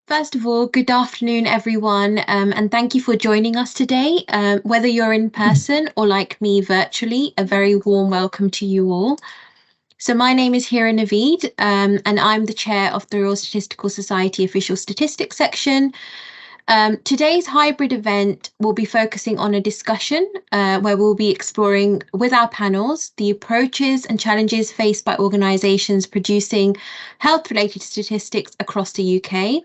First of all, good afternoon, everyone, and thank you for joining us today. Whether you're in person or like me virtually, a very warm welcome to you all. So my name is Hira Naveed, and I'm the chair of the Royal Statistical Society Official Statistics section. Today's hybrid event will be focusing on a discussion where we'll be exploring with our panels the approaches and challenges faced by organisations producing health-related statistics across the UK.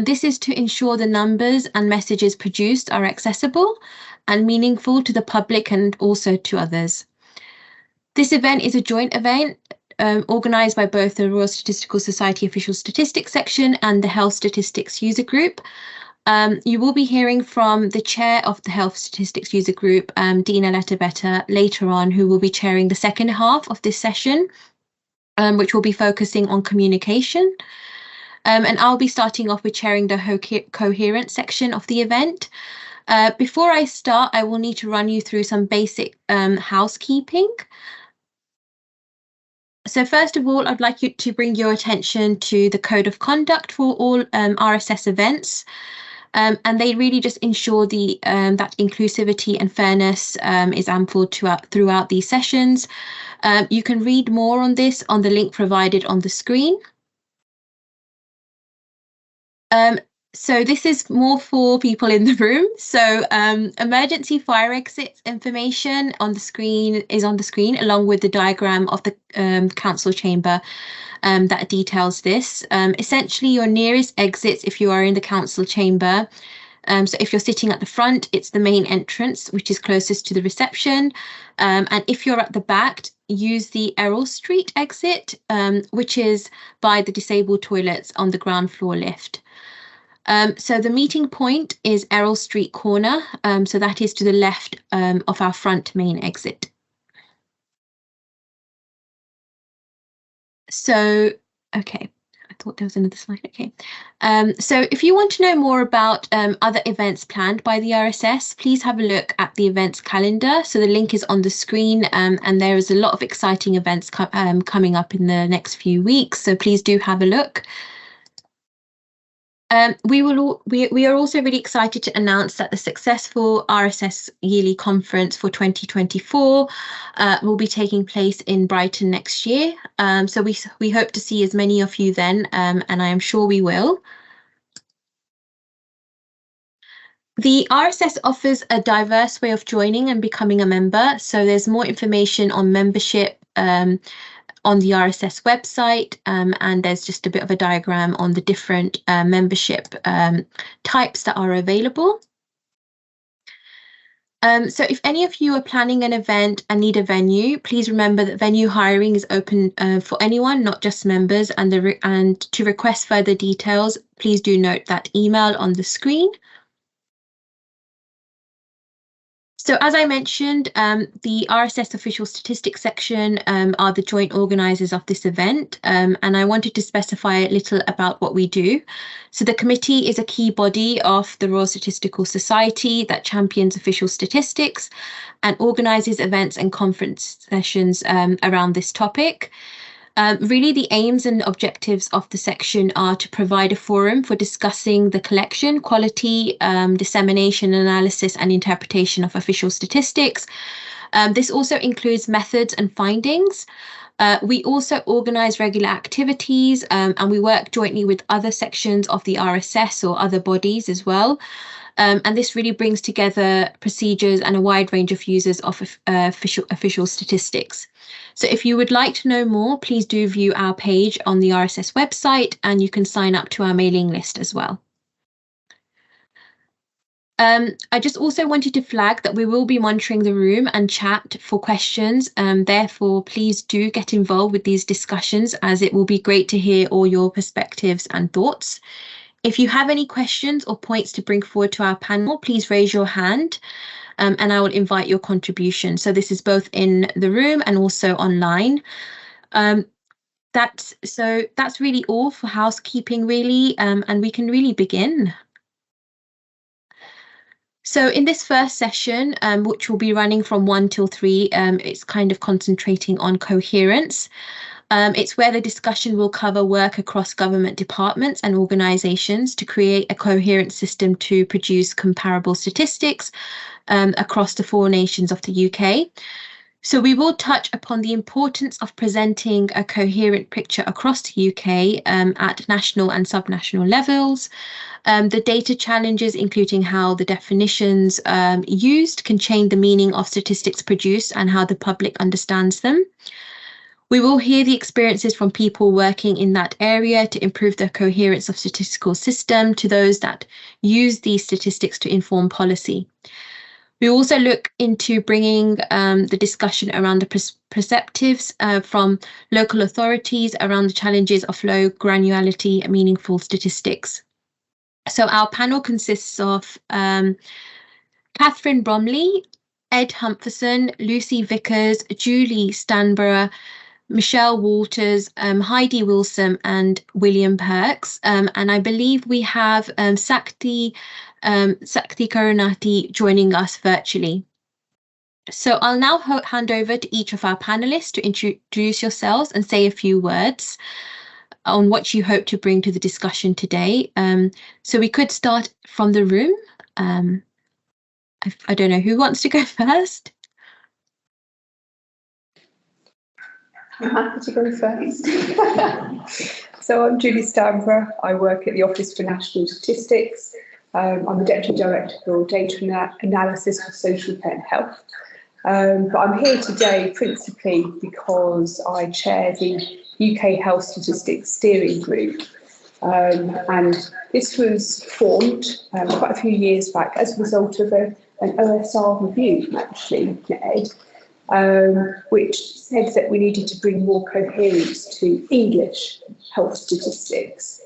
This is to ensure the numbers and messages produced are accessible and meaningful to the public and also to others. This event is a joint event organised by both the Royal Statistical Society Official Statistics section and the Health Statistics User Group. You will be hearing from the chair of the Health Statistics User Group, Dina Letterbetta, later on, who will be chairing the second half of this session, which will be focusing on communication. And I'll be starting off with chairing the coherent section of the event. Before I start, I will need to run you through some basic housekeeping. So first of all, I'd like you to bring your attention to the code of conduct for all RSS events. And they really just ensure that inclusivity and fairness is ample throughout these sessions. You can read more on this on the link provided on the screen. So this is more for people in the room. So emergency fire exits information on the screen along with the diagram of the council chamber that details this. Essentially, your nearest exits if you are in the council chamber. So if you're sitting at the front, it's the main entrance, which is closest to the reception. And if you're at the back, use the Errol Street exit, which is by the disabled toilets on the ground floor lift. So the meeting point is Errol Street corner. So that is to the left of our front main exit. So, okay, I thought there was another slide. Okay. So if you want to know more about other events planned by the RSS, please have a look at the events calendar. So the link is on the screen, and there is a lot of exciting events coming up in the next few weeks. So please do have a look. We are also really excited to announce that the successful RSS yearly conference for 2024 will be taking place in Brighton next year. So we hope to see as many of you then, and I am sure we will. The RSS offers a diverse way of joining and becoming a member. So there's more information on membership on the RSS website, and there's just a bit of a diagram on the different membership types that are available. So if any of you are planning an event and need a venue, please remember that venue hiring is open for anyone, not just members, and to request further details, please do note that email on the screen. So as I mentioned, the RSS official statistics section are the joint organisers of this event, and I wanted to specify a little about what we do. So the committee is a key body of the Royal Statistical Society that champions official statistics and organises events and conference sessions around this topic. Really, the aims and objectives of the section are to provide a forum for discussing the collection, quality, dissemination, analysis and interpretation of official statistics. This also includes methods and findings. We also organise regular activities and we work jointly with other sections of the RSS or other bodies as well. And this really brings together procedures and a wide range of users of official statistics. So if you would like to know more, please do view our page on the RSS website, and you can sign up to our mailing list as well. I just also wanted to flag that we will be monitoring the room and chat for questions. Therefore, please do get involved with these discussions, as it will be great to hear all your perspectives and thoughts. If you have any questions or points to bring forward to our panel, please raise your hand and I will invite your contribution. So this is both in the room and also online. That's really all for housekeeping, really, and we can really begin. So in this first session, which will be running from 1 till 3, it's kind of concentrating on coherence. It's where the discussion will cover work across government departments and organisations to create a coherent system to produce comparable statistics across the 4 nations of the UK. So we will touch upon the importance of presenting a coherent picture across the UK at national and subnational levels, the data challenges, including how the definitions used can change the meaning of statistics produced and how the public understands them. We will hear the experiences from people working in that area to improve the coherence of statistical system to those that use these statistics to inform policy. We also look into bringing the discussion around the perspectives from local authorities around the challenges of low granularity and meaningful statistics. So our panel consists of Catherine Bromley, Ed Humpherson, Lucy Vickers, Julie Stanborough, Michelle Walters, Heidi Wilson and William Perks. And I believe we have Sakti Karunati joining us virtually. So I'll now hand over to each of our panelists to introduce yourselves and say a few words on what you hope to bring to the discussion today. So we could start from the room. I don't know who wants to go first. I'm happy to go first. So I'm Julie Stanborough. I work at the Office for National Statistics. I'm the Deputy Director for Data Analysis for Social Care and Health. But I'm here today principally because I chair the UK Health Statistics Steering Group. And this was formed quite a few years back as a result of an OSR review, actually, Ed, which said that we needed to bring more coherence to English health statistics.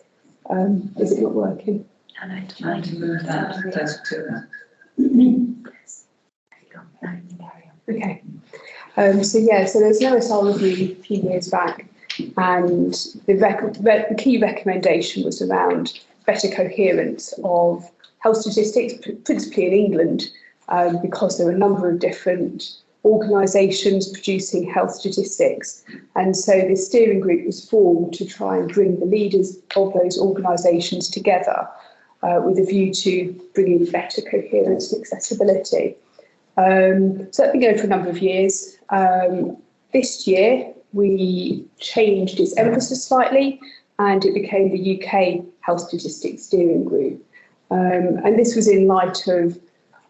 Is it not working? I'm trying to move that closer to that. Okay. So there's an OSR review a few years back, and the key recommendation was around better coherence of health statistics, principally in England, because there are a number of different organisations producing health statistics. And so this steering group was formed to try and bring the leaders of those organisations together with a view to bringing better coherence and accessibility. So that's been going for a number of years. This year, we changed its emphasis slightly, and it became the UK Health Statistics Steering Group. And this was in light of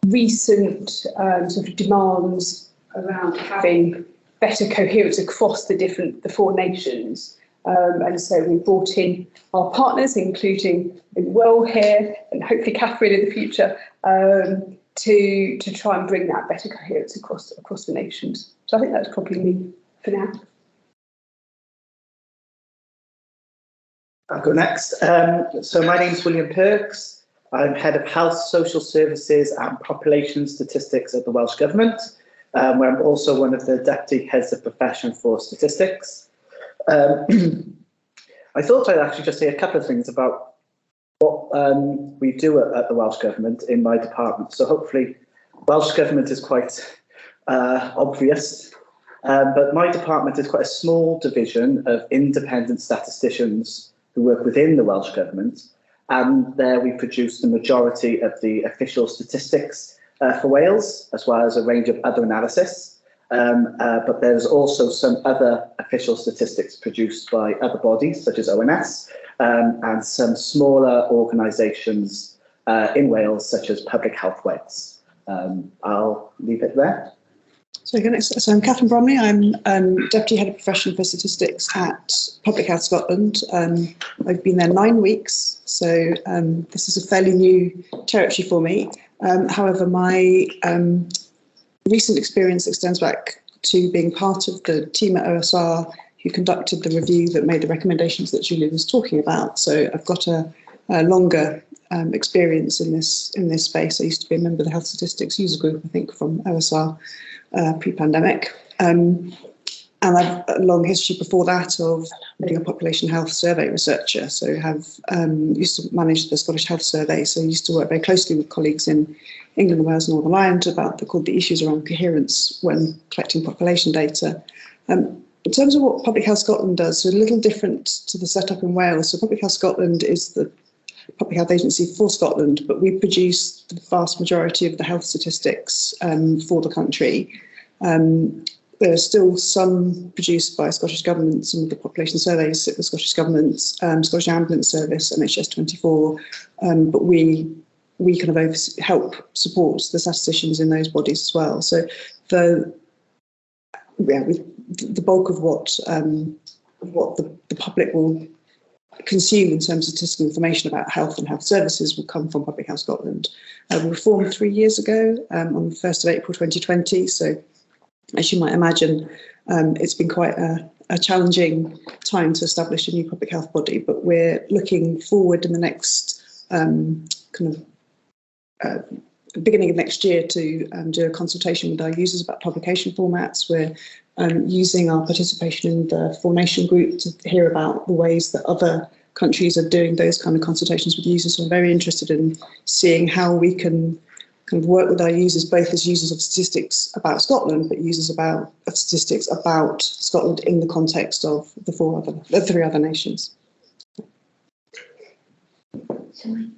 recent sort of demands around having better coherence across the 4 nations. And so we brought in our partners, including Will here, and hopefully Catherine in the future, to try and bring that better coherence across the nations. So I think that's probably me for now. I'll go next. So my name is William Perks. I'm Head of Health, Social Services and Population Statistics at the Welsh Government, where I'm also one of the Deputy Heads of Profession for Statistics. I thought I'd actually just say a couple of things about what we do at the Welsh Government in my department. So hopefully Welsh Government is quite obvious, but my department is quite a small division of independent statisticians who work within the Welsh Government, and there we produce the majority of the official statistics for Wales, as well as a range of other analysis. But there's also some other official statistics produced by other bodies, such as ONS, and some smaller organisations in Wales, such as Public Health Wales. I'll leave it there. So I'm Catherine Bromley. I'm Deputy Head of Profession for Statistics at Public Health Scotland. I've been there 9 weeks, so this is a fairly new territory for me. However, my recent experience extends back to being part of the team at OSR who conducted the review that made the recommendations that Julie was talking about. So I've got a longer experience in this space. I used to be a member of the Health Statistics User Group, I think, from OSR pre-pandemic. And I've a long history before that of being a population health survey researcher. So have used to manage the Scottish Health Survey. So I used to work very closely with colleagues in England, Wales and Northern Ireland about the issues around coherence when collecting population data. in terms of what Public Health Scotland does, so a little different to the setup in Wales. So Public Health Scotland is the public health agency for Scotland, but we produce the vast majority of the health statistics for the country. There are still some produced by Scottish Government, some of the population surveys sit with Scottish Government, Scottish Ambulance Service, NHS 24, but we kind of help support the statisticians in those bodies as well. So the bulk of what the public will consume in terms of statistical information about health and health services will come from Public Health Scotland. We were formed 3 years ago on the 1st of April 2020, so as you might imagine, it's been quite a challenging time to establish a new public health body, but we're looking forward in the next beginning of next year to do a consultation with our users about publication formats. We're using our participation in the formation group to hear about the ways that other countries are doing those kind of consultations with users. So I'm very interested in seeing how we can kind of work with our users, both as users of statistics about Scotland, but users of statistics about Scotland in the context of the three other nations. Shall I go?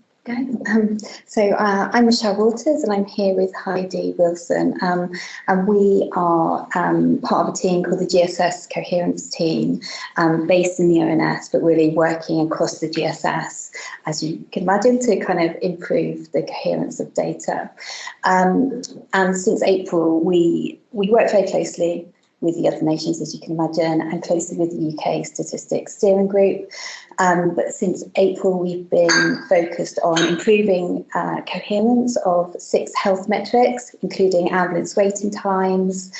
I'm Michelle Walters, and I'm here with Heidi Wilson, and we are part of a team called the GSS Coherence team, based in the ONS, but really working across the GSS, as you can imagine, to kind of improve the coherence of data. And since April, we work very closely with the other nations, as you can imagine, and closely with the UK Statistics Steering Group. But since April, we've been focused on improving coherence of 6 health metrics, including ambulance waiting times,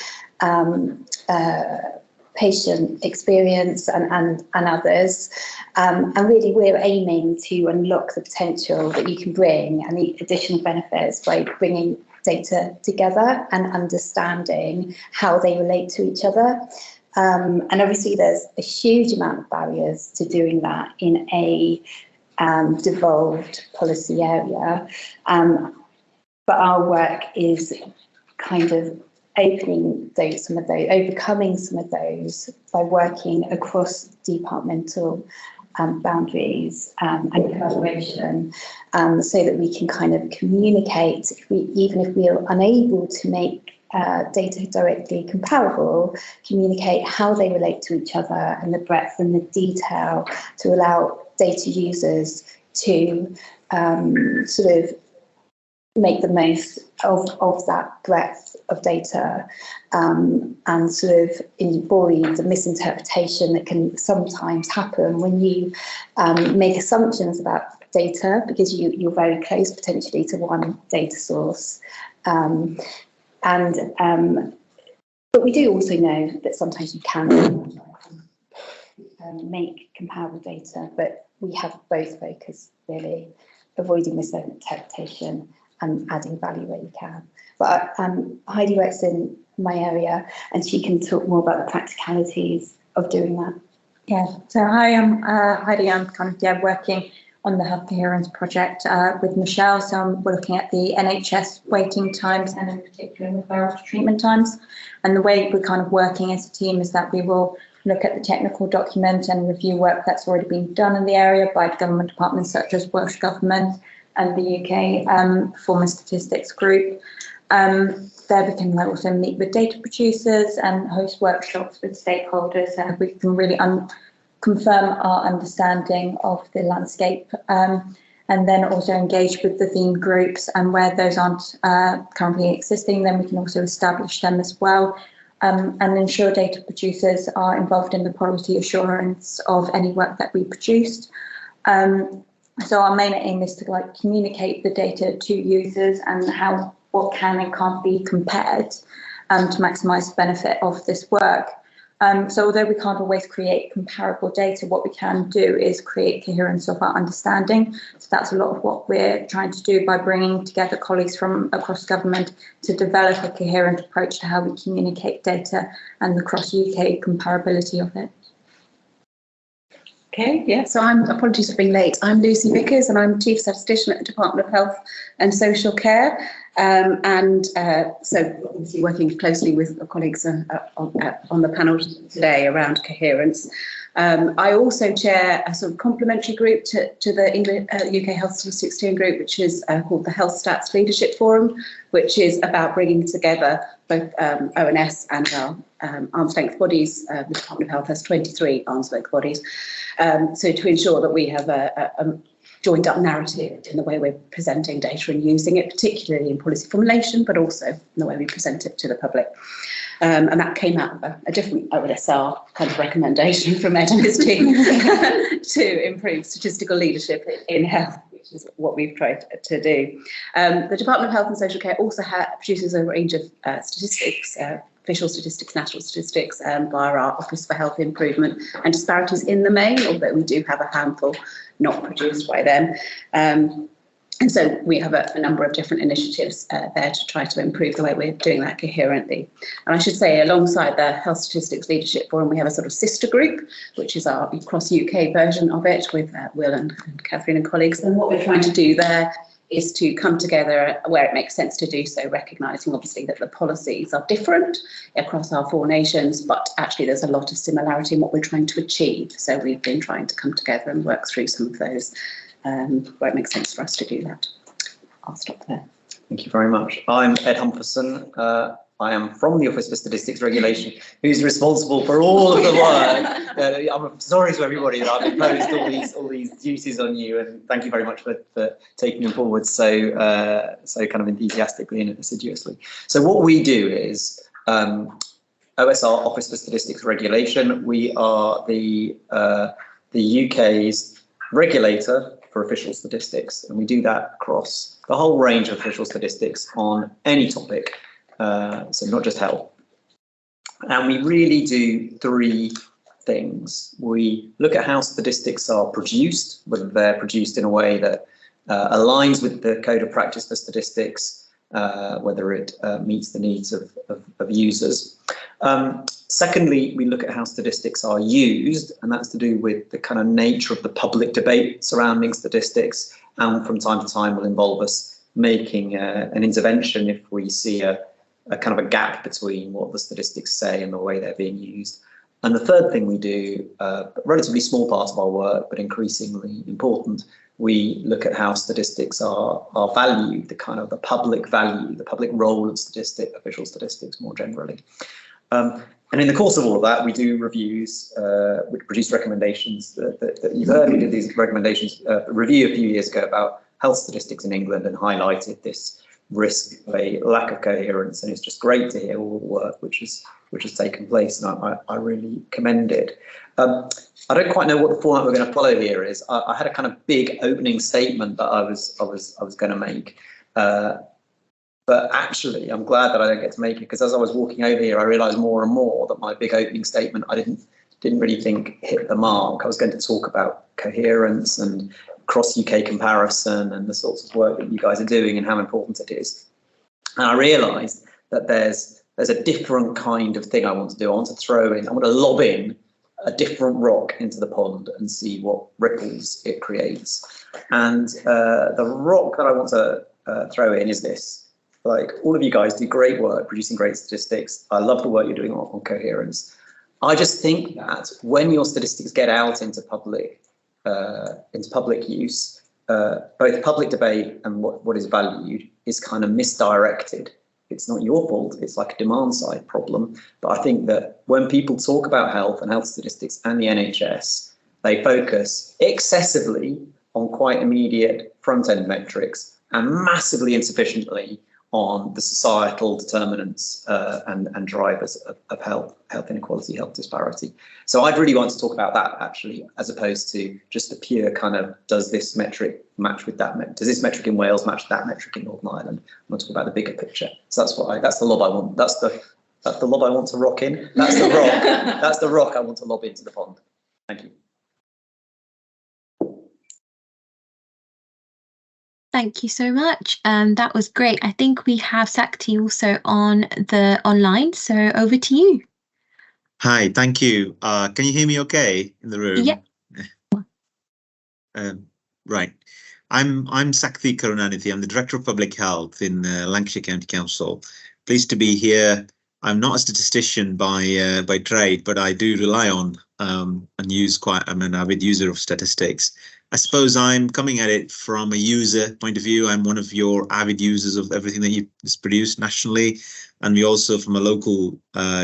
patient experience, and others. And really, we're aiming to unlock the potential that you can bring and the additional benefits by bringing data together and understanding how they relate to each other. And obviously there's a huge amount of barriers to doing that in a devolved policy area. But our work is kind of overcoming some of those by working across departmental boundaries and collaboration, so that we can kind of communicate, even if we are unable to make data directly comparable, communicate how they relate to each other and the breadth and the detail to allow data users to sort of make the most of that breadth of data, and sort of avoid the misinterpretation that can sometimes happen when you make assumptions about data because you're very close potentially to one data source. But we do also know that sometimes you can make comparable data, but we have both focus really, avoiding misinterpretation and adding value where you can. But Heidi works in my area, and she can talk more about the practicalities of doing that. Yeah, so hi, I'm Heidi. I'm kind of working on the Health Coherence project with Michelle. So we're looking at the NHS waiting times and in particular referral to treatment times. And the way we're kind of working as a team is that we will look at the technical document and review work that's already been done in the area by government departments such as Welsh Government and the UK Performance Statistics Group. There we can also meet with data producers and host workshops with stakeholders, so we can really confirm our understanding of the landscape, and then also engage with the theme groups, and where those aren't currently existing, then we can also establish them as well, and ensure data producers are involved in the quality assurance of any work that we produced. So our main aim is to communicate the data to users and what can and can't be compared to maximise the benefit of this work. So although we can't always create comparable data, what we can do is create coherence of our understanding. So that's a lot of what we're trying to do by bringing together colleagues from across government to develop a coherent approach to how we communicate data and the cross-UK comparability of it. Okay, yeah, so apologies for being late. I'm Lucy Vickers and I'm Chief Statistician at the Department of Health and Social Care. So obviously working closely with colleagues on the panel today around coherence. I also chair a sort of complementary group to the UK Health Statistics Steering Group, which is called the Health Stats Leadership Forum, which is about bringing together both ONS and our arm's length bodies. The Department of Health has 23 arm's length bodies. So to ensure that we have a joined up narrative in the way we're presenting data and using it, particularly in policy formulation, but also in the way we present it to the public. And that came out of a different OSR kind of recommendation from Ed and his team to improve statistical leadership in health, which is what we've tried to do. The Department of Health and Social Care also produces a range of statistics, official statistics, national statistics, via our Office for Health Improvement and Disparities in the main, although we do have a handful not produced by them. And so we have a number of different initiatives there to try to improve the way we're doing that coherently. And I should say, alongside the Health Statistics Leadership Forum, we have a sort of sister group, which is our cross-UK version of it with Will and Catherine and colleagues. And what we're trying to do there is to come together where it makes sense to do so, recognising obviously that the policies are different across our 4 nations, but actually there's a lot of similarity in what we're trying to achieve. So we've been trying to come together and work through some of those where it makes sense for us to do that. I'll stop there. Thank you very much. I'm Ed Humperson. I am from the Office for Statistics Regulation, who's responsible for all of the work. I'm sorry to everybody that I've imposed all these duties on you, and thank you very much for taking them forward so kind of enthusiastically and assiduously. So what we do is OSR, Office for Statistics Regulation. We are the UK's regulator for official statistics, and we do that across the whole range of official statistics on any topic. So not just health. And we really do 3 things. We look at how statistics are produced, whether they're produced in a way that aligns with the Code of Practice for Statistics, whether it meets the needs of users. Secondly, we look at how statistics are used, and that's to do with the kind of nature of the public debate surrounding statistics, and from time to time will involve us making an intervention if we see a kind of a gap between what the statistics say and the way they're being used. And the third thing we do, a relatively small part of our work, but increasingly important, we look at how statistics are valued, the kind of the public value, the public role of official statistics more generally. And in the course of all of that, we do reviews, which produce recommendations that you've heard. We did these recommendations, review a few years ago about health statistics in England and highlighted this risk of a lack of coherence, and it's just great to hear all the work which has taken place, and I really commend it. I don't quite know what the format we're going to follow here is. I had a kind of big opening statement that I was going to make, but actually I'm glad that I don't get to make it, because as I was walking over here, I realised more and more that my big opening statement I didn't really think hit the mark. I was going to talk about coherence and cross-UK comparison and the sorts of work that you guys are doing and how important it is. And I realised that there's a different kind of thing I want to do. I want to lob in a different rock into the pond and see what ripples it creates. And the rock that I want to throw in is this. Like, all of you guys do great work producing great statistics. I love the work you're doing on coherence. I just think that when your statistics get out into public use, both public debate and what is valued is kind of misdirected. It's not your fault, it's like a demand side problem. But I think that when people talk about health and health statistics and the NHS, they focus excessively on quite immediate front-end metrics and massively insufficiently on the societal determinants and drivers of health inequality, health disparity. So I'd really want to talk about that, actually, as opposed to just the pure kind of, does this metric match with that metric? Does this metric in Wales match that metric in Northern Ireland? I want to talk about the bigger picture. So that's the lob I want. That's the lob I want to rock in. That's the rock. That's the rock I want to lob into the pond. Thank you. Thank you so much. That was great. I think we have Sakti also on the online, so over to you. Hi, thank you. Can you hear me okay in the room? Yeah. Right. I'm Sakthi Karunanithy. I'm the Director of Public Health in Lancashire County Council. Pleased to be here. I'm not a statistician by trade, but I do rely on and use I'm an avid user of statistics. I suppose I'm coming at it from a user point of view. I'm one of your avid users of everything that you've produced nationally, and we also, from a local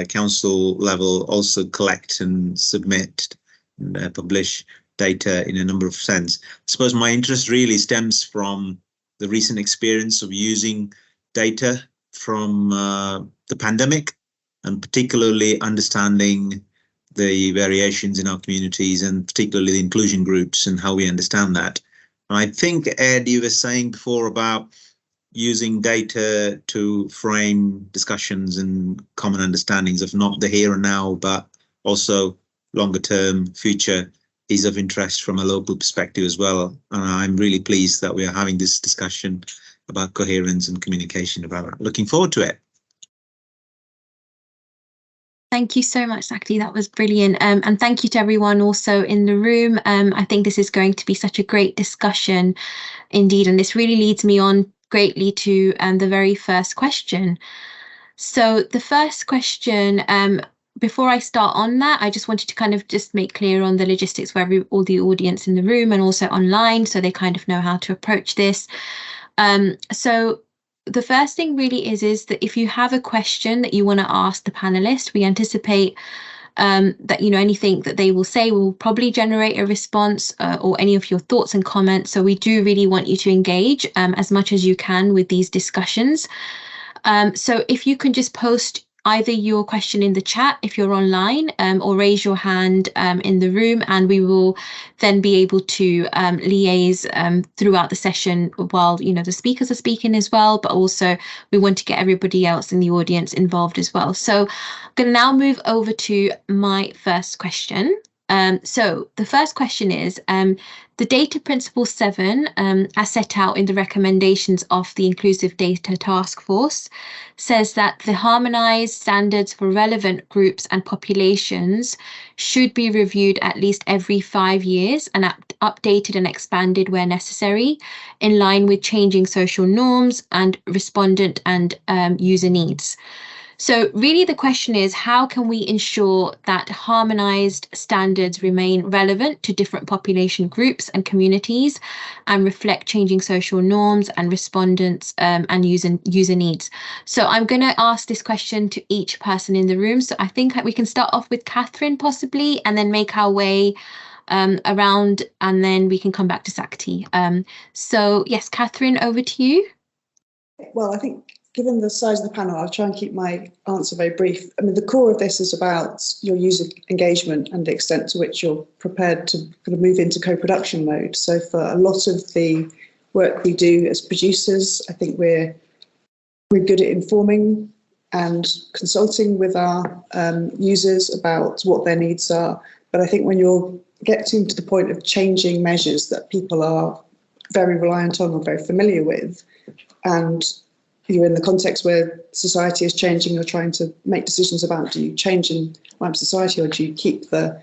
council level, also collect and submit and publish data in a number of sense. I suppose my interest really stems from the recent experience of using data from the pandemic, and particularly understanding the variations in our communities, and particularly the inclusion groups and how we understand that. And I think, Ed, you were saying before about using data to frame discussions and common understandings of not the here and now, but also longer term future is of interest from a local perspective as well. And I'm really pleased that we are having this discussion about coherence and communication about it. Looking forward to it. Thank you so much, Sakthi. That was brilliant. And thank you to everyone also in the room. I think this is going to be such a great discussion indeed. And this really leads me on greatly to the very first question. So the first question, before I start on that, I just wanted to kind of just make clear on the logistics for all the audience in the room and also online, so they kind of know how to approach this. So the first thing really is that if you have a question that you want to ask the panelists, we anticipate that, you know, anything that they will say will probably generate a response or any of your thoughts and comments. So we do really want you to engage as much as you can with these discussions. So if you can just post either your question in the chat if you're online, or raise your hand in the room, and we will then be able to liaise throughout the session while, you know, the speakers are speaking as well, but also we want to get everybody else in the audience involved as well. So I'm going to now move over to my first question. So the first question is, the Data Principle 7, as set out in the recommendations of the Inclusive Data Task Force, says that the harmonised standards for relevant groups and populations should be reviewed at least every 5 years and updated and expanded where necessary, in line with changing social norms and respondent and user needs. So really the question is, how can we ensure that harmonised standards remain relevant to different population groups and communities and reflect changing social norms and respondents and user needs? So I'm going to ask this question to each person in the room. So I think we can start off with Catherine possibly, and then make our way around, and then we can come back to Sakthi. So yes, Catherine, over to you. Well, I think given the size of the panel, I'll try and keep my answer very brief. I mean, the core of this is about your user engagement and the extent to which you're prepared to kind of move into co-production mode. So for a lot of the work we do as producers, I think we're good at informing and consulting with our users about what their needs are. But I think when you're getting to the point of changing measures that people are very reliant on or very familiar with, and you're in the context where society is changing, you're trying to make decisions about, do you change in line with society or do you keep the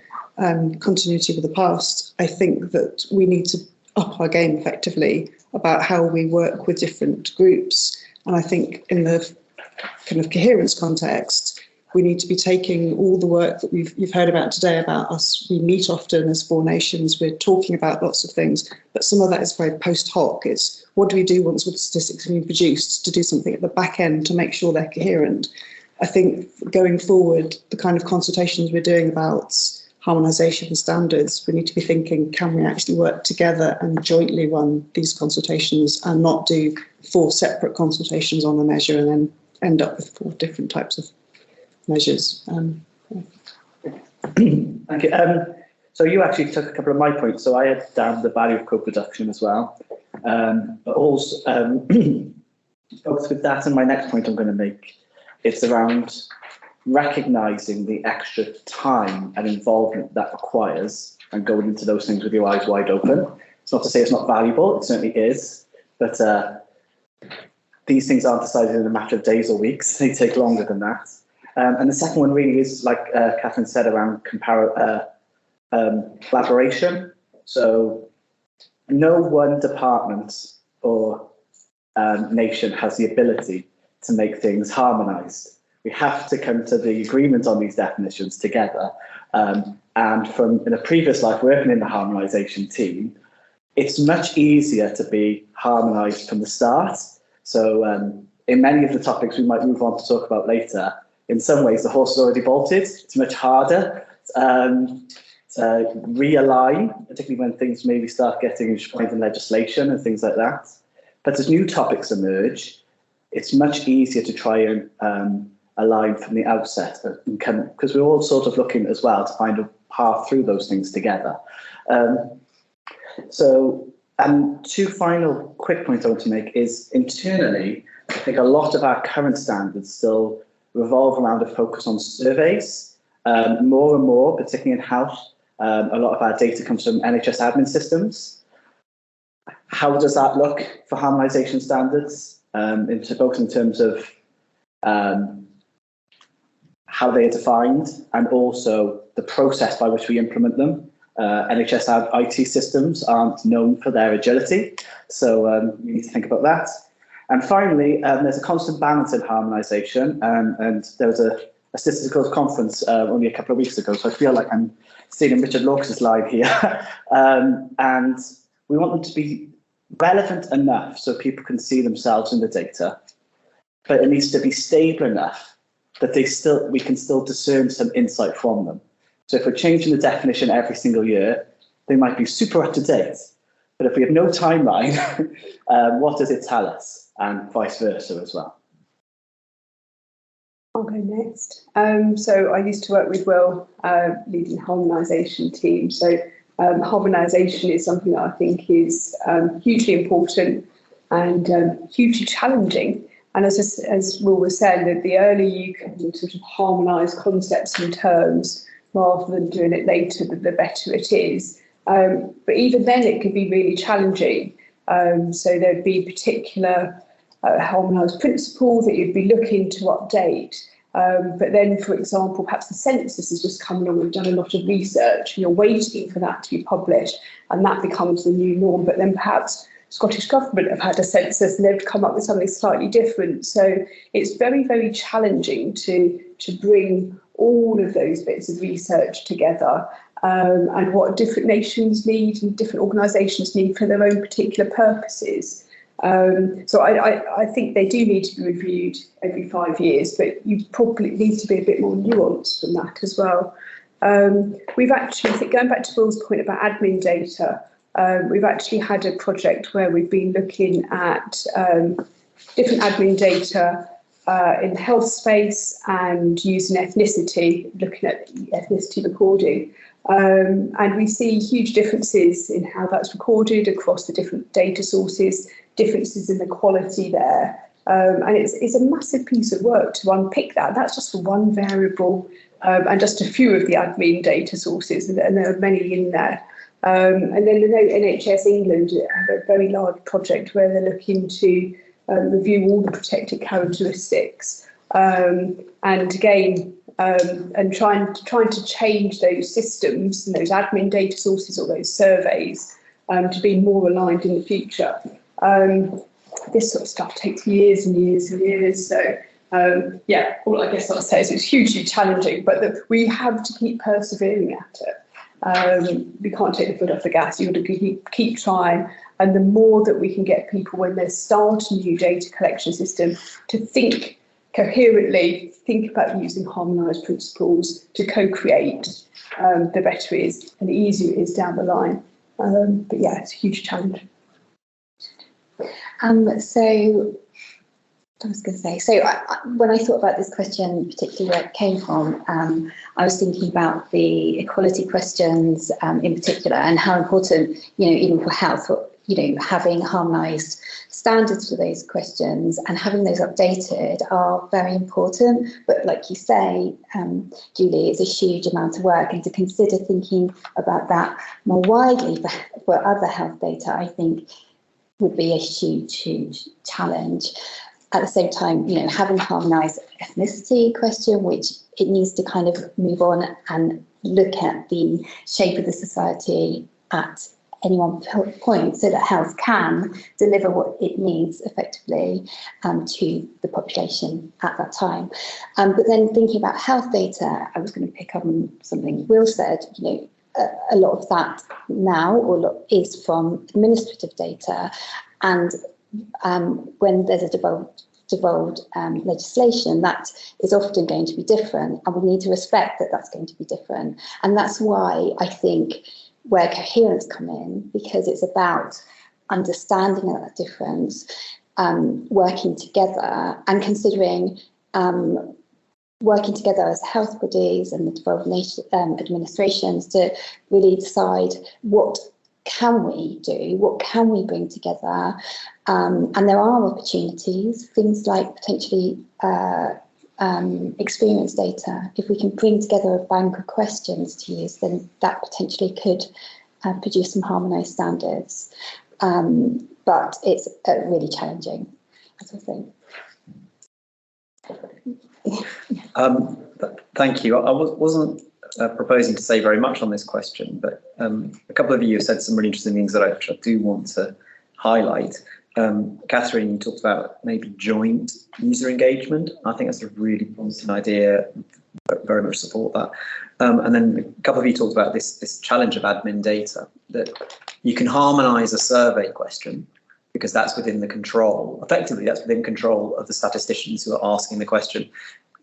continuity with the past? I think that we need to up our game effectively about how we work with different groups. And I think in the kind of coherence context, we need to be taking all the work that you've heard about today about us. We meet often as 4 nations, we're talking about lots of things, but some of that is very post hoc. It's what do we do once all the statistics have been produced to do something at the back end to make sure they're coherent. I think going forward, the kind of consultations we're doing about harmonisation and standards, we need to be thinking, can we actually work together and jointly run these consultations and not do 4 separate consultations on a measure and then end up with 4 different types of measures. Thank you. So you actually took a couple of my points. So I had down the value of co-production as well. But also, both with that and my next point I'm going to make, it's around recognising the extra time and involvement that requires and going into those things with your eyes wide open. It's not to say it's not valuable, it certainly is, but these things aren't decided in a matter of days or weeks, they take longer than that. And the second one really is, like Catherine said, around collaboration. So no one department or nation has the ability to make things harmonised. We have to come to the agreement on these definitions together. And from in a previous life working in the harmonisation team, it's much easier to be harmonised from the start. So in many of the topics we might move on to talk about later, in some ways the horse is already bolted. It's much harder to realign, particularly when things maybe start getting enshrined in legislation and things like that. But as new topics emerge, it's much easier to try and align from the outset, because we're all sort of looking as well to find a path through those things together. Two final quick points I want to make is internally, I think a lot of our current standards still revolve around a focus on surveys. More and more, particularly in health, a lot of our data comes from NHS admin systems. How does that look for harmonisation standards, both in terms of how they are defined and also the process by which we implement them? NHS IT systems aren't known for their agility, so we need to think about that. And finally, there's a constant balance in harmonisation, and there was a statistical conference only a couple of weeks ago, so I feel like I'm stealing Richard Lawkes' line here. And we want them to be relevant enough so people can see themselves in the data, but it needs to be stable enough that we can still discern some insight from them. So if we're changing the definition every single year, they might be super up to date, but if we have no timeline, what does it tell us? And vice versa as well. I'll go next. So I used to work with Will, leading the harmonisation team. So harmonisation is something that I think is hugely important and hugely challenging. And as Will was saying, that the earlier you can sort of harmonise concepts and terms rather than doing it later, the better it is. But even then, it could be really challenging. So there'd be particular harmonised principles that you'd be looking to update. But then, for example, perhaps the census has just come along and done a lot of research, and you're waiting for that to be published, and that becomes the new norm. But then perhaps Scottish Government have had a census and they've come up with something slightly different. So it's very, very challenging to bring all of those bits of research together, and what different nations need and different organisations need for their own particular purposes. So I think they do need to be reviewed every 5 years, but you probably need to be a bit more nuanced than that as well. We've actually, I think, going back to Will's point about admin data, we've actually had a project where we've been looking at different admin data in the health space and using ethnicity, looking at ethnicity recording. And we see huge differences in how that's recorded across the different data sources, differences in the quality there. And it's a massive piece of work to unpick that. That's just for one variable and just a few of the admin data sources, and there are many in there. And then the NHS England have a very large project where they're looking to review all the protected characteristics, and again, and trying to change those systems and those admin data sources or those surveys to be more aligned in the future. This sort of stuff takes years and years and years. So yeah, all I guess I'll say is it's hugely challenging, but we have to keep persevering at it. We can't take the foot off the gas. You've got to keep trying. And the more that we can get people, when they start a new data collection system, to think coherently, think about using harmonised principles to co-create, the better it is and the easier it is down the line. But yeah, it's a huge challenge. So I was going to say, so when I thought about this question, particularly where it came from, I was thinking about the equality questions in particular, and how important, even for health, having harmonised standards for those questions and having those updated are very important. But like you say, Julie, it's a huge amount of work, and to consider thinking about that more widely for other health data, I think would be a huge challenge. At the same time, having harmonised ethnicity question, which it needs to kind of move on and look at the shape of the society at any one point, so that health can deliver what it needs effectively to the population at that time. But then thinking about health data, I was going to pick up on something Will said. A lot of that now, is from administrative data, and when there's a devolved legislation, that is often going to be different, and we need to respect that that's going to be different. And that's why I think where coherence come in, because it's about understanding that difference, working together and considering working together as health bodies and the devolved administrations to really decide what can we do, what can we bring together. And there are opportunities, things like potentially experience data. If we can bring together a bank of questions to use, then that potentially could produce some harmonised standards. But it's really challenging, as I think. Thank you. I wasn't proposing to say very much on this question, but a couple of you have said some really interesting things that I do want to highlight. Catherine, you talked about maybe joint user engagement. I think that's a really promising idea. Very much support that. And then a couple of you talked about this challenge of admin data, that you can harmonise a survey question because that's within the control. Effectively, that's within control of the statisticians who are asking the question.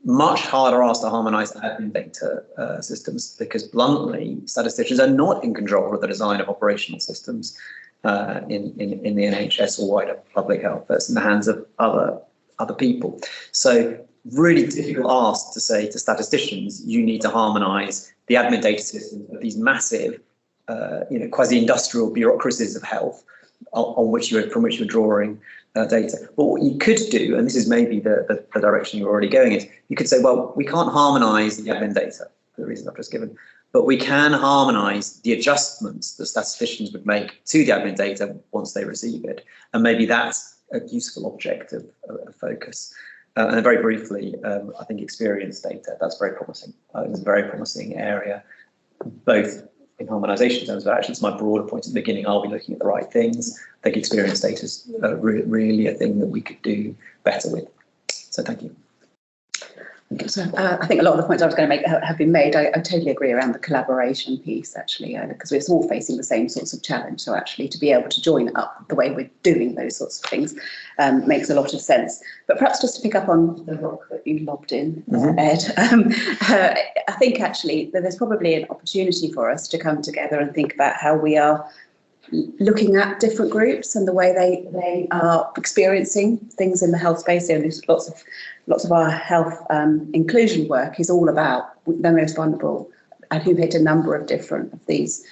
Much harder asked to harmonise admin data systems because, bluntly, statisticians are not in control of the design of operational systems in the NHS or wider public health. That's in the hands of other people. So really difficult ask to say to statisticians, you need to harmonise the admin data systems of these massive, quasi-industrial bureaucracies of health from which you're drawing data. But what you could do, and this is maybe the direction you're already going, is you could say, well, we can't harmonise the admin data for the reasons I've just given, but we can harmonise the adjustments that statisticians would make to the admin data once they receive it. And maybe that's a useful object of focus. And then very briefly, I think experience data, that's very promising. It's a very promising area, both in harmonisation terms, but actually it's my broader point at the beginning, are we looking at the right things? I think experience data is really a thing that we could do better with. So thank you. So, I think a lot of the points I was going to make have been made. I totally agree around the collaboration piece, actually, because we're all facing the same sorts of challenge. So actually to be able to join up the way we're doing those sorts of things makes a lot of sense. But perhaps just to pick up on the rock that you lobbed in, Ed, I think actually that there's probably an opportunity for us to come together and think about how we are looking at different groups and the way they are experiencing things in the health space. There's lots of our health inclusion work is all about the most vulnerable, and who hit a number of different of these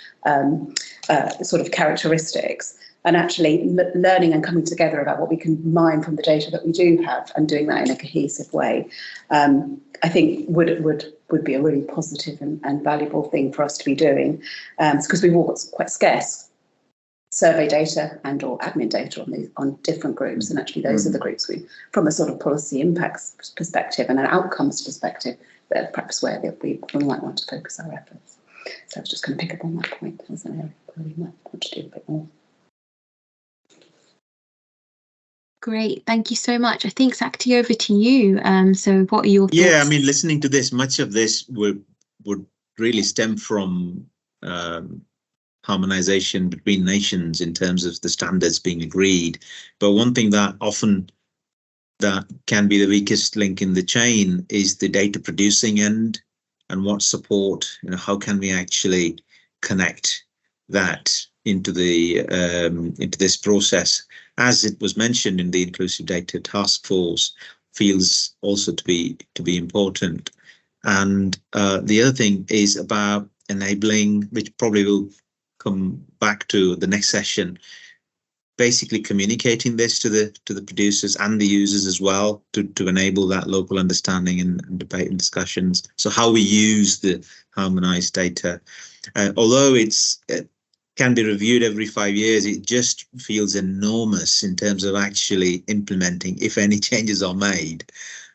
sort of characteristics, and actually learning and coming together about what we can mine from the data that we do have and doing that in a cohesive way. I think would be a really positive and valuable thing for us to be doing, because we've all got quite scarce survey data and or admin data on different groups, and actually those are the groups from a sort of policy impacts perspective and an outcomes perspective, that perhaps where we might want to focus our efforts. So I was just going to pick up on that point as an area where we might want to do a bit more. Great, thank you so much. I think Sakti, over to you. So what are your thoughts? Yeah, I mean, listening to this, much of this would really stem from harmonization between nations in terms of the standards being agreed. But one thing that often that can be the weakest link in the chain is the data producing end, and what support, how can we actually connect that into the into this process? As it was mentioned in the Inclusive Data Task Force, feels also to be important. And the other thing is about enabling, which probably will come back to the next session, basically communicating this to the producers and the users as well, to enable that local understanding and debate and discussions. So how we use the harmonized data, although it can be reviewed every 5 years, it just feels enormous in terms of actually implementing, if any changes are made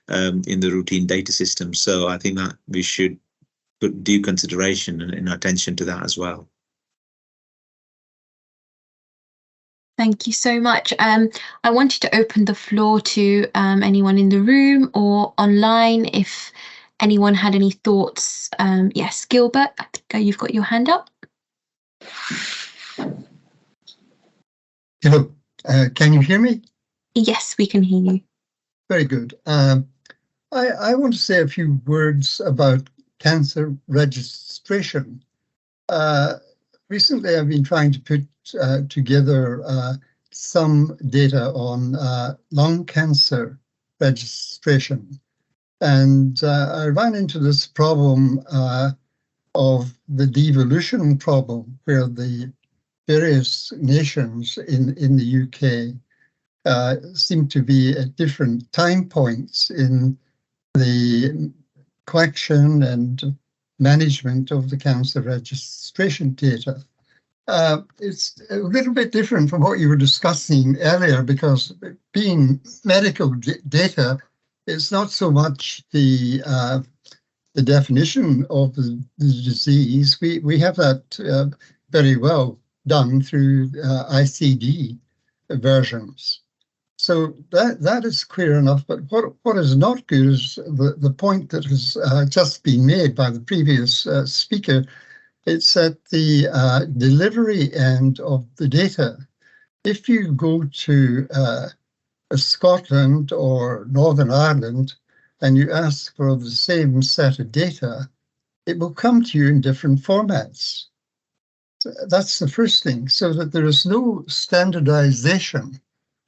in the routine data system. So I think that we should put due consideration and attention to that as well. Thank you so much. I wanted to open the floor to anyone in the room or online if anyone had any thoughts. Yes, Gilbert, I think you've got your hand up. Hello, can you hear me? Yes, we can hear you. Very good. I want to say a few words about cancer registration. Recently, I've been trying to put together some data on lung cancer registration. And I ran into this problem of the devolution problem, where the various nations in the UK seem to be at different time points in the collection and management of the cancer registration data. It's a little bit different from what you were discussing earlier, because being medical data, it's not so much the definition of the disease. We have that very well done through ICD versions. So that is clear enough, but what is not good is the point that has just been made by the previous speaker. It's at the delivery end of the data. If you go to Scotland or Northern Ireland and you ask for the same set of data, it will come to you in different formats. That's the first thing, so that there is no standardization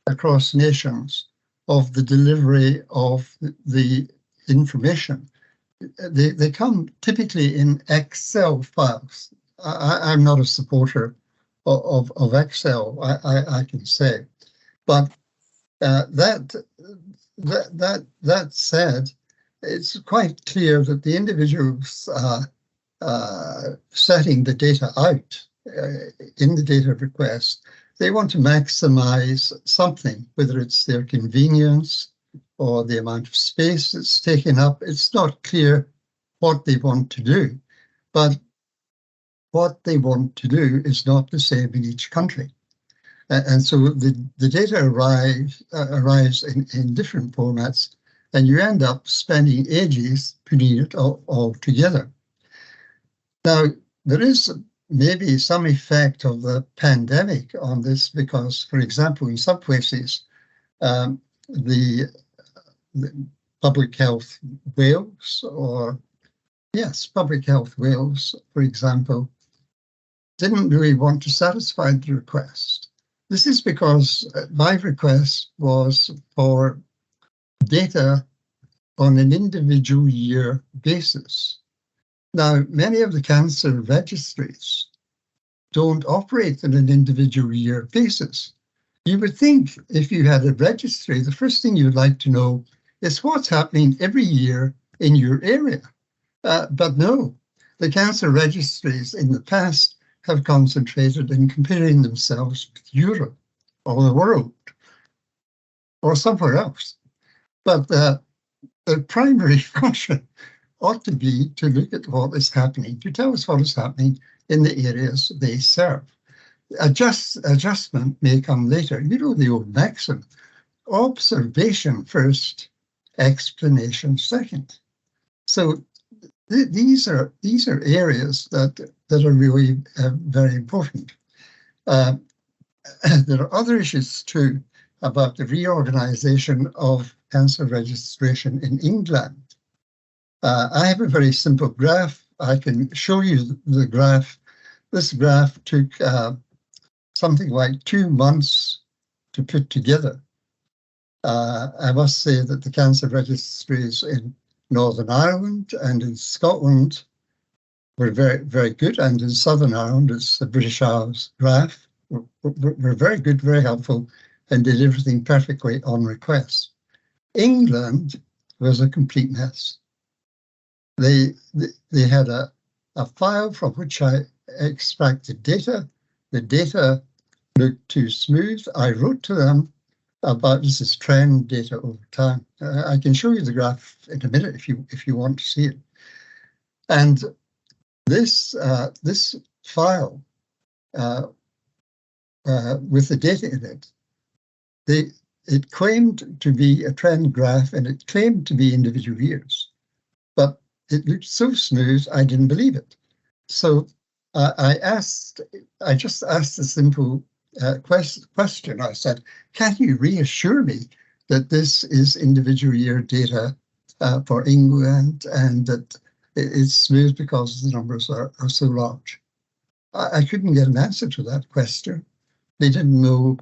across nations of the delivery of the information. They come typically in Excel files. I'm not a supporter of Excel, I can say, but that said, it's quite clear that the individuals setting the data out in the data request, they want to maximize something, whether it's their convenience or the amount of space that's taken up. It's not clear what they want to do, but what they want to do is not the same in each country. And so the data arrives in different formats, and you end up spending ages putting it all together. Now, there is maybe some effect of the pandemic on this, because, for example, in some places, the Public Health Wales, Public Health Wales, for example, didn't really want to satisfy the request. This is because my request was for data on an individual year basis. Now, many of the cancer registries don't operate on an individual year basis. You would think if you had a registry, the first thing you'd like to know is what's happening every year in your area. But no, the cancer registries in the past have concentrated in comparing themselves with Europe or the world or somewhere else. But the primary function ought to be to look at what is happening, to tell us what is happening in the areas they serve. Adjustment may come later. You know the old maxim, observation first, explanation second. So these are areas that are really very important. There are other issues too about the reorganization of cancer registration in England. I have a very simple graph. I can show you the graph. This graph took something like 2 months to put together. I must say that the cancer registries in Northern Ireland and in Scotland were very, very good, and in Southern Ireland, it's the British Isles graph, were very good, very helpful, and did everything perfectly on request. England was a complete mess. They had a file from which I extracted data. The data looked too smooth. I wrote to them about this is trend data over time. I can show you the graph in a minute if you want to see it. And this file with the data in it, it claimed to be a trend graph and it claimed to be individual years, but it looked so smooth I didn't believe it. So I just asked a simple question. I said, can you reassure me that this is individual year data for England and that it's smooth because the numbers are so large? I couldn't get an answer to that question. They didn't know,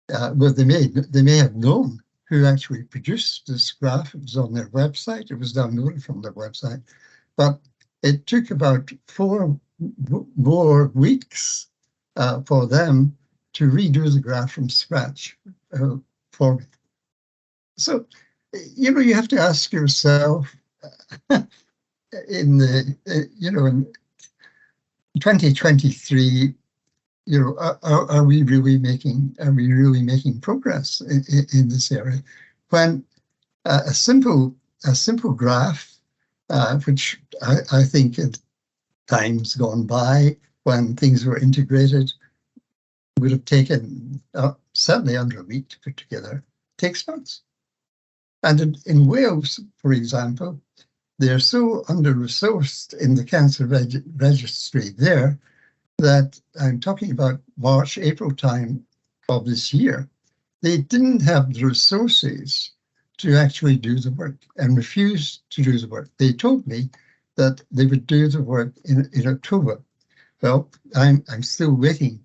well, they may have known who actually produced this graph. It was on their website. It was downloaded from their website. But it took about 4 more weeks for them to redo the graph from scratch for me. So, you have to ask yourself in 2023, are we really making progress in this area? When a simple graph, which I think at times gone by when things were integrated, would have taken certainly under a week to put together, takes months. And in Wales, for example, they're so under-resourced in the cancer registry there that I'm talking about March, April time of this year, they didn't have the resources to actually do the work and refused to do the work. They told me that they would do the work in October. Well, I'm still waiting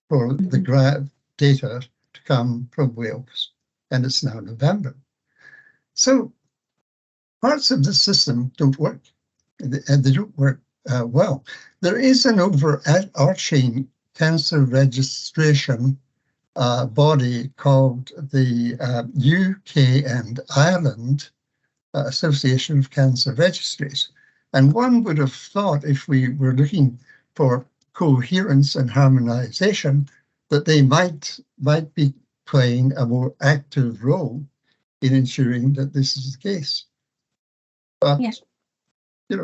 for the graph data to come from Wales, and it's now November. So parts of the system don't work, and they don't work well. There is an overarching cancer registration body called the UK and Ireland Association of Cancer Registries. And one would have thought, if we were looking for coherence and harmonization, that they might be playing a more active role in ensuring that this is the case. But yes, the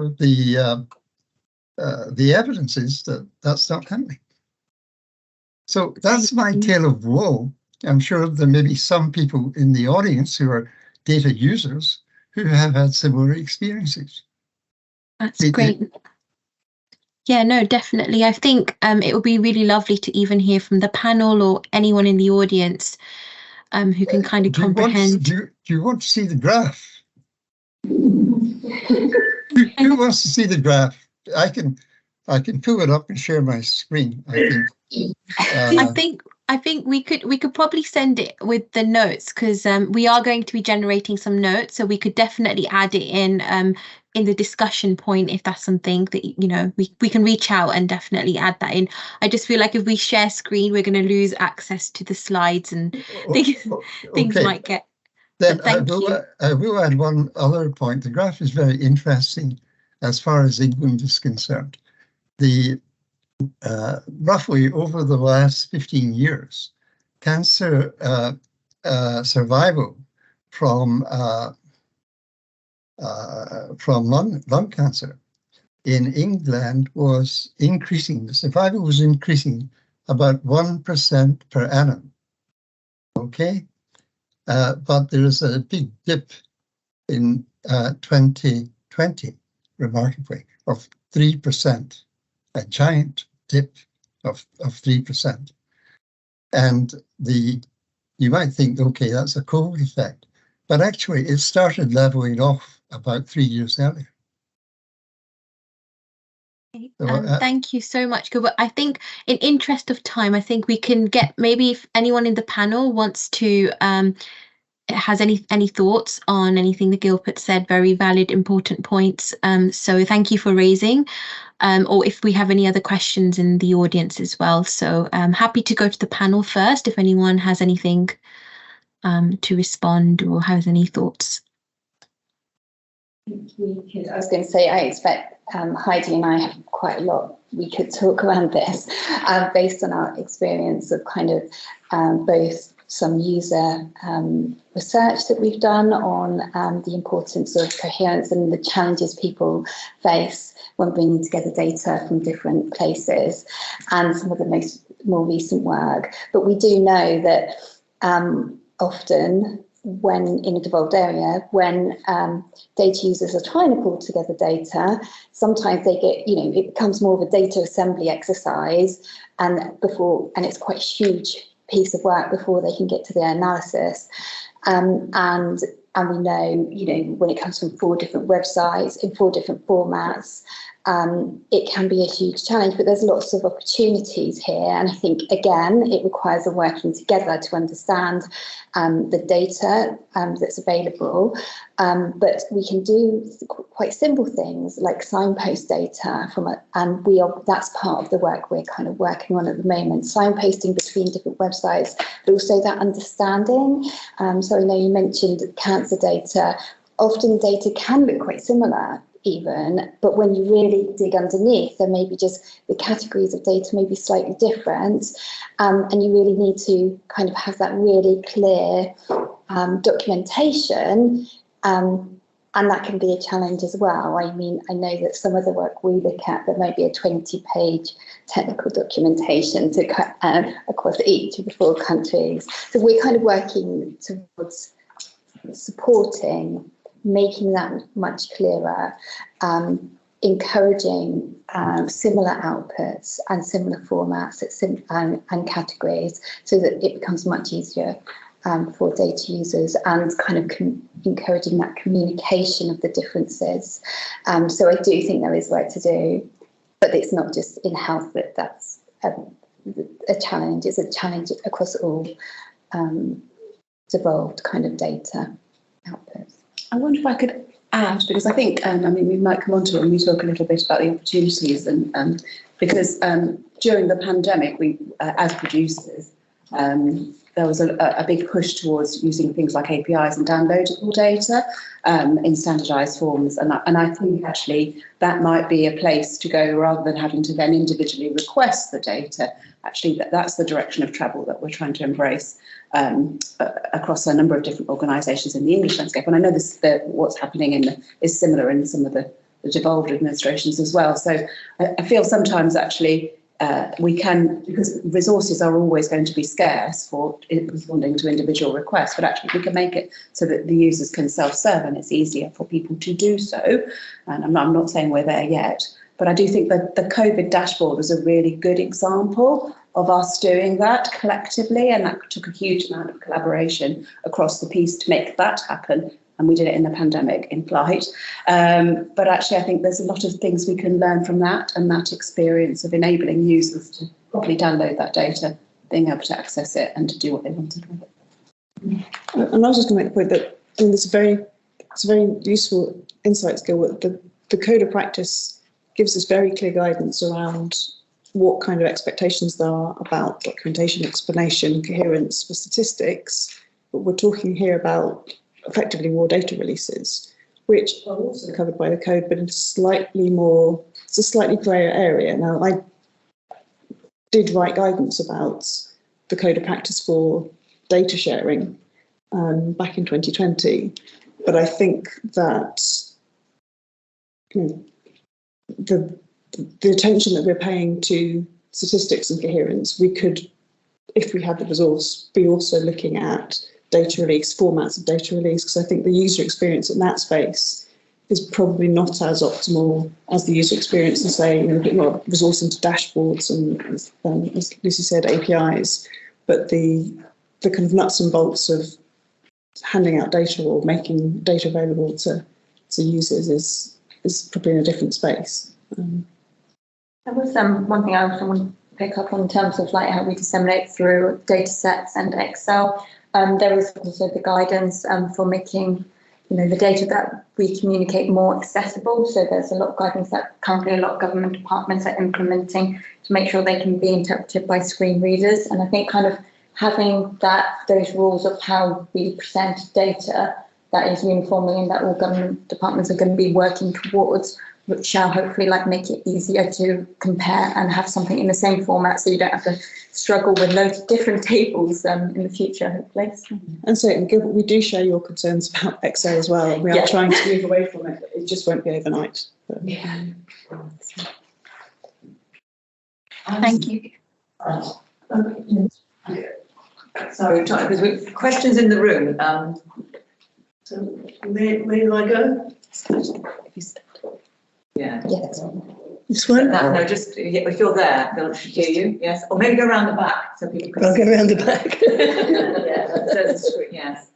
evidence is that that's not happening. So that's my tale of woe. I'm sure there may be some people in the audience who are data users who have had similar experiences. That's great. Yeah, no, definitely. I think it would be really lovely to even hear from the panel or anyone in the audience who can kind of comprehend. Do you want to see the graph? Who wants to see the graph? I can pull it up and share my screen. I think we could probably send it with the notes, because we are going to be generating some notes, so we could definitely add it in the discussion point if that's something that we can reach out and definitely add that in. I just feel like if we share screen, we're going to lose access to the slides and things might get. Then I will add one other point. The graph is very interesting as far as England is concerned. Roughly over the last 15 years, cancer survival from lung cancer in England was increasing. The survival was increasing about 1% per annum. Okay, but there is a big dip in 2020, remarkably, of 3%, a giant dip of 3%. And you might think, okay, that's a COVID effect, but actually it started leveling off about 3 years earlier. Thank you so much, Gilbert. I think in interest of time, I think we can get, maybe if anyone in the panel wants to has any thoughts on anything that Gilbert said, very valid, important points. So thank you for raising, or if we have any other questions in the audience as well. So I'm happy to go to the panel first if anyone has anything to respond or has any thoughts. I was going to say, I expect Heidi and I have quite a lot we could talk around this based on our experience of kind of both some user research that we've done on the importance of coherence and the challenges people face when bringing together data from different places, and some of the most more recent work. But we do know that often when in a devolved area, when data users are trying to pull together data, sometimes they get, it becomes more of a data assembly exercise, and it's quite a huge piece of work before they can get to the analysis. And we know, when it comes from 4 different websites in 4 different formats, it can be a huge challenge, but there's lots of opportunities here. And I think, again, it requires a working together to understand the data that's available. But we can do quite simple things like signpost data that's part of the work we're kind of working on at the moment, signposting between different websites, but also that understanding. So I know you mentioned cancer data. Often data can look quite similar even, but when you really dig underneath, there may be just the categories of data may be slightly different, and you really need to kind of have that really clear documentation, and that can be a challenge as well. I mean, I know that some of the work we look at, there might be a 20-page technical documentation to across each of the 4 countries. So we're kind of working towards supporting, making that much clearer, encouraging similar outputs and similar formats and categories, so that it becomes much easier for data users, and kind of encouraging that communication of the differences. So I do think there is work to do, but it's not just in health that's a challenge. It's a challenge across all devolved kind of data outputs. I wonder if I could add, because I think, we might come on to it when we talk a little bit about the opportunities, and because during the pandemic, we, as producers, there was a big push towards using things like APIs and downloadable data in standardised forms, and I think actually that might be a place to go, rather than having to then individually request the data. Actually, that's the direction of travel that we're trying to embrace across a number of different organisations in the English landscape. And I know what's happening is similar in some of the devolved administrations as well. So I feel sometimes actually we can, because resources are always going to be scarce for responding to individual requests, but actually we can make it so that the users can self-serve and it's easier for people to do so. And I'm not saying we're there yet, but I do think that the COVID dashboard was a really good example of us doing that collectively, and that took a huge amount of collaboration across the piece to make that happen. And we did it in the pandemic in flight. But actually, I think there's a lot of things we can learn from that, and that experience of enabling users to properly download that data, being able to access it and to do what they wanted with it. And I was just going to make the point that it's a very useful insight skill. The code of practice gives us very clear guidance around what kind of expectations there are about documentation, explanation, coherence for statistics. But we're talking here about effectively more data releases, which are also covered by the code, but it's a slightly grayer area. Now, I did write guidance about the code of practice for data sharing back in 2020, but I think that the attention that we're paying to statistics and coherence, we could, if we had the resource, be also looking at data release, formats of data release, because I think the user experience in that space is probably not as optimal as the user experience in, say, a bit more resource into dashboards and, as Lucy said, APIs. But the kind of nuts and bolts of handing out data or making data available to users is probably in a different space. There was one thing I also want to pick up on in terms of like how we disseminate through data sets and Excel. There is also the guidance for making the data that we communicate more accessible. So there's a lot of guidance that currently a lot of government departments are implementing to make sure they can be interpreted by screen readers. And I think kind of having those rules of how we present data that is uniformly and that all government departments are going to be working towards, which shall hopefully make it easier to compare and have something in the same format, so you don't have to struggle with loads of different tables in the future, hopefully. And so, Gilbert, we do share your concerns about Excel as well, and we are trying to move away from it. It just won't be overnight. Thank you. Sorry, because we've questions in the room. So may I go? Yeah. Yes. This one? No, just if you're there, they'll hear you. Yes, or maybe go around the back so people can. I'll go around the back. Yeah, that's the screen. Yes.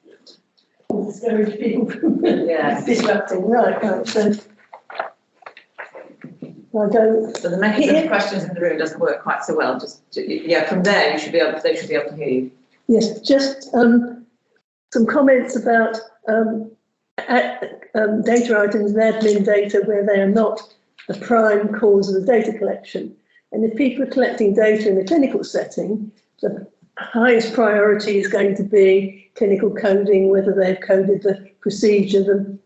Discourage people from Yes. disrupting. Right. So I'll go. So the mechanism of questions in the room doesn't work quite so well. Just from there, you should be able. They should be able to hear you. Yes, just some comments about data items and admin data where they are not the prime cause of the data collection. And if people are collecting data in a clinical setting, the highest priority is going to be clinical coding, whether they've coded the procedure the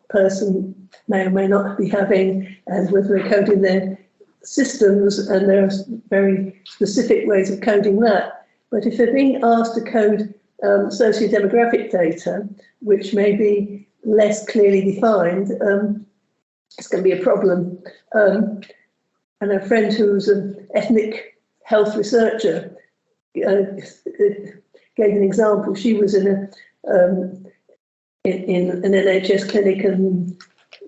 person may or may not be having, and whether they're coding their systems, and there are very specific ways of coding that. But if they're being asked to code socio-demographic data, which may be less clearly defined, it's going to be a problem. And a friend who's an ethnic health researcher gave an example. She was in an NHS clinic, and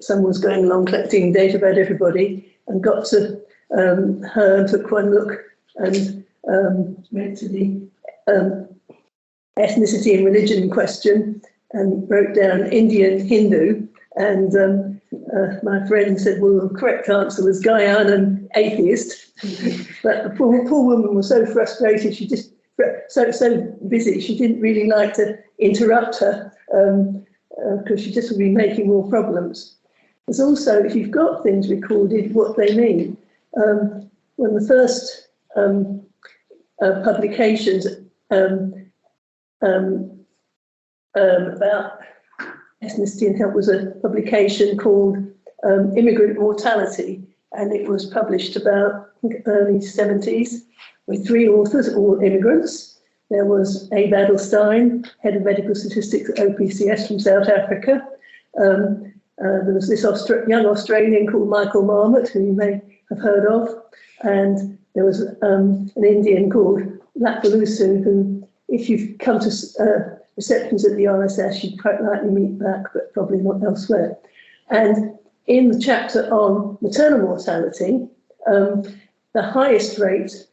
someone was going along collecting data about everybody, and got to her and took one look and went to the ethnicity and religion in question and wrote down Indian Hindu. And my friend said, well, the correct answer was Guyanan atheist. But the poor woman was so frustrated, she just so busy, she didn't really like to interrupt her because she just would be making more problems. There's also, if you've got things recorded, what they mean. When the first publications about ethnicity and health was a publication called Immigrant Mortality, and it was published about early 70s with 3 authors, all immigrants. There was Abe Adelstein, head of medical statistics at OPCS from South Africa. There was this young Australian called Michael Marmot, who you may have heard of, and there was an Indian called Lakvalusu, who, if you've come to receptions at the RSS, you'd quite likely meet back, but probably not elsewhere. And in the chapter on maternal mortality, the highest rate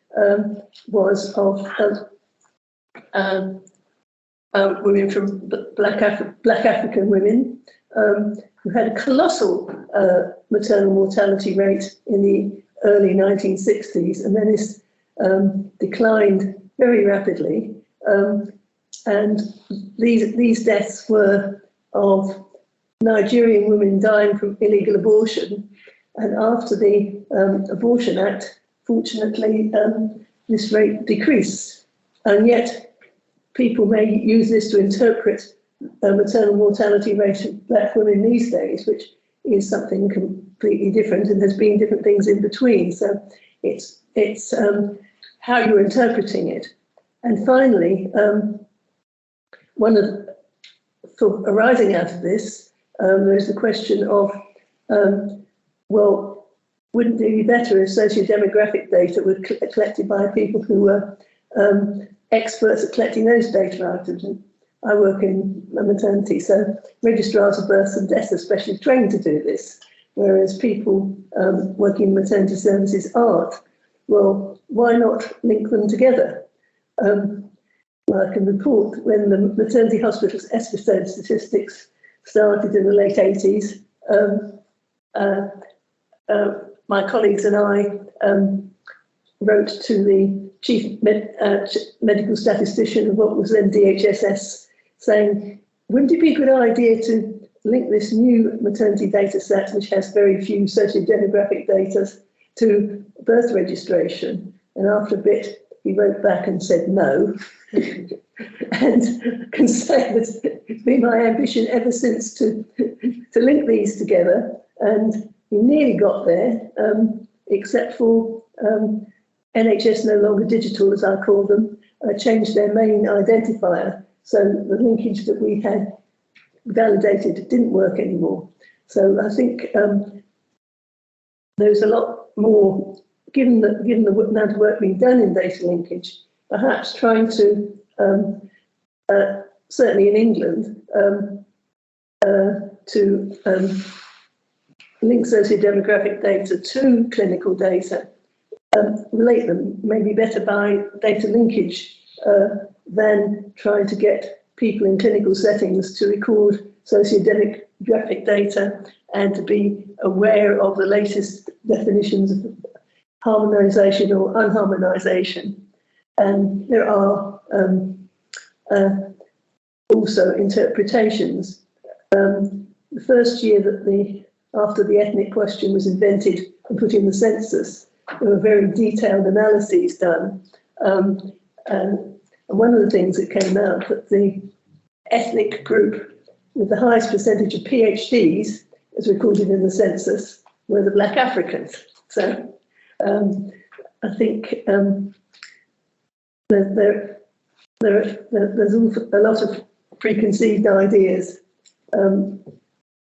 was of women from Black African women who had a colossal maternal mortality rate in the early 1960s, and then this declined very rapidly. And these deaths were of Nigerian women dying from illegal abortion. And after the Abortion Act, fortunately, this rate decreased. And yet people may use this to interpret maternal mortality rate of Black women these days, which is something completely different, and there's been different things in between. So it's how you're interpreting it. And finally, arising out of this, there's the question of, well, wouldn't it be better if socio-demographic data were collected by people who were experts at collecting those data items? And I work in maternity, so registrars of births and deaths are specially trained to do this, whereas people working in maternity services aren't. Well, why not link them together? Well, I can report when the maternity hospital's episode statistics started in the late 80s, my colleagues and I wrote to the chief medical statistician of what was then DHSS, saying, wouldn't it be a good idea to link this new maternity data set, which has very few socio-demographic data, to birth registration? And after a bit, he wrote back and said no. And can say that it's been my ambition ever since to link these together, and we nearly got there, except for NHS No Longer Digital, as I call them, changed their main identifier, so the linkage that we had validated didn't work anymore. So I think there's a lot more given the amount of work being done in data linkage, perhaps trying to, certainly in England, to link socio-demographic data to clinical data, relate them maybe better by data linkage than trying to get people in clinical settings to record socio-demographic data and to be aware of the latest definitions of harmonisation or unharmonisation. And there are also interpretations. The first year that after the ethnic question was invented and put in the census, there were very detailed analyses done. And one of the things that came out that the ethnic group with the highest percentage of PhDs, as recorded in the census, were the Black Africans. So I think there's a lot of preconceived ideas, and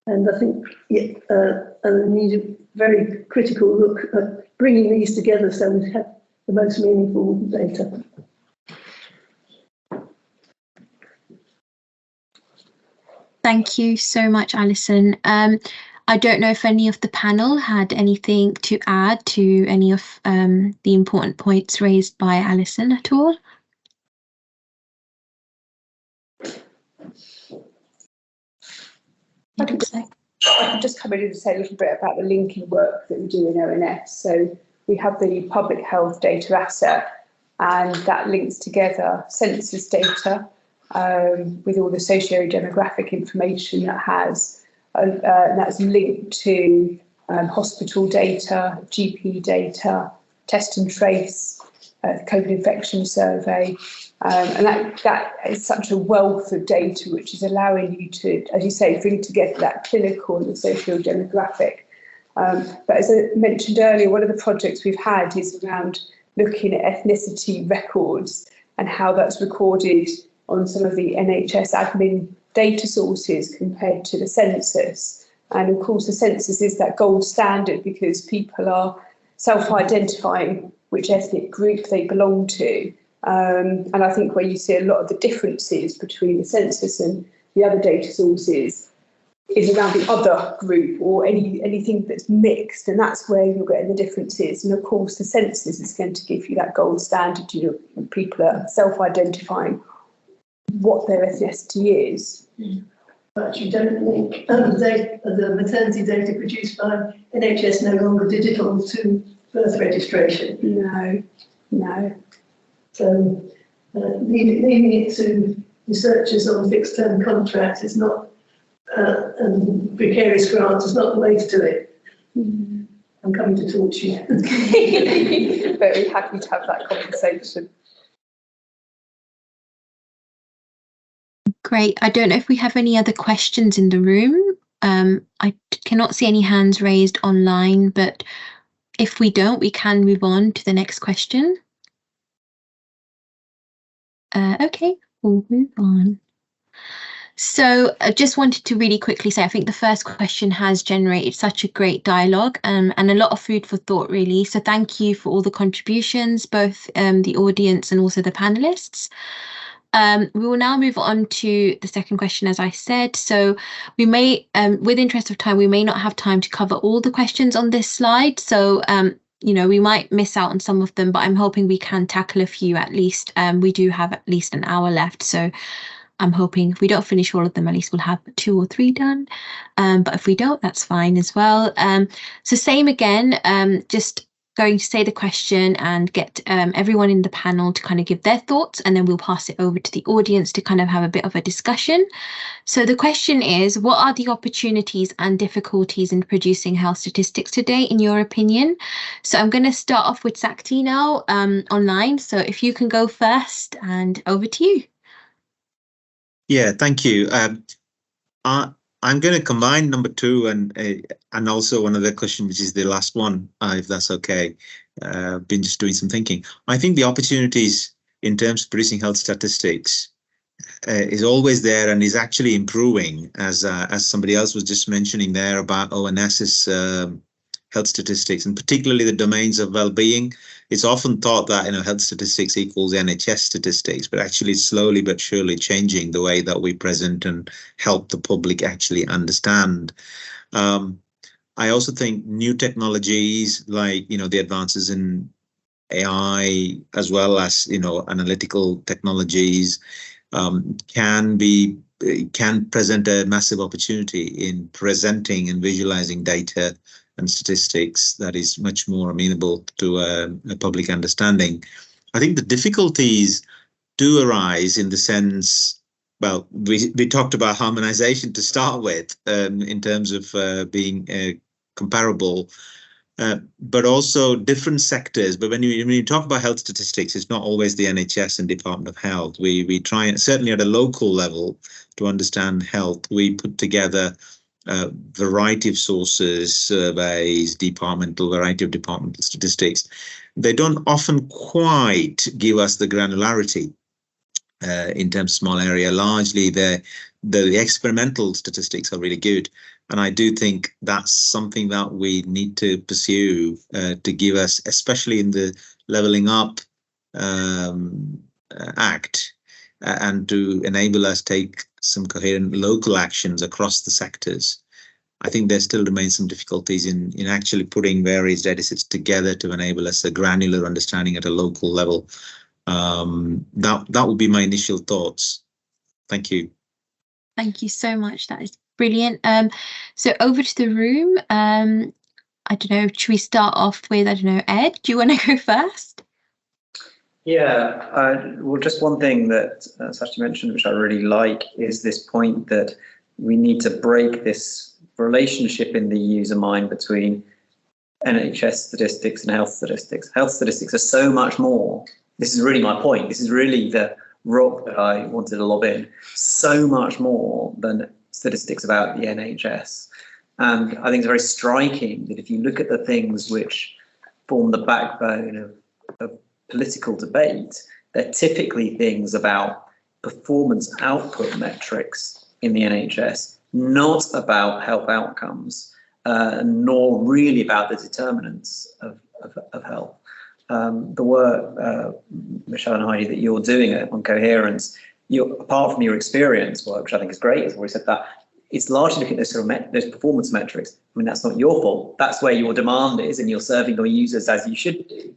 I think and we need a very critical look at bringing these together so we have the most meaningful data. Thank you so much, Alison. I don't know if any of the panel had anything to add to any of the important points raised by Alison at all. I could just come in and say a little bit about the linking work that we do in ONS. So we have the public health data asset, and that links together census data with all the socio-demographic information that has, that's linked to hospital data, GP data, test and trace, COVID infection survey. And that is such a wealth of data, which is allowing you to, as you say, bring together that clinical and the socio-demographic. But as I mentioned earlier, one of the projects we've had is around looking at ethnicity records and how that's recorded on some of the NHS admin data sources compared to the census. And of course, the census is that gold standard because people are self-identifying which ethnic group they belong to. And I think where you see a lot of the differences between the census and the other data sources is around the other group or anything that's mixed, and that's where you're getting the differences. And of course, the census is going to give you that gold standard. You know, people are self-identifying what their ethnicity is. But you don't link the maternity data produced by NHS no longer digital to birth registration. No. So leaving it to researchers on fixed term contracts is not, and precarious grants is not the way to do it. I'm coming to talk to you. Very happy to have that conversation. Great. I don't know if we have any other questions in the room. I cannot see any hands raised online, but if we don't, we can move on to the next question. Okay, we'll move on. So I just wanted to really quickly say, I think the first question has generated such a great dialogue and a lot of food for thought, really. So thank you for all the contributions, both the audience and also the panelists. We will now move on to the second question, as I said. So we may, with interest of time, we may not have time to cover all the questions on this slide. So you know, we might miss out on some of them, but I'm hoping we can tackle a few at least. We do have at least an hour left, so I'm hoping if we don't finish all of them, at least we'll have 2 or 3 done. But if we don't, that's fine as well. So same again, just going to say the question and get everyone in the panel to kind of give their thoughts, and then we'll pass it over to the audience to kind of have a bit of a discussion. So the question is, what are the opportunities and difficulties in producing health statistics today, in your opinion? So I'm going to start off with Sakti now online. So if you can go first, and over to you. Yeah, thank you. I'm going to combine number 2 and also one other question, which is the last one, if that's okay. Been just doing some thinking. I think the opportunities in terms of producing health statistics is always there and is actually improving, as somebody else was just mentioning there about ONS's health statistics, and particularly the domains of well-being. It's often thought that health statistics equals NHS statistics, but actually slowly but surely changing the way that we present and help the public actually understand. I also think new technologies like the advances in AI, as well as analytical technologies, can present a massive opportunity in presenting and visualizing data and statistics that is much more amenable to a public understanding. I think the difficulties do arise in the sense, well, we talked about harmonization to start with, in terms of being comparable, but also different sectors. But when you talk about health statistics, it's not always the NHS and Department of Health. We try, and certainly at a local level, to understand health, we put together a variety of sources, surveys, variety of departmental statistics. They don't often quite give us the granularity in terms of small area. Largely, the experimental statistics are really good. And I do think that's something that we need to pursue to give us, especially in the Levelling Up Act, and to enable us take some coherent local actions across the sectors. I think there still remains some difficulties in actually putting various data sets together to enable us a granular understanding at a local level. That would be my initial thoughts. Thank you. Thank you so much. That is brilliant. So over to the room. I don't know, should we start off with, Ed, do you want to go first? Yeah, well, just one thing that Sashi mentioned, which I really like, is this point that we need to break this relationship in the user mind between NHS statistics and health statistics. Health statistics are so much more. This is really my point. This is really the rock that I wanted to lob in. So much more than statistics about the NHS. And I think it's very striking that if you look at the things which form the backbone of political debate, they're typically things about performance output metrics in the NHS, not about health outcomes, nor really about the determinants of health. The work, Michelle and Heidi, that you're doing on coherence, apart from your experience work, which I think is great, as we said, that it's largely looking at those performance metrics. I mean, that's not your fault. That's where your demand is, and you're serving your users as you should do.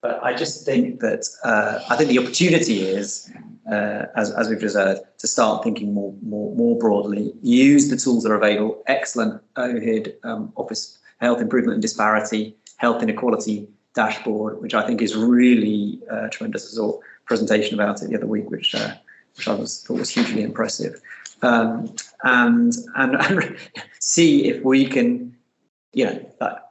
But I just think that I think the opportunity is, as we've just heard, to start thinking more broadly. Use the tools that are available. Excellent OHID, Office Health Improvement and Disparity, Health Inequality dashboard, which I think is really tremendous. I saw a presentation about it the other week, which I thought was hugely impressive. And see if we can,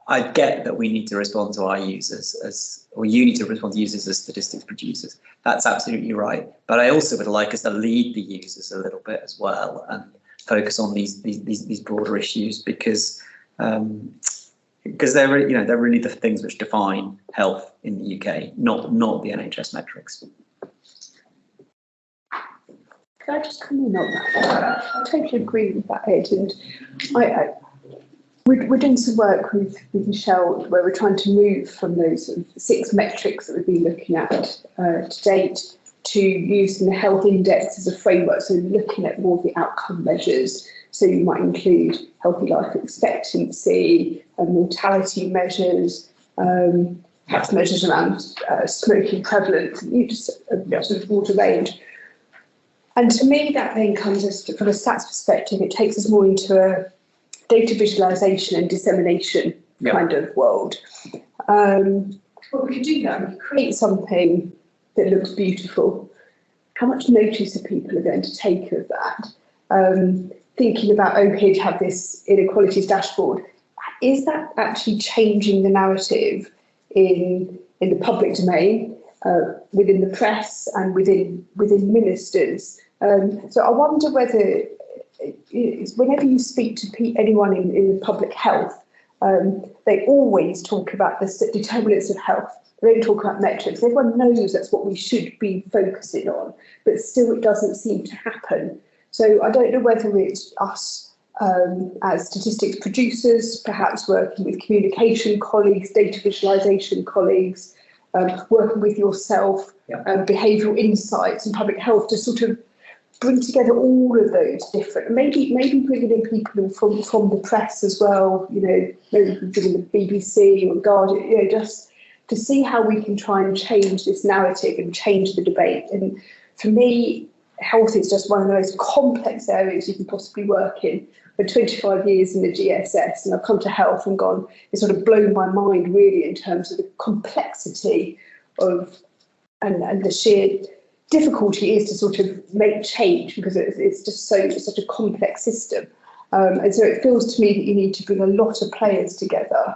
I get that we need to respond to our users or you need to respond to users as statistics producers. That's absolutely right. But I also would like us to lead the users a little bit as well and focus on these broader issues because they're really the things which define health in the UK, not the NHS metrics. Can I just come in on that? I totally agree with that, Ed. And we're doing some work with Michelle where we're trying to move from those sort of 6 metrics that we've been looking at to date to using the health index as a framework. So looking at more of the outcome measures. So you might include healthy life expectancy, mortality measures, perhaps measures around smoking prevalence, just a sort of broader range. And to me, that then comes from a stats perspective, it takes us more into a data visualization and dissemination kind of world. Well, we could do that. We could create something that looks beautiful. How much notice are people going to take of that? Thinking about OHID have this inequalities dashboard. Is that actually changing the narrative in the public domain, within the press and within ministers? So I wonder whether whenever you speak to anyone in public health, they always talk about the determinants of health. They don't talk about metrics. Everyone knows that's what we should be focusing on, but still it doesn't seem to happen. So I don't know whether it's us as statistics producers, perhaps working with communication colleagues, data visualisation colleagues, working with yourself, behavioural insights and public health to sort of bring together all of those different, maybe bringing in people from the press as well, maybe bringing the BBC or Guardian, just to see how we can try and change this narrative and change the debate. And for me, health is just one of the most complex areas you can possibly work in. For 25 years in the GSS, and I've come to health and gone, it's sort of blown my mind really in terms of the complexity of and the sheer difficulty is to sort of make change, because it's just such a complex system. And so it feels to me that you need to bring a lot of players together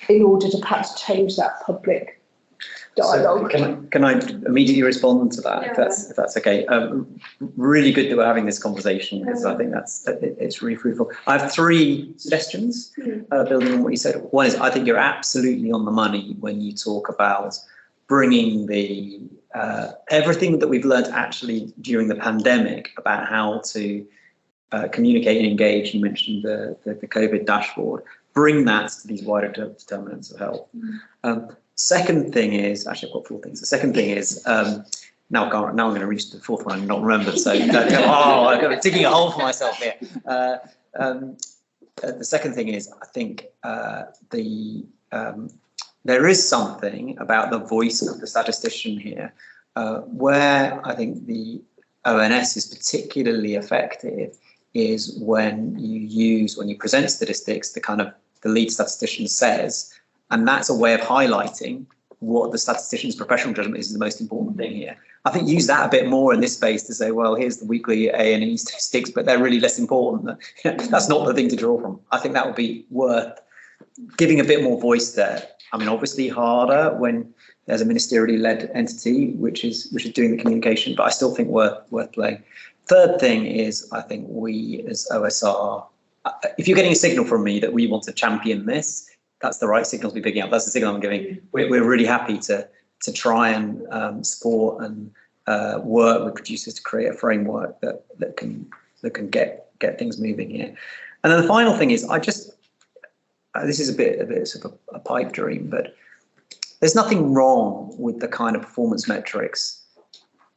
in order to perhaps change that public dialogue. So can I immediately respond to that, if that's okay? Really good that we're having this conversation, because I think it's really fruitful. I have 3 suggestions building on what you said. One is, I think you're absolutely on the money when you talk about bringing the everything that we've learned actually during the pandemic about how to communicate and engage. You mentioned the COVID dashboard. Bring that to these wider determinants of health. Second thing is, actually I've got 4 things. The second thing is, now I'm going to reach the 4th one and not remember. So I'm digging a hole for myself here. The second thing is, I think there is something about the voice of the statistician here, where I think the ONS is particularly effective is when you present statistics, the lead statistician says, and that's a way of highlighting what the statistician's professional judgment is the most important thing here. I think use that a bit more in this space to say, well, here's the weekly A&E statistics, but they're really less important. That's not the thing to draw from. I think that would be worth giving a bit more voice there. I mean, obviously harder when there's a ministerially led entity which is doing the communication, but I still think worth playing. Third thing is, I think we as OSR, if you're getting a signal from me that we want to champion this, that's the right signal to be picking up. That's the signal I'm giving. We're really happy to try and support and work with producers to create a framework that can get things moving here. And then the final thing is, this is a bit sort of a pipe dream, but there's nothing wrong with the kind of performance metrics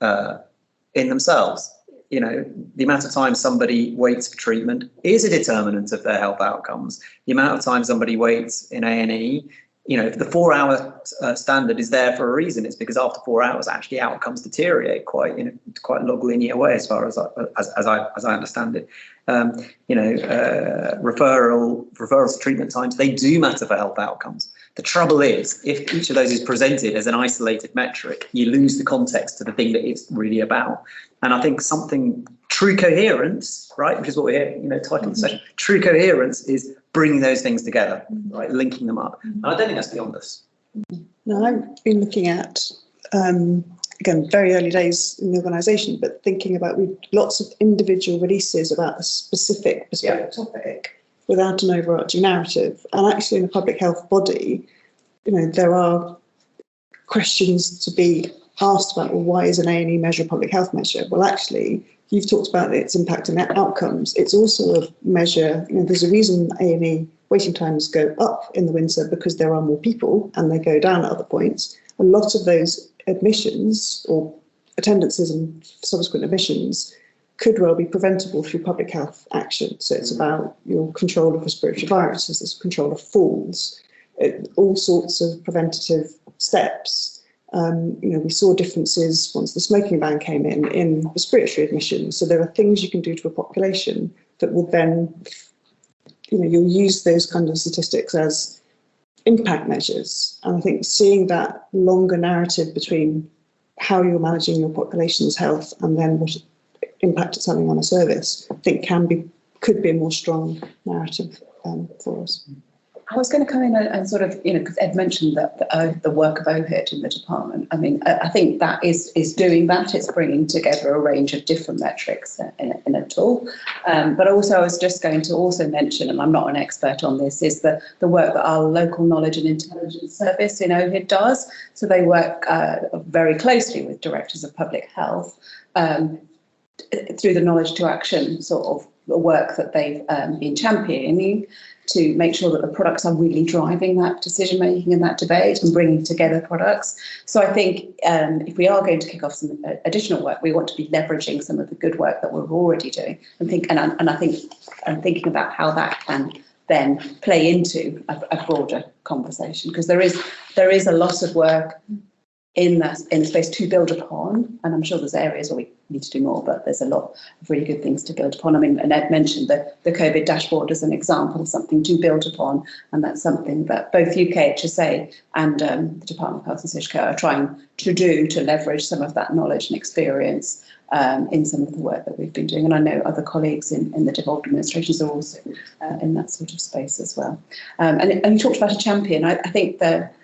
in themselves. The amount of time somebody waits for treatment is a determinant of their health outcomes. The amount of time somebody waits in A&E, if the 4-hour standard is there for a reason, it's because after 4 hours, actually outcomes deteriorate quite in a log linear way, as far as I understand it. Referrals to treatment times, they do matter for health outcomes. The trouble is, if each of those is presented as an isolated metric, you lose the context to the thing that it's really about. And I think true coherence, right, which is what we're here, title of the session, true coherence is bringing those things together, right, linking them up. And I don't think that's beyond us. Now, I've been looking at, again, very early days in the organisation, but thinking about lots of individual releases about a specific topic without an overarching narrative. And actually in a public health body, there are questions to be asked about, well, why is an A&E measure a public health measure? Well, actually, you've talked about its impact on outcomes. It's also a measure, there's a reason A&E waiting times go up in the winter, because there are more people, and they go down at other points. A lot of those admissions or attendances and subsequent admissions could well be preventable through public health action. So it's about your control of respiratory viruses, there's control of falls, all sorts of preventative steps. We saw differences once the smoking ban came in respiratory admissions. So there are things you can do to a population that will then, you'll use those kind of statistics as impact measures. And I think seeing that longer narrative between how you're managing your population's health and then what impact it's having on a service, I think could be a more strong narrative for us. I was going to come in and sort of, because Ed mentioned the work of OHIT in the department. I mean, I think that is doing that. It's bringing together a range of different metrics in a tool. But also, I was just going to also mention, and I'm not an expert on this, is the work that our local knowledge and intelligence service in OHIT does. So they work very closely with directors of public health through the knowledge to action sort of work that they've been championing to make sure that the products are really driving that decision making and that debate and bringing together products. So I think if we are going to kick off some additional work, we want to be leveraging some of the good work that we're already doing, and I think I'm thinking about how that can then play into a broader conversation, because there is a lot of work in the space to build upon, and I'm sure there's areas where we need to do more, but there's a lot of really good things to build upon. I mean, Annette mentioned the COVID dashboard as an example of something to build upon, and that's something that both UK HSA and the Department of Health and Social Care are trying to do, to leverage some of that knowledge and experience in some of the work that we've been doing. And I know other colleagues in the devolved administrations are also in that sort of space as well. And you talked about a champion. I think that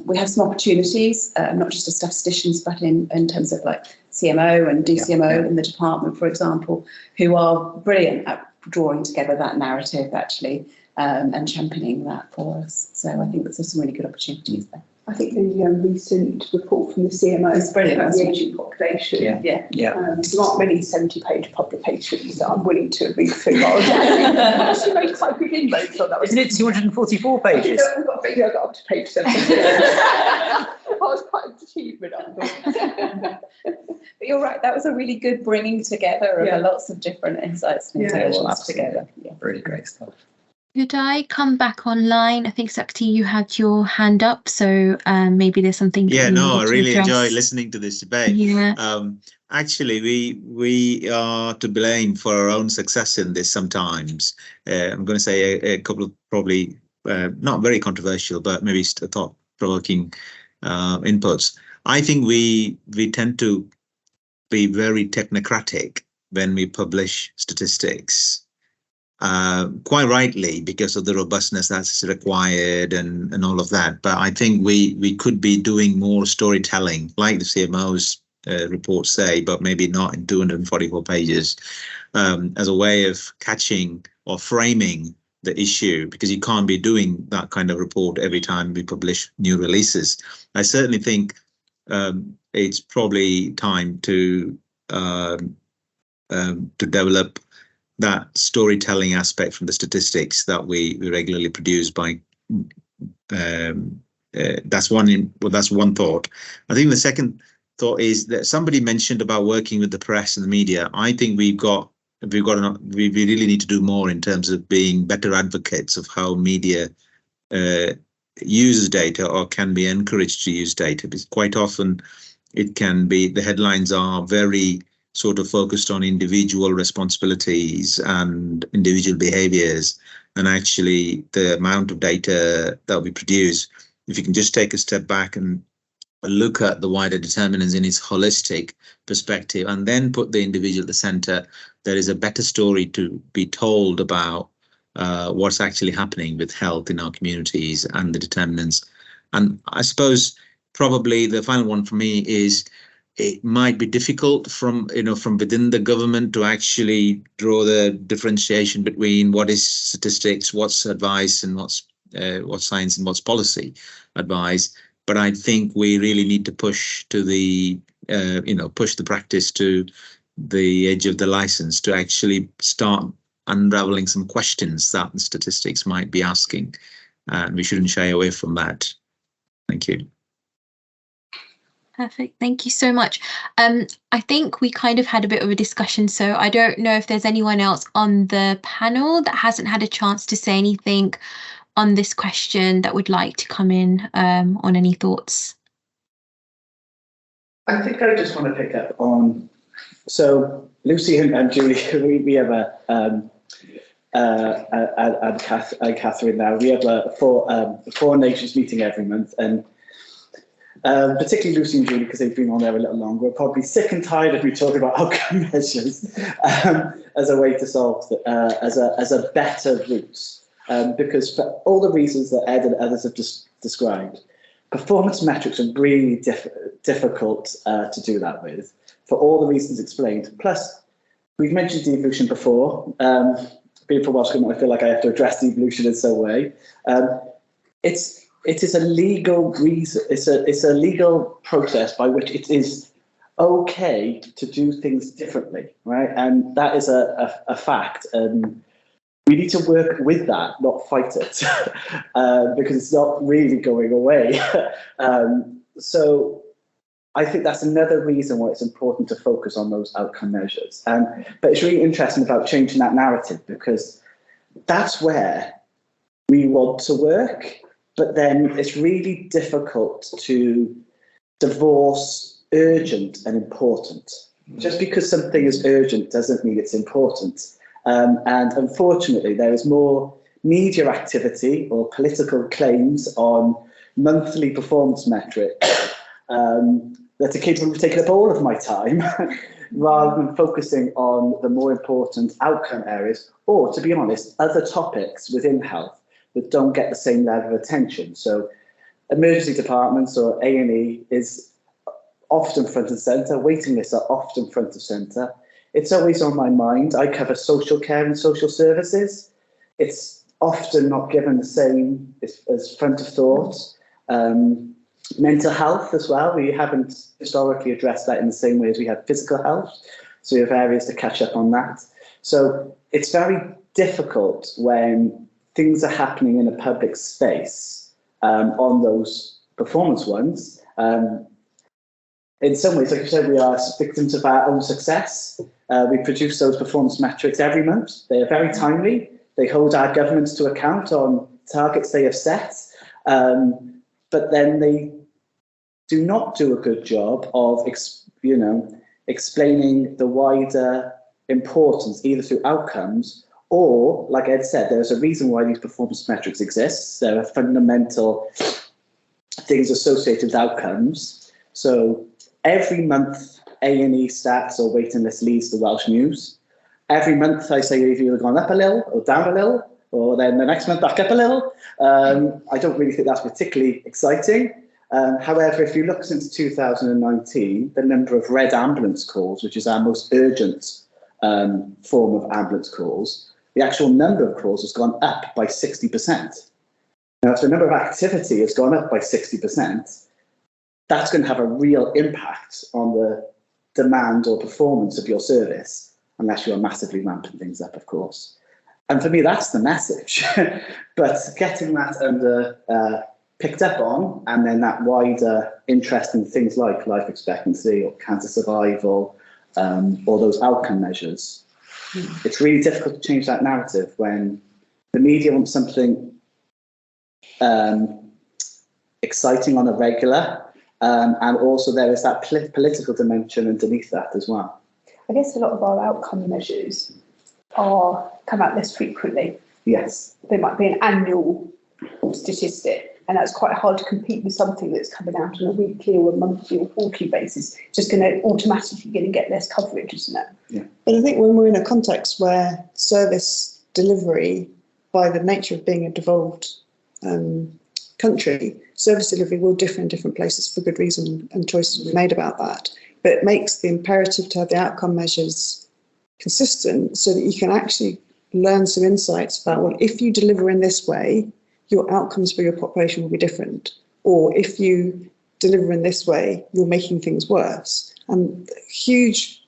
we have some opportunities, not just as statisticians, but in terms of like CMO and DCMO in the department, for example, who are brilliant at drawing together that narrative actually and championing that for us. So I think there's some really good opportunities there. I think the recent report from the CMO is brilliant about the ageing population. There aren't many 70-page publications that I'm willing to read through. I actually made quite good inroads on that. Isn't it 244 pages? I got up to page 70. I was quite an achievement. But you're right, that was a really good bringing together of lots of different insights and intelligence together. Really great stuff. Could I come back online? I think, Sakti, you had your hand up, so maybe there's something. Yeah, no, I really enjoy listening to this debate. Yeah. Actually, we are to blame for our own success in this sometimes. I'm going to say a couple of probably not very controversial, but maybe thought-provoking inputs. I think we tend to be very technocratic when we publish statistics. Quite rightly, because of the robustness that's required and all of that. But I think we could be doing more storytelling, like the CMO's reports say, but maybe not in 244 pages, as a way of catching or framing the issue, because you can't be doing that kind of report every time we publish new releases. I certainly think it's probably time to develop that storytelling aspect from the statistics that we regularly produce by that's one thought. I think the second thought is that somebody mentioned about working with the press and the media. I think we really need to do more in terms of being better advocates of how media uses data or can be encouraged to use data, because quite often it can be the headlines are very sort of focused on individual responsibilities and individual behaviors, and actually the amount of data that we produce, if you can just take a step back and look at the wider determinants in its holistic perspective and then put the individual at the center, there is a better story to be told about what's actually happening with health in our communities and the determinants. And I suppose probably the final one for me is it might be difficult from within the government to actually draw the differentiation between what is statistics, what's advice, and what's science and what's policy advice. But I think we really need to push to the push the practice to the edge of the license to actually start unraveling some questions that the statistics might be asking, and we shouldn't shy away from that. Thank you. Perfect. Thank you so much. I think we kind of had a bit of a discussion, so I don't know if there's anyone else on the panel that hasn't had a chance to say anything on this question that would like to come in on any thoughts. I think I just want to pick up on, so Lucy and Julie, we have and Catherine now, we have a Four Nations meeting every month, and particularly Lucy and Julie, because they've been on there a little longer, are probably sick and tired of me talking about outcome measures as a way to solve, as a better route. Because for all the reasons that Ed and others have just described, performance metrics are really difficult to do that with, for all the reasons explained. Plus, we've mentioned devolution before. Being from Welsh Government, I feel like I have to address devolution in some way. It is a legal reason. It's a legal process by which it is okay to do things differently, right? And that is a fact. And we need to work with that, not fight it, because it's not really going away. So I think that's another reason why it's important to focus on those outcome measures. But it's really interesting about changing that narrative, because that's where we want to work, but then it's really difficult to divorce urgent and important. Just because something is urgent doesn't mean it's important. And unfortunately, there is more media activity or political claims on monthly performance metrics that are capable of taking up all of my time rather than focusing on the more important outcome areas, or, to be honest, other topics within health that don't get the same level of attention. So emergency departments or A&E is often front and centre, waiting lists are often front and centre. It's always on my mind. I cover social care and social services. It's often not given the same as front of thought. Mental health as well. We haven't historically addressed that in the same way as we have physical health. So we have areas to catch up on that. So it's very difficult when things are happening in a public space on those performance ones. In some ways, like you said, we are victims of our own success. We produce those performance metrics every month. They are very timely. They hold our governments to account on targets they have set. But then they do not do a good job of, explaining the wider importance, either through outcomes or, like Ed said, there's a reason why these performance metrics exist. There are fundamental things associated with outcomes. So every month, A&E stats or waiting list leads the Welsh News. Every month, I say you've either gone up a little or down a little, or then the next month back up a little. I don't really think that's particularly exciting. However, if you look since 2019, the number of red ambulance calls, which is our most urgent form of ambulance calls, the actual number of calls has gone up by 60%. Now, if the number of activity has gone up by 60%, that's going to have a real impact on the demand or performance of your service, unless you're massively ramping things up, of course. And for me, that's the message. But getting that under picked up on, and then that wider interest in things like life expectancy or cancer survival, or those outcome measures, it's really difficult to change that narrative when the media wants something exciting on a regular, and also there is that political dimension underneath that as well. I guess a lot of our outcome measures come out less frequently. Yes. They might be an annual statistic, and that's quite hard to compete with something that's coming out on a weekly or a monthly or quarterly basis. It's just going to automatically get less coverage, isn't it? Yeah. But I think when we're in a context where service delivery, by the nature of being a devolved country, service delivery will differ in different places for good reason, and choices will be made about that. But it makes the imperative to have the outcome measures consistent so that you can actually learn some insights about, well, if you deliver in this way, your outcomes for your population will be different. Or if you deliver in this way, you're making things worse. And huge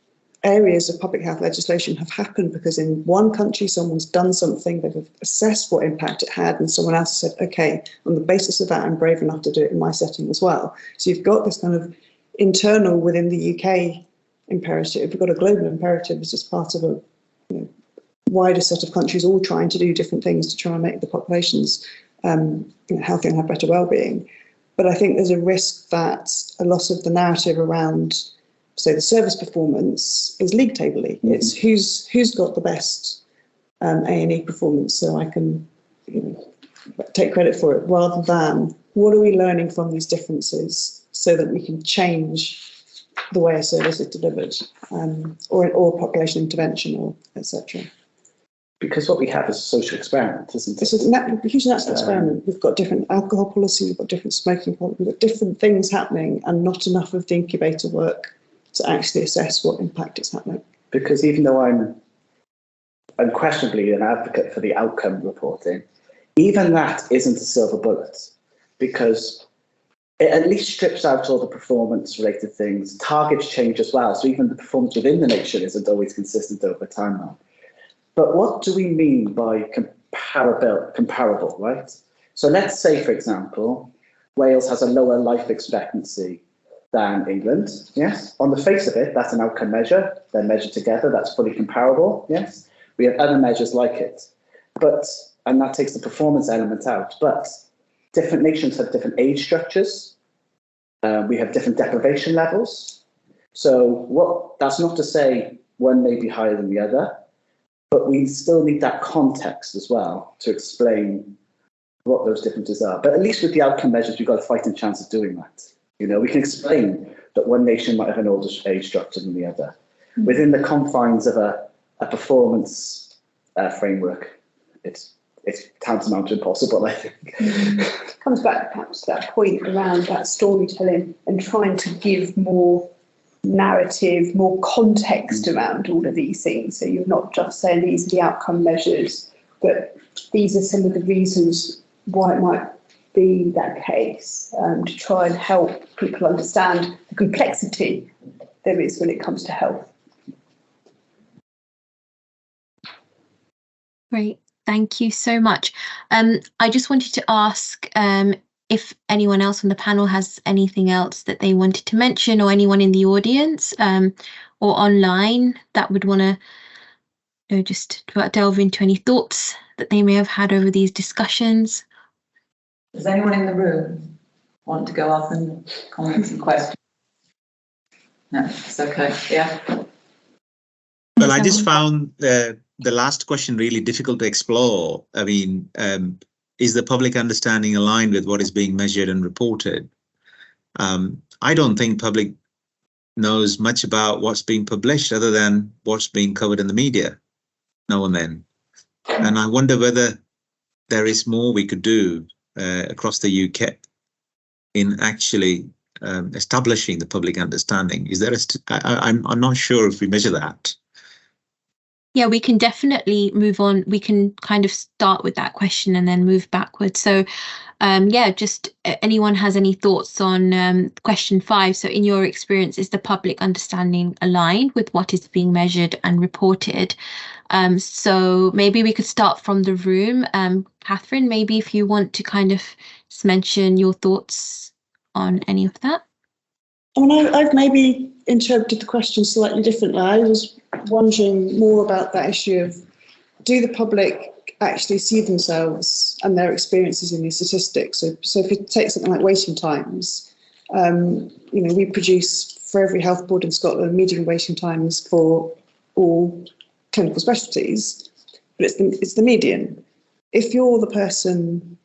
areas of public health legislation have happened because in one country, someone's done something, they've assessed what impact it had, and someone else has said, okay, on the basis of that, I'm brave enough to do it in my setting as well. So you've got this kind of internal within the UK imperative. We've got a global imperative as just part of a wider set of countries all trying to do different things to try and make the populations healthy and have better well-being. But I think there's a risk that a lot of the narrative around, say, the service performance is league table-y. It's who's got the best A&E performance, so I can take credit for it, rather than what are we learning from these differences so that we can change the way a service is delivered, or population intervention, or etc. Because what we have is a social experiment, isn't it? It's a huge natural experiment. We've got different alcohol policy, we've got different smoking policy, we've got different things happening, and not enough of the incubator work to actually assess what impact it's happening. Because even though I'm unquestionably an advocate for the outcome reporting, even that isn't a silver bullet, because it at least strips out all the performance-related things. Targets change as well, so even the performance within the nation isn't always consistent over time now. But what do we mean by comparable, right? So let's say, for example, Wales has a lower life expectancy than England, yes? On the face of it, that's an outcome measure. They're measured together, that's fully comparable, yes? We have other measures like it, and that takes the performance element out, but different nations have different age structures. We have different deprivation levels. So that's not to say one may be higher than the other, but we still need that context as well to explain what those differences are. But at least with the outcome measures, we've got a fighting chance of doing that. You know, we can explain that one nation might have an older age structure than the other within the confines of a performance framework. It's tantamount to impossible, I think. It comes back perhaps to that point around that storytelling and trying to give more narrative, more context around all of these things. So you're not just saying these are the outcome measures, but these are some of the reasons why it might be that case, to try and help people understand the complexity there is when it comes to health. Great. Thank you so much. I just wanted to ask if anyone else on the panel has anything else that they wanted to mention, or anyone in the audience or online that would want to just delve into any thoughts that they may have had over these discussions. Does anyone in the room want to go up and comment some questions? No, it's okay. Yeah. Well, I just found the last question really difficult to explore. I mean, is the public understanding aligned with what is being measured and reported? I don't think public knows much about what's being published other than what's being covered in the media now and then. And I wonder whether there is more we could do across the UK in actually establishing the public understanding. Is there I'm not sure if we measure that. Yeah, we can definitely move on. We can kind of start with that question and then move backwards. So, yeah, just anyone has any thoughts on question 5. So in your experience, is the public understanding aligned with what is being measured and reported? So maybe we could start from the room. Catherine, maybe if you want to kind of just mention your thoughts on any of that. I mean, I've maybe interpreted the question slightly differently. I was wondering more about that issue of, do the public actually see themselves and their experiences in these statistics? So if you take something like waiting times, we produce for every health board in Scotland median waiting times for all clinical specialties, but it's the median. If you're the person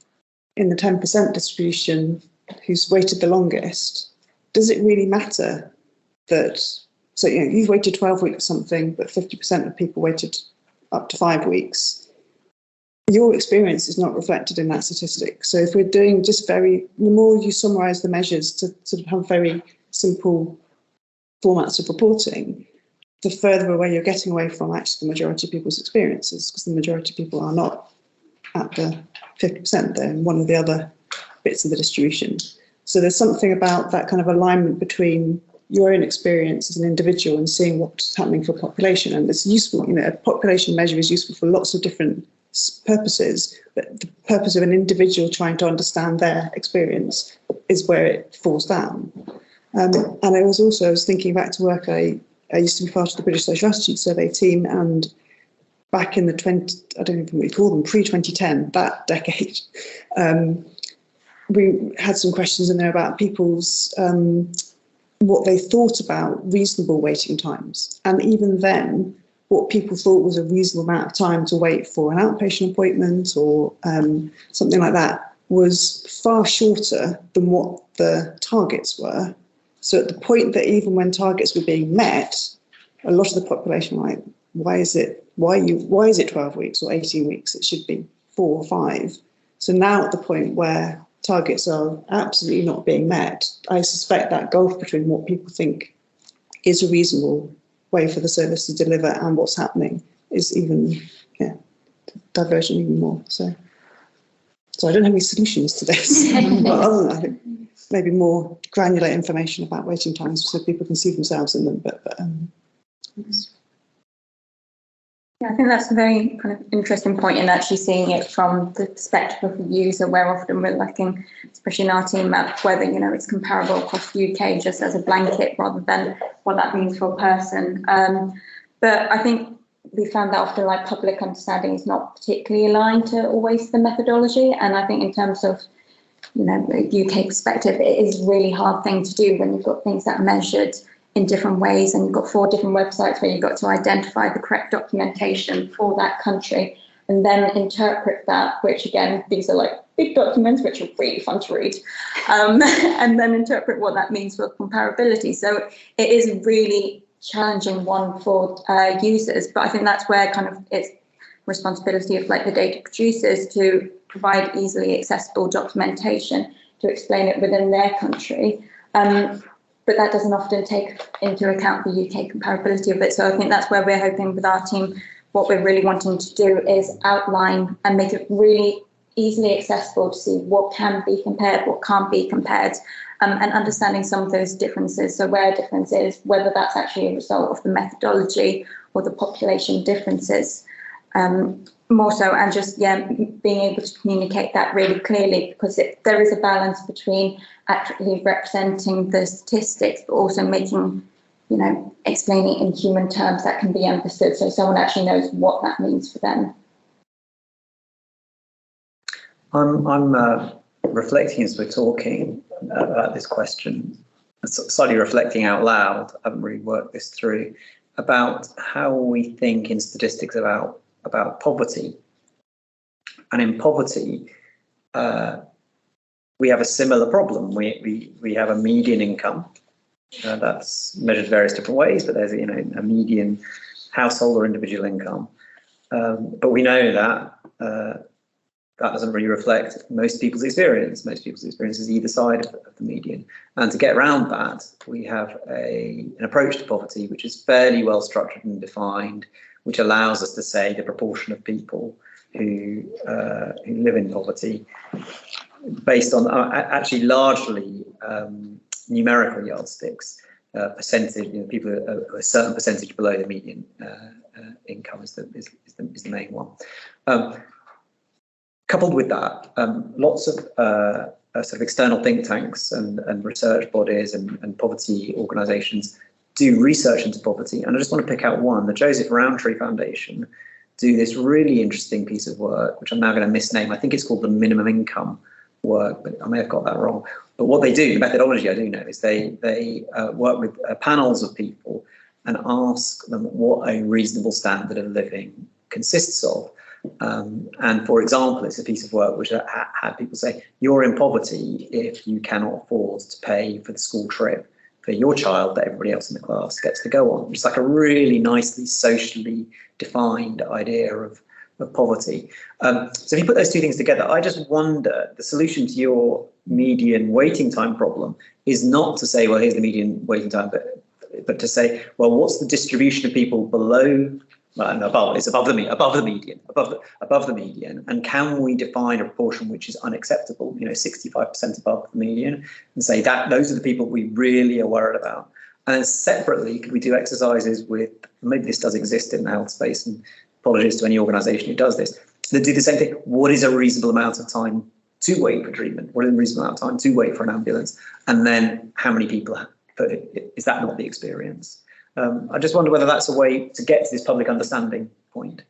in the 10% distribution who's waited the longest, does it really matter that, so you've waited 12 weeks for something, but 50% of people waited up to 5 weeks? Your experience is not reflected in that statistic. So if we're doing the more you summarise the measures to sort of have very simple formats of reporting, the further away you're getting away from actually the majority of people's experiences, because the majority of people are not at the 50%, they're in one of the other bits of the distribution. So there's something about that kind of alignment between your own experience as an individual and seeing what's happening for population. And it's useful, a population measure is useful for lots of different purposes, but the purpose of an individual trying to understand their experience is where it falls down. And I was thinking back to work, I used to be part of the British Social Attitude Survey team, and back in the I don't even know what you call them, pre-2010, that decade, we had some questions in there about people's what they thought about reasonable waiting times. And even then, what people thought was a reasonable amount of time to wait for an outpatient appointment or something like that was far shorter than what the targets were. So at the point that even when targets were being met, a lot of the population were like, why is it 12 weeks or 18 weeks? It should be 4 or 5. So now at the point where targets are absolutely not being met, I suspect that gulf between what people think is a reasonable way for the service to deliver and what's happening is even diverging even more. So I don't have any solutions to this. But other than that, I think maybe more granular information about waiting times so people can see themselves in them. But yeah, I think that's a very kind of interesting point in actually seeing it from the perspective of the user, where often we're looking, especially in our team, at whether, you know, it's comparable across the UK just as a blanket rather than what that means for a person. But I think we found that often, like, public understanding is not particularly aligned to always the methodology. And I think in terms of, you know, a UK perspective, it is a really hard thing to do when you've got things that are measured in different ways, and you've got 4 different websites where you've got to identify the correct documentation for that country and then interpret that, which again, these are like big documents which are really fun to read, and then interpret what that means for comparability. So it is a really challenging one for users, but I think that's where kind of it's responsibility of, like, the data producers to provide easily accessible documentation to explain it within their country. But that doesn't often take into account the UK comparability of it. So I think that's where we're hoping with our team, what we're really wanting to do is outline and make it really easily accessible to see what can be compared, what can't be compared, and understanding some of those differences. So where a difference is, whether that's actually a result of the methodology or the population differences. More so, and just, yeah, being able to communicate that really clearly, because there is a balance between accurately representing the statistics, but also making, you know, explaining in human terms that can be understood, so someone actually knows what that means for them. I'm reflecting as we're talking about this question, slightly reflecting out loud. I haven't really worked this through, about how we think in statistics about poverty. And in poverty, we have a similar problem. We have a median income that's measured various different ways, but there's, you know, a median household or individual income. But we know that that doesn't really reflect most people's experience. Most people's experience is either side of the median. And to get around that, we have an approach to poverty which is fairly well structured and defined, which allows us to say the proportion of people who live in poverty based on actually largely numerical yardsticks, percentage, you know, people who are a certain percentage below the median income is the main one. Coupled with that, lots of sort of external think tanks and research bodies and poverty organisations do research into poverty. And I just want to pick out one. The Joseph Rowntree Foundation do this really interesting piece of work, which I'm now going to misname. I think it's called the minimum income work, but I may have got that wrong. But what they do, the methodology I do know, is they work with panels of people and ask them what a reasonable standard of living consists of. And for example, it's a piece of work which had people say, you're in poverty if you cannot afford to pay for the school trip for your child that everybody else in the class gets to go on. It's like a really nicely socially defined idea of poverty. So if you put those two things together, I just wonder, the solution to your median waiting time problem is not to say, well, here's the median waiting time, but to say, well, what's the distribution of people below, well, above, it's above the median, and can we define a proportion which is unacceptable, you know, 65% above the median, and say that those are the people we really are worried about. And then separately, could we do exercises with, maybe this does exist in the health space, and apologies to any organisation who does this, that do the same thing. What is a reasonable amount of time to wait for treatment? What is a reasonable amount of time to wait for an ambulance? And then how many people have, is that not the experience? I just wonder whether that's a way to get to this public understanding point.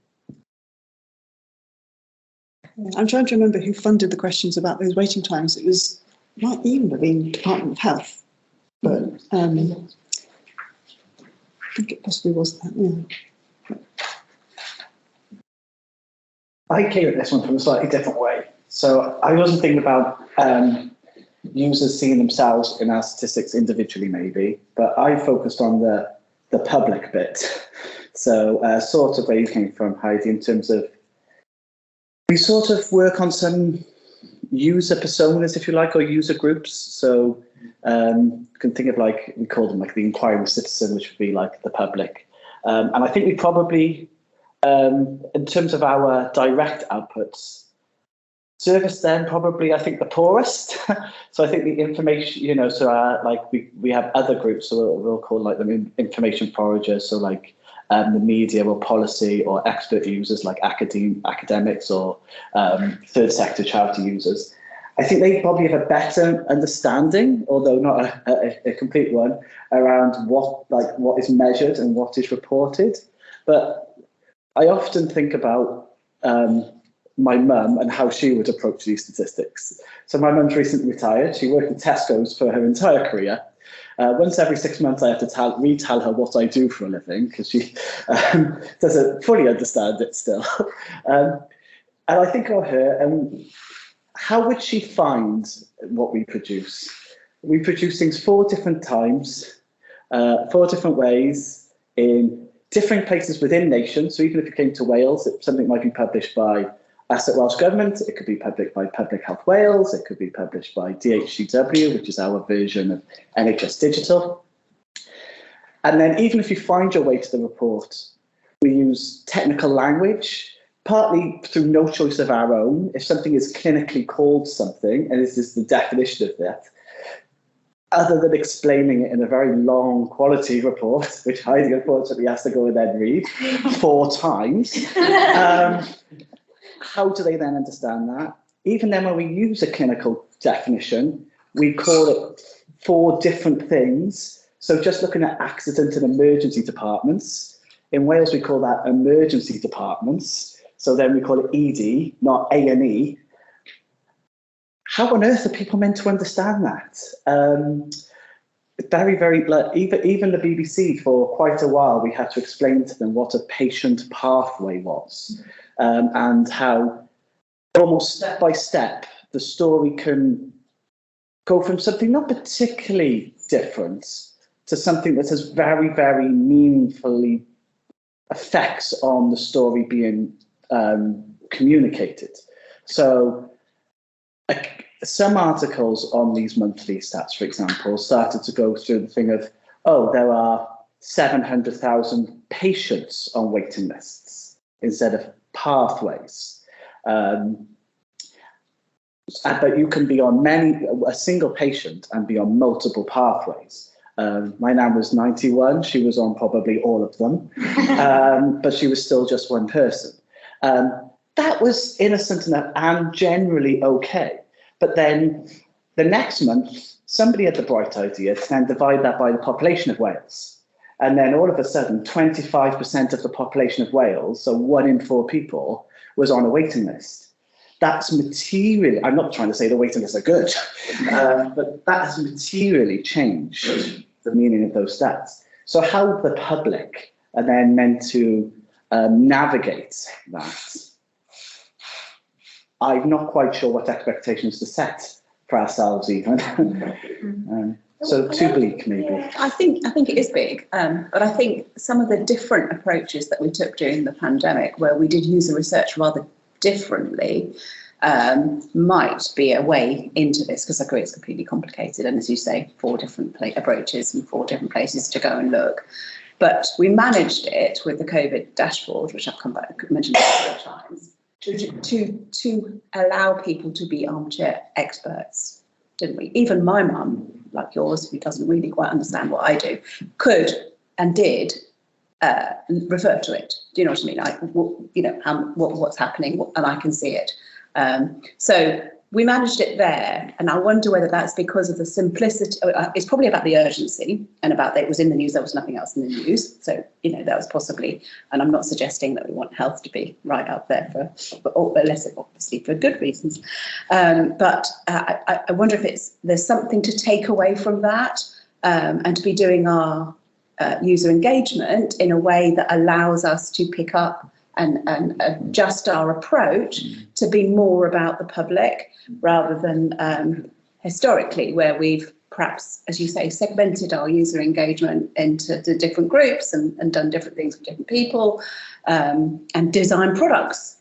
I'm trying to remember who funded the questions about those waiting times. It was might even have been Department of Health, but I think it possibly was that. Yeah. I came at this one from a slightly different way. So I wasn't thinking about users seeing themselves in our statistics individually, maybe, but I focused on the public bit. So sort of where you came from, Heidi, in terms of, we sort of work on some user personas, if you like, or user groups. So you can think of, like, we call them like the inquiring citizen, which would be like the public. And I think we probably, in terms of our direct outputs, service then probably, I think, the poorest. So I think the information, you know, so like we have other groups, so we'll call like them information foragers, so like the media or policy or expert users like academics or third sector charity users. I think they probably have a better understanding, although not a complete one, around what is measured and what is reported. But I often think about my mum and how she would approach these statistics. So my mum's recently retired. She worked at Tesco's for her entire career. Once every 6 months, I have to retell her what I do for a living because she doesn't fully understand it still. And I think of her, how would she find what we produce? We produce things 4 different times, 4 different ways, in different places within nations. So even if it came to Wales, something might be published by us at Welsh Government, it could be published by Public Health Wales, it could be published by DHCW, which is our version of NHS Digital. And then even if you find your way to the report, we use technical language, partly through no choice of our own. If something is clinically called something, and this is the definition of that, other than explaining it in a very long quality report, which Heidi unfortunately has to go and then read 4 times, how do they then understand that? Even then, when we use a clinical definition, we call it 4 different things. So just looking at accident and emergency departments, in Wales we call that emergency departments. So then we call it ED, not A&E. How on earth are people meant to understand that? Very, very, like, even the BBC for quite a while, we had to explain to them what a patient pathway was, and how almost step by step the story can go from something not particularly different to something that has very, very meaningfully effects on the story being communicated. So some articles on these monthly stats, for example, started to go through the thing of, oh, there are 700,000 patients on waiting lists instead of pathways. But you can be on a single patient and be on multiple pathways. My nan was 91, she was on probably all of them, but she was still just one person. That was innocent enough and generally okay. But then the next month, somebody had the bright idea to then divide that by the population of Wales. And then all of a sudden, 25% of the population of Wales, so 1 in 4 people, was on a waiting list. That's materially, I'm not trying to say the waiting lists are good, but that has materially changed the meaning of those stats. So how the public are then meant to navigate that, I'm not quite sure what expectations to set for ourselves even. So too bleak, maybe. I think it is big, but I think some of the different approaches that we took during the pandemic, where we did user research rather differently, might be a way into this, because I agree it's completely complicated, and as you say, 4 different approaches and 4 different places to go and look. But we managed it with the COVID dashboard, which I've come back mentioned a couple of times, to allow people to be armchair experts, didn't we? Even my mum, like yours, who doesn't really quite understand what I do, could and did refer to it. Do you know what I mean? Like, you know, what's happening, and I can see it. So we managed it there, and I wonder whether that's because of the simplicity. It's probably about the urgency and about that it was in the news. There was nothing else in the news, so you know that was possibly. And I'm not suggesting that we want health to be right up there unless obviously for good reasons. But I wonder if there's something to take away from that, and to be doing our user engagement in a way that allows us to pick up and adjust our approach to be more about the public rather than historically, where we've perhaps, as you say, segmented our user engagement into the different groups and done different things for different people, and designed products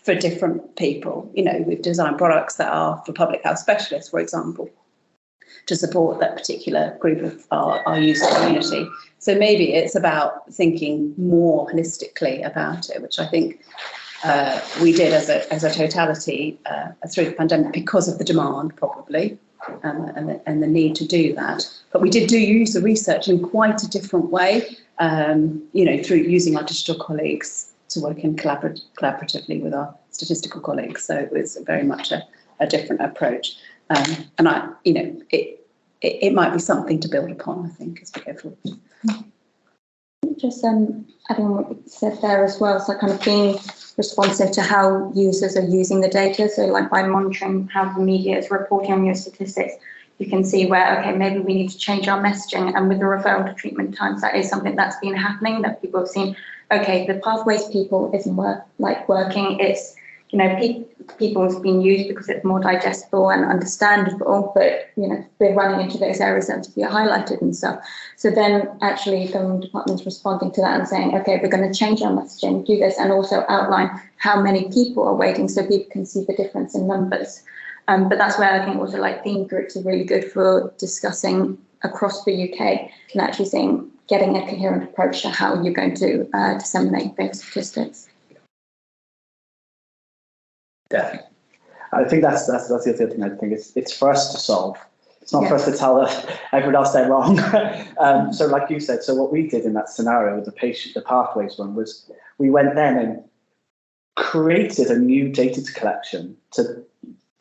for different people. You know, we've designed products that are for public health specialists, for example, to support that particular group of our user community. So maybe it's about thinking more holistically about it, which I think we did as a totality through the pandemic because of the demand, probably, and the need to do that. But we did use the research in quite a different way, through using our digital colleagues to work in collaboratively with our statistical colleagues. So it was very much a different approach. It might be something to build upon, I think, as we go forward. Just adding on what you said there as well, so kind of being responsive to how users are using the data. So like by monitoring how the media is reporting on your statistics, you can see where, okay, maybe we need to change our messaging. And with the referral to treatment times, that is something that's been happening, that people have seen, okay, the pathways people isn't working. It's, people have been used because it's more digestible and understandable, but, they're running into those areas that have to be highlighted and stuff. So then actually the department's responding to that and saying, okay, we're going to change our messaging, do this, and also outline how many people are waiting so people can see the difference in numbers. But that's where I think also like theme groups are really good for discussing across the UK and actually getting a coherent approach to how you're going to disseminate those statistics. Definitely. I think that's the other thing. I think it's for us to solve. It's not for us to tell everyone else they're wrong. So like you said, so what we did in that scenario with the pathways one was we went then and created a new data collection to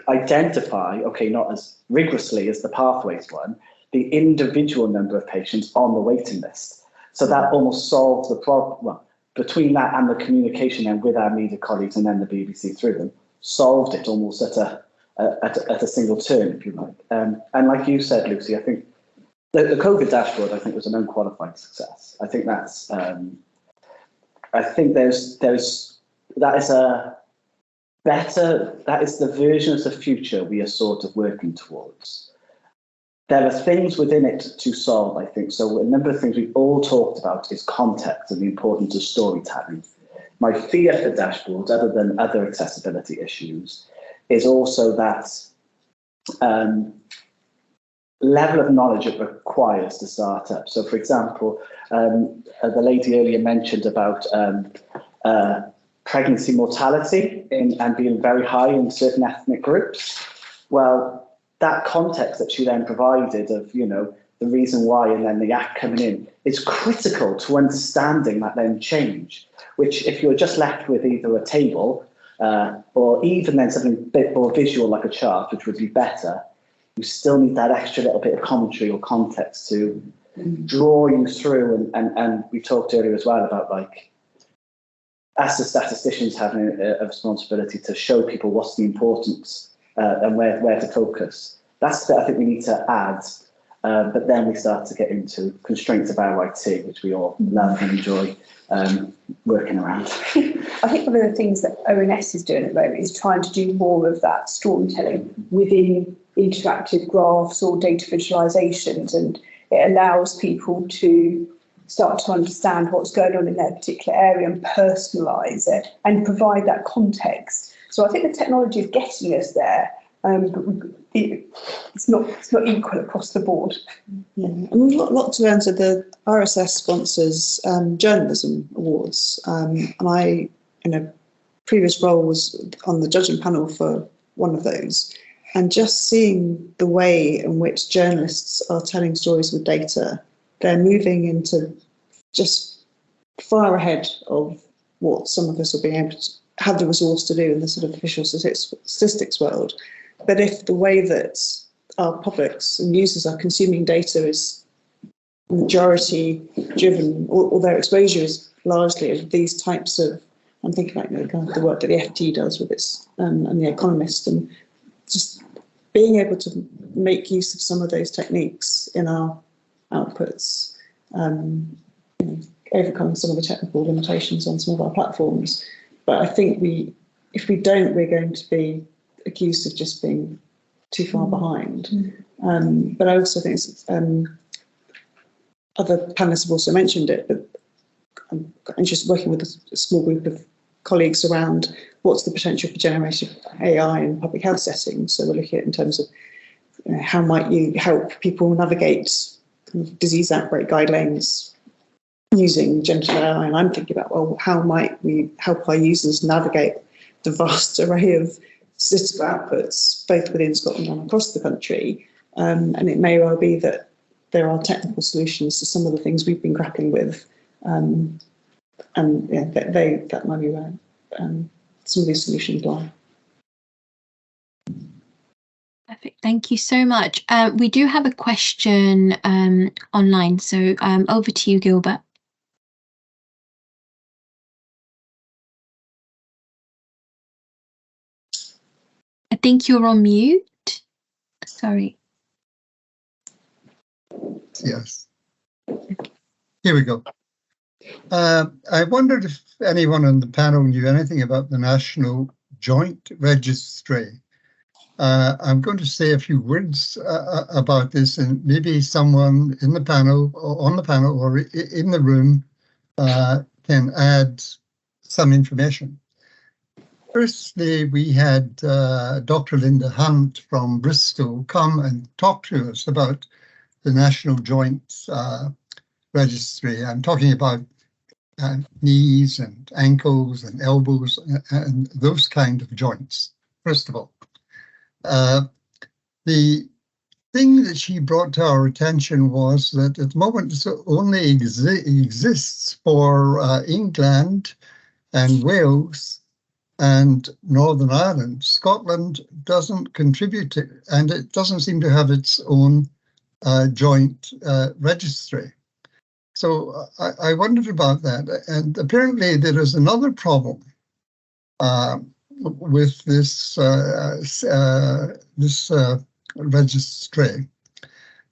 identify, okay, not as rigorously as the pathways one, the individual number of patients on the waiting list. So that almost solved the problem. Well, between that and the communication then with our media colleagues and then the BBC through them, solved it almost at a single turn, if you like. And like you said, Lucy, I think the COVID dashboard, I think, was an unqualified success. I think that's, I think that is the version of the future we are sort of working towards. There are things within it to solve, I think. So a number of things we've all talked about is context and the importance of storytelling. My fear for dashboards, other than other accessibility issues, is also that level of knowledge it requires to start up. So, for example, the lady earlier mentioned about pregnancy mortality and being very high in certain ethnic groups. Well, that context that she then provided of, the reason why and then the act coming in is critical to understanding that then change, which if you're just left with either a table or even then something a bit more visual like a chart, which would be better, you still need that extra little bit of commentary or context to draw you through. And we talked earlier as well about like, as the statisticians having a responsibility to show people what's the importance and where to focus. That's the bit I think we need to add, but then we start to get into constraints of our IT, which we all love and enjoy working around. I think one of the things that ONS is doing at the moment is trying to do more of that storytelling within interactive graphs or data visualizations, and it allows people to start to understand what's going on in their particular area and personalise it and provide that context. So I think the technology is getting us there, but it's not equal across the board. Yeah, and we've got a lot to learn. So the RSS sponsors journalism awards, and I, in a previous role, was on the judging panel for one of those. And just seeing the way in which journalists are telling stories with data, they're moving into just far ahead of what some of us are being able to have the resource to do in the sort of official statistics world. But if the way that our publics and users are consuming data is majority driven, or their exposure is largely of these types of, I'm thinking about kind of the work that the FT does with its and the Economist, and just being able to make use of some of those techniques in our outputs, overcome some of the technical limitations on some of our platforms. But I think if we don't, we're going to be accused of just being too far behind. But I also think other panelists have also mentioned it, but I'm interested working with a small group of colleagues around what's the potential for generative AI in public health settings. So we're looking at in terms of how might you help people navigate kind of disease outbreak guidelines using genital AI, and I'm thinking about, well, how might we help our users navigate the vast array of statistical outputs, both within Scotland and across the country. And it may well be that there are technical solutions to some of the things we've been grappling with. And yeah, that might be where some of these solutions lie. Perfect. Thank you so much. We do have a question online, so over to you, Gilbert. I think you're on mute. Sorry. Yes. Here we go. I wondered if anyone on the panel knew anything about the National Joint Registry. I'm going to say a few words about this, and maybe someone in the panel, or on the panel, or in the room can add some information. Firstly, we had Dr. Linda Hunt from Bristol come and talk to us about the National Joint Registry. I'm talking about knees and ankles and elbows and those kind of joints, first of all. The thing that she brought to our attention was that at the moment it only exists for England and Wales and Northern Ireland. Scotland doesn't contribute to, and it doesn't seem to have its own joint registry. So I wondered about that, and apparently there is another problem with this registry.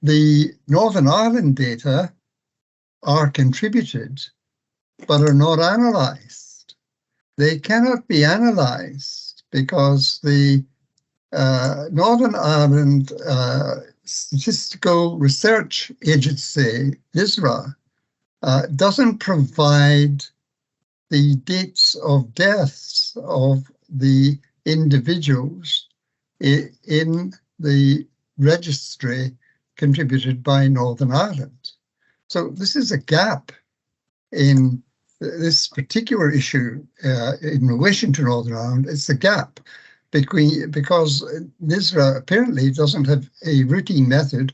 The Northern Ireland data are contributed, but are not analysed. They cannot be analysed because the Northern Ireland Statistical Research Agency, ISRA, doesn't provide the dates of deaths of the individuals in the registry contributed by Northern Ireland. So this is a gap in this particular issue in relation to Northern Ireland. It's a gap because NISRA apparently doesn't have a routine method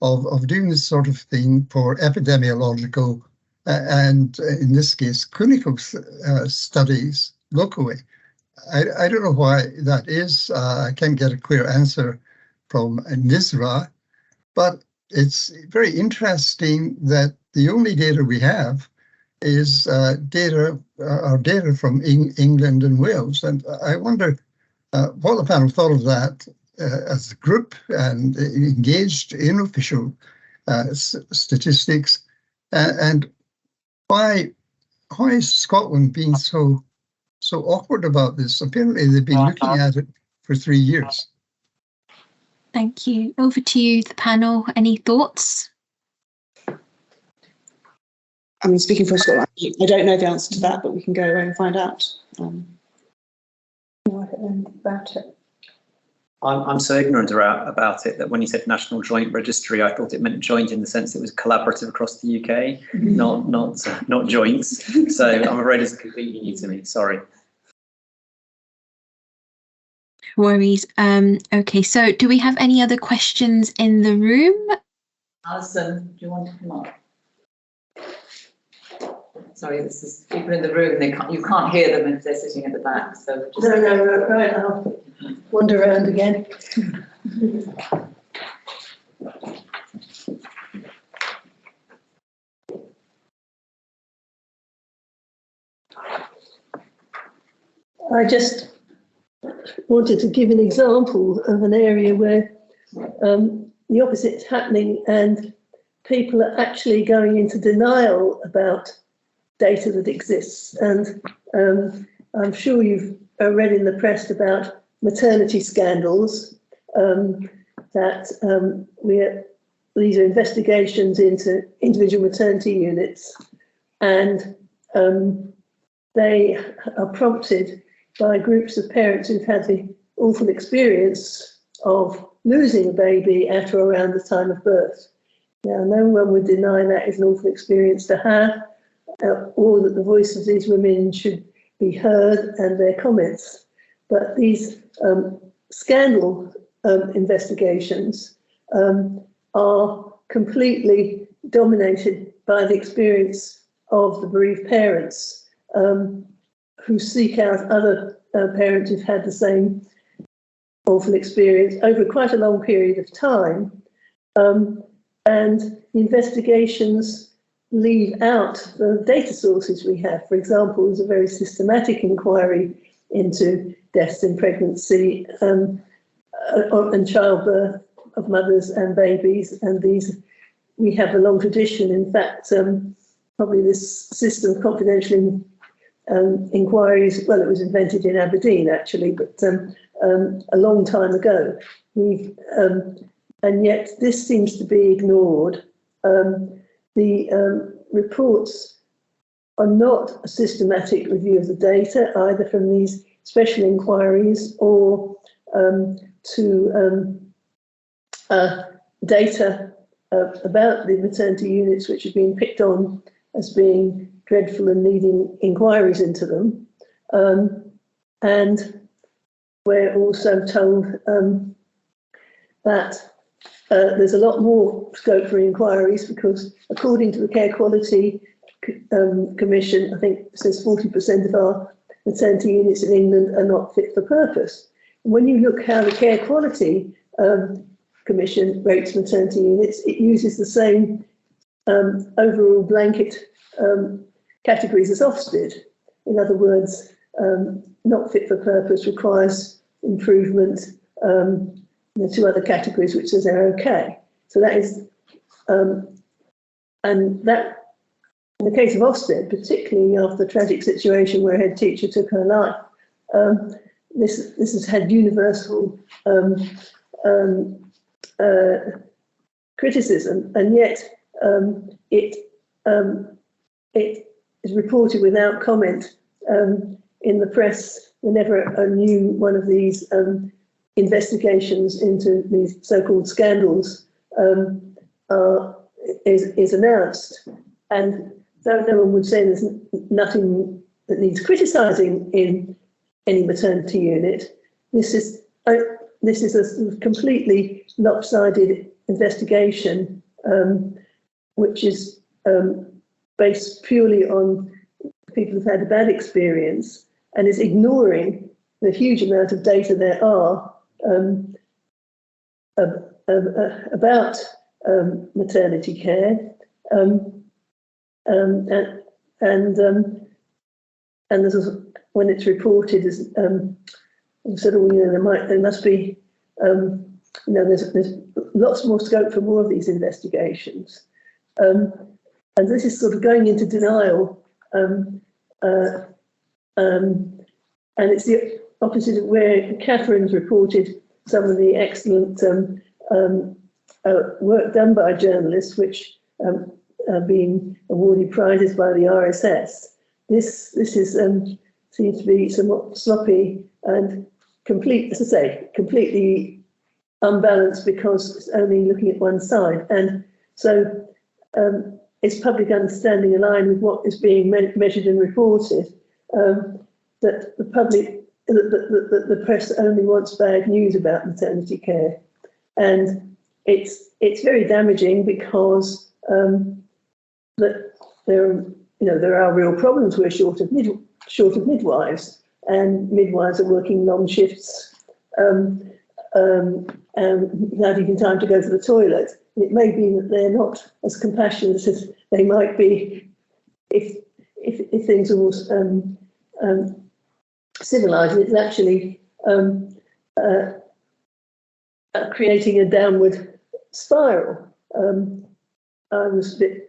of doing this sort of thing for epidemiological and in this case clinical studies locally. I don't know why that is. I can't get a clear answer from NISRA, but it's very interesting that the only data we have is data from England and Wales. And I wonder what the panel thought of that as a group and engaged in official statistics, and why is Scotland being so awkward about this? Apparently they've been looking at it for 3 years. Thank you. Over to you, the panel. Any thoughts? I mean, speaking for Scotland, I don't know the answer to that, but we can go away and find out. No, I don't know about it. I'm so ignorant about it that when you said National Joint Registry, I thought it meant joint in the sense it was collaborative across the UK, not joints. So I'm afraid it's completely new to me. Sorry. Worries. Okay, so do we have any other questions in the room? Alison, do you want to come up? Sorry, this is people in the room. You can't hear them if they're sitting at the back. So just... No, right. I'll wander around again. I just wanted to give an example of an area where the opposite is happening and people are actually going into denial about data that exists. And I'm sure you've read in the press about maternity scandals, these are investigations into individual maternity units, and they are prompted by groups of parents who've had the awful experience of losing a baby at or around the time of birth. Now, no one would deny that is an awful experience to have, or that the voice of these women should be heard and their comments. But these scandal investigations are completely dominated by the experience of the bereaved parents who seek out other parents who've had the same awful experience over quite a long period of time. And the investigations leave out the data sources we have. For example, there's a very systematic inquiry into deaths in pregnancy and childbirth of mothers and babies, and these we have a long tradition. In fact, probably this system of confidential inquiries, well, it was invented in Aberdeen actually, but a long time ago. And yet this seems to be ignored. The reports are not a systematic review of the data, either from these special inquiries or to data about the maternity units which have been picked on as being dreadful and needing inquiries into them. And we're also told that there's a lot more scope for inquiries because according to the Care Quality Commission, I think it says 40% of our maternity units in England are not fit for purpose. And when you look how the Care Quality Commission rates maternity units, it uses the same overall blanket categories as Ofsted. In other words, not fit for purpose requires improvement. The two other categories which says they're okay. So that is, and that in the case of Ofsted, particularly after the tragic situation where a head teacher took her life, this has had universal criticism, and yet it is reported without comment in the press whenever a new one of these investigations into these so-called scandals is announced. And though no one would say there's nothing that needs criticising in any maternity unit, this is a sort of completely lopsided investigation, which is based purely on people who've had a bad experience and is ignoring the huge amount of data there are about maternity care, and there's when it's reported as said, oh, you know, there must be, you know, there's lots more scope for more of these investigations, and this is sort of going into denial, and it's the opposite of where Catherine's reported some of the excellent work done by journalists, which are being awarded prizes by the RSS. This is seems to be somewhat sloppy and completely unbalanced because it's only looking at one side. And so it's public understanding aligned with what is being measured and reported, that the public, that the press only wants bad news about maternity care. And it's very damaging because that there are real problems. We're short of midwives, and midwives are working long shifts and without even time to go to the toilet. It may be that they're not as compassionate as they might be if things are more civilised. It's actually creating a downward spiral. I was a bit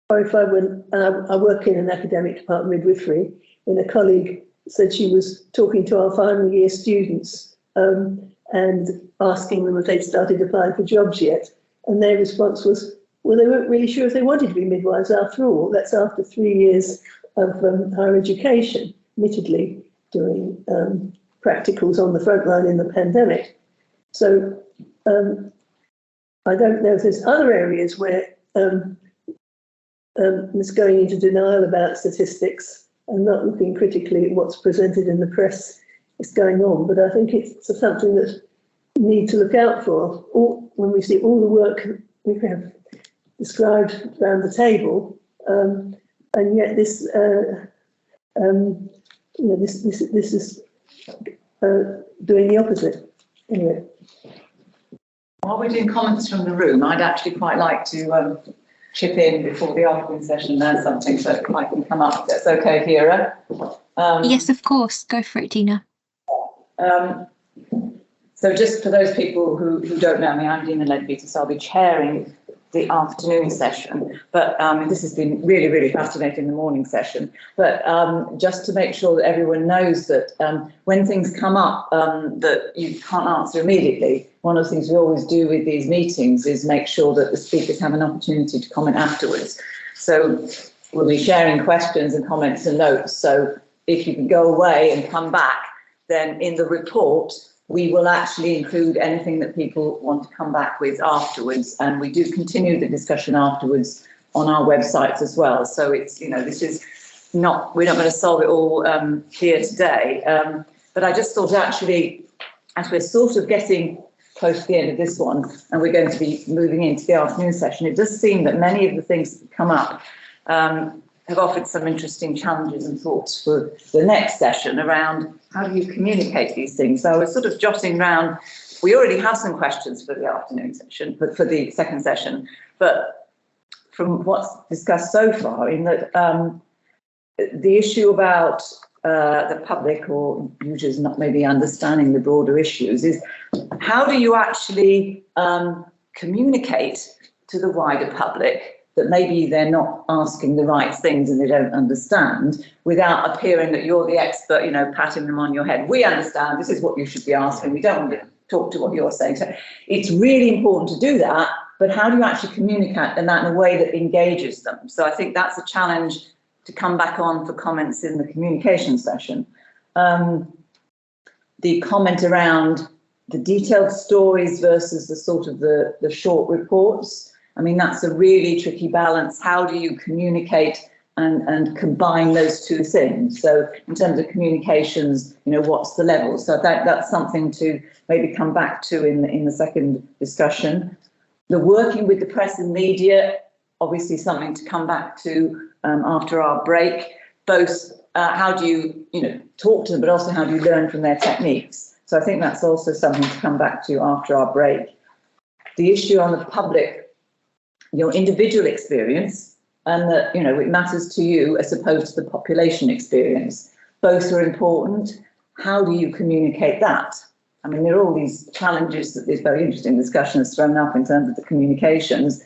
horrified when I work in an academic department, midwifery, when a colleague said she was talking to our final year students and asking them if they'd started applying for jobs yet. And their response was, well, they weren't really sure if they wanted to be midwives after all. That's after 3 years of higher education, admittedly doing practicals on the front line in the pandemic. So I don't know if there's other areas where is going into denial about statistics and not looking critically at what's presented in the press is going on. But I think it's something that we need to look out for. When we see all the work we have described around the table, and yet this, this is doing the opposite. Anyway. While we're doing comments from the room, I'd actually quite like to chip in before the afternoon session. There's something that I can come up. That's okay, Hira. Yes, of course. Go for it, Dina. So just for those people who don't know me, I'm Dina Leadbeater, so I'll be chairing the afternoon session. But this has been really, really fascinating, the morning session. But just to make sure that everyone knows that when things come up that you can't answer immediately, one of the things we always do with these meetings is make sure that the speakers have an opportunity to comment afterwards. So we'll be sharing questions and comments and notes. So if you can go away and come back, then in the report, we will actually include anything that people want to come back with afterwards. And we do continue the discussion afterwards on our websites as well. So it's, this is not, we're not going to solve it all here today. But I just thought actually, as we're sort of getting close to the end of this one, and we're going to be moving into the afternoon session, it does seem that many of the things that come up have offered some interesting challenges and thoughts for the next session around how do you communicate these things. So I was sort of jotting around, we already have some questions for the afternoon session, but for the second session, but from what's discussed so far, in that the issue about the public or users not maybe understanding the broader issues is how do you actually communicate to the wider public that maybe they're not asking the right things and they don't understand, without appearing that you're the expert, patting them on your head. We understand, this is what you should be asking. We don't want to talk to what you're saying. So it's really important to do that, but how do you actually communicate that in a way that engages them? So I think that's a challenge to come back on for comments in the communication session. The comment around the detailed stories versus the sort of the short reports. I mean, that's a really tricky balance. How do you communicate and combine those two things? So in terms of communications, what's the level? So that's something to maybe come back to in the second discussion. The working with the press and media, obviously something to come back to after our break. Both how do you talk to them, but also how do you learn from their techniques? So I think that's also something to come back to after our break. The issue on the public, your individual experience, and that it matters to you as opposed to the population experience. Both are important. How do you communicate that? I mean, there are all these challenges that this very interesting discussion has thrown up in terms of the communications.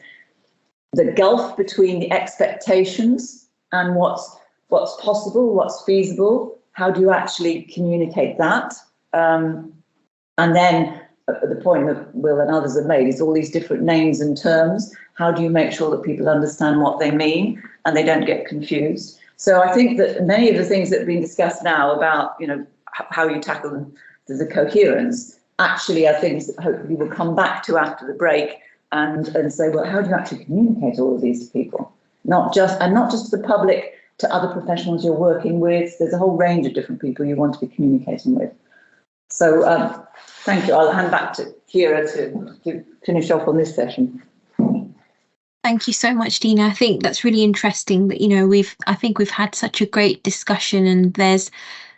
The gulf between the expectations and what's possible, what's feasible. How do you actually communicate that? And then the point that Will and others have made is all these different names and terms. How do you make sure that people understand what they mean and they don't get confused? So I think that many of the things that have been discussed now about, how you tackle the coherence actually are things that hopefully we'll come back to after the break and say, well, how do you actually communicate all of these to people? Not just to the public, to other professionals you're working with. There's a whole range of different people you want to be communicating with. So thank you. I'll hand back to Kira to finish off on this session. Thank you so much, Dina. I think that's really interesting that, I think we've had such a great discussion and there's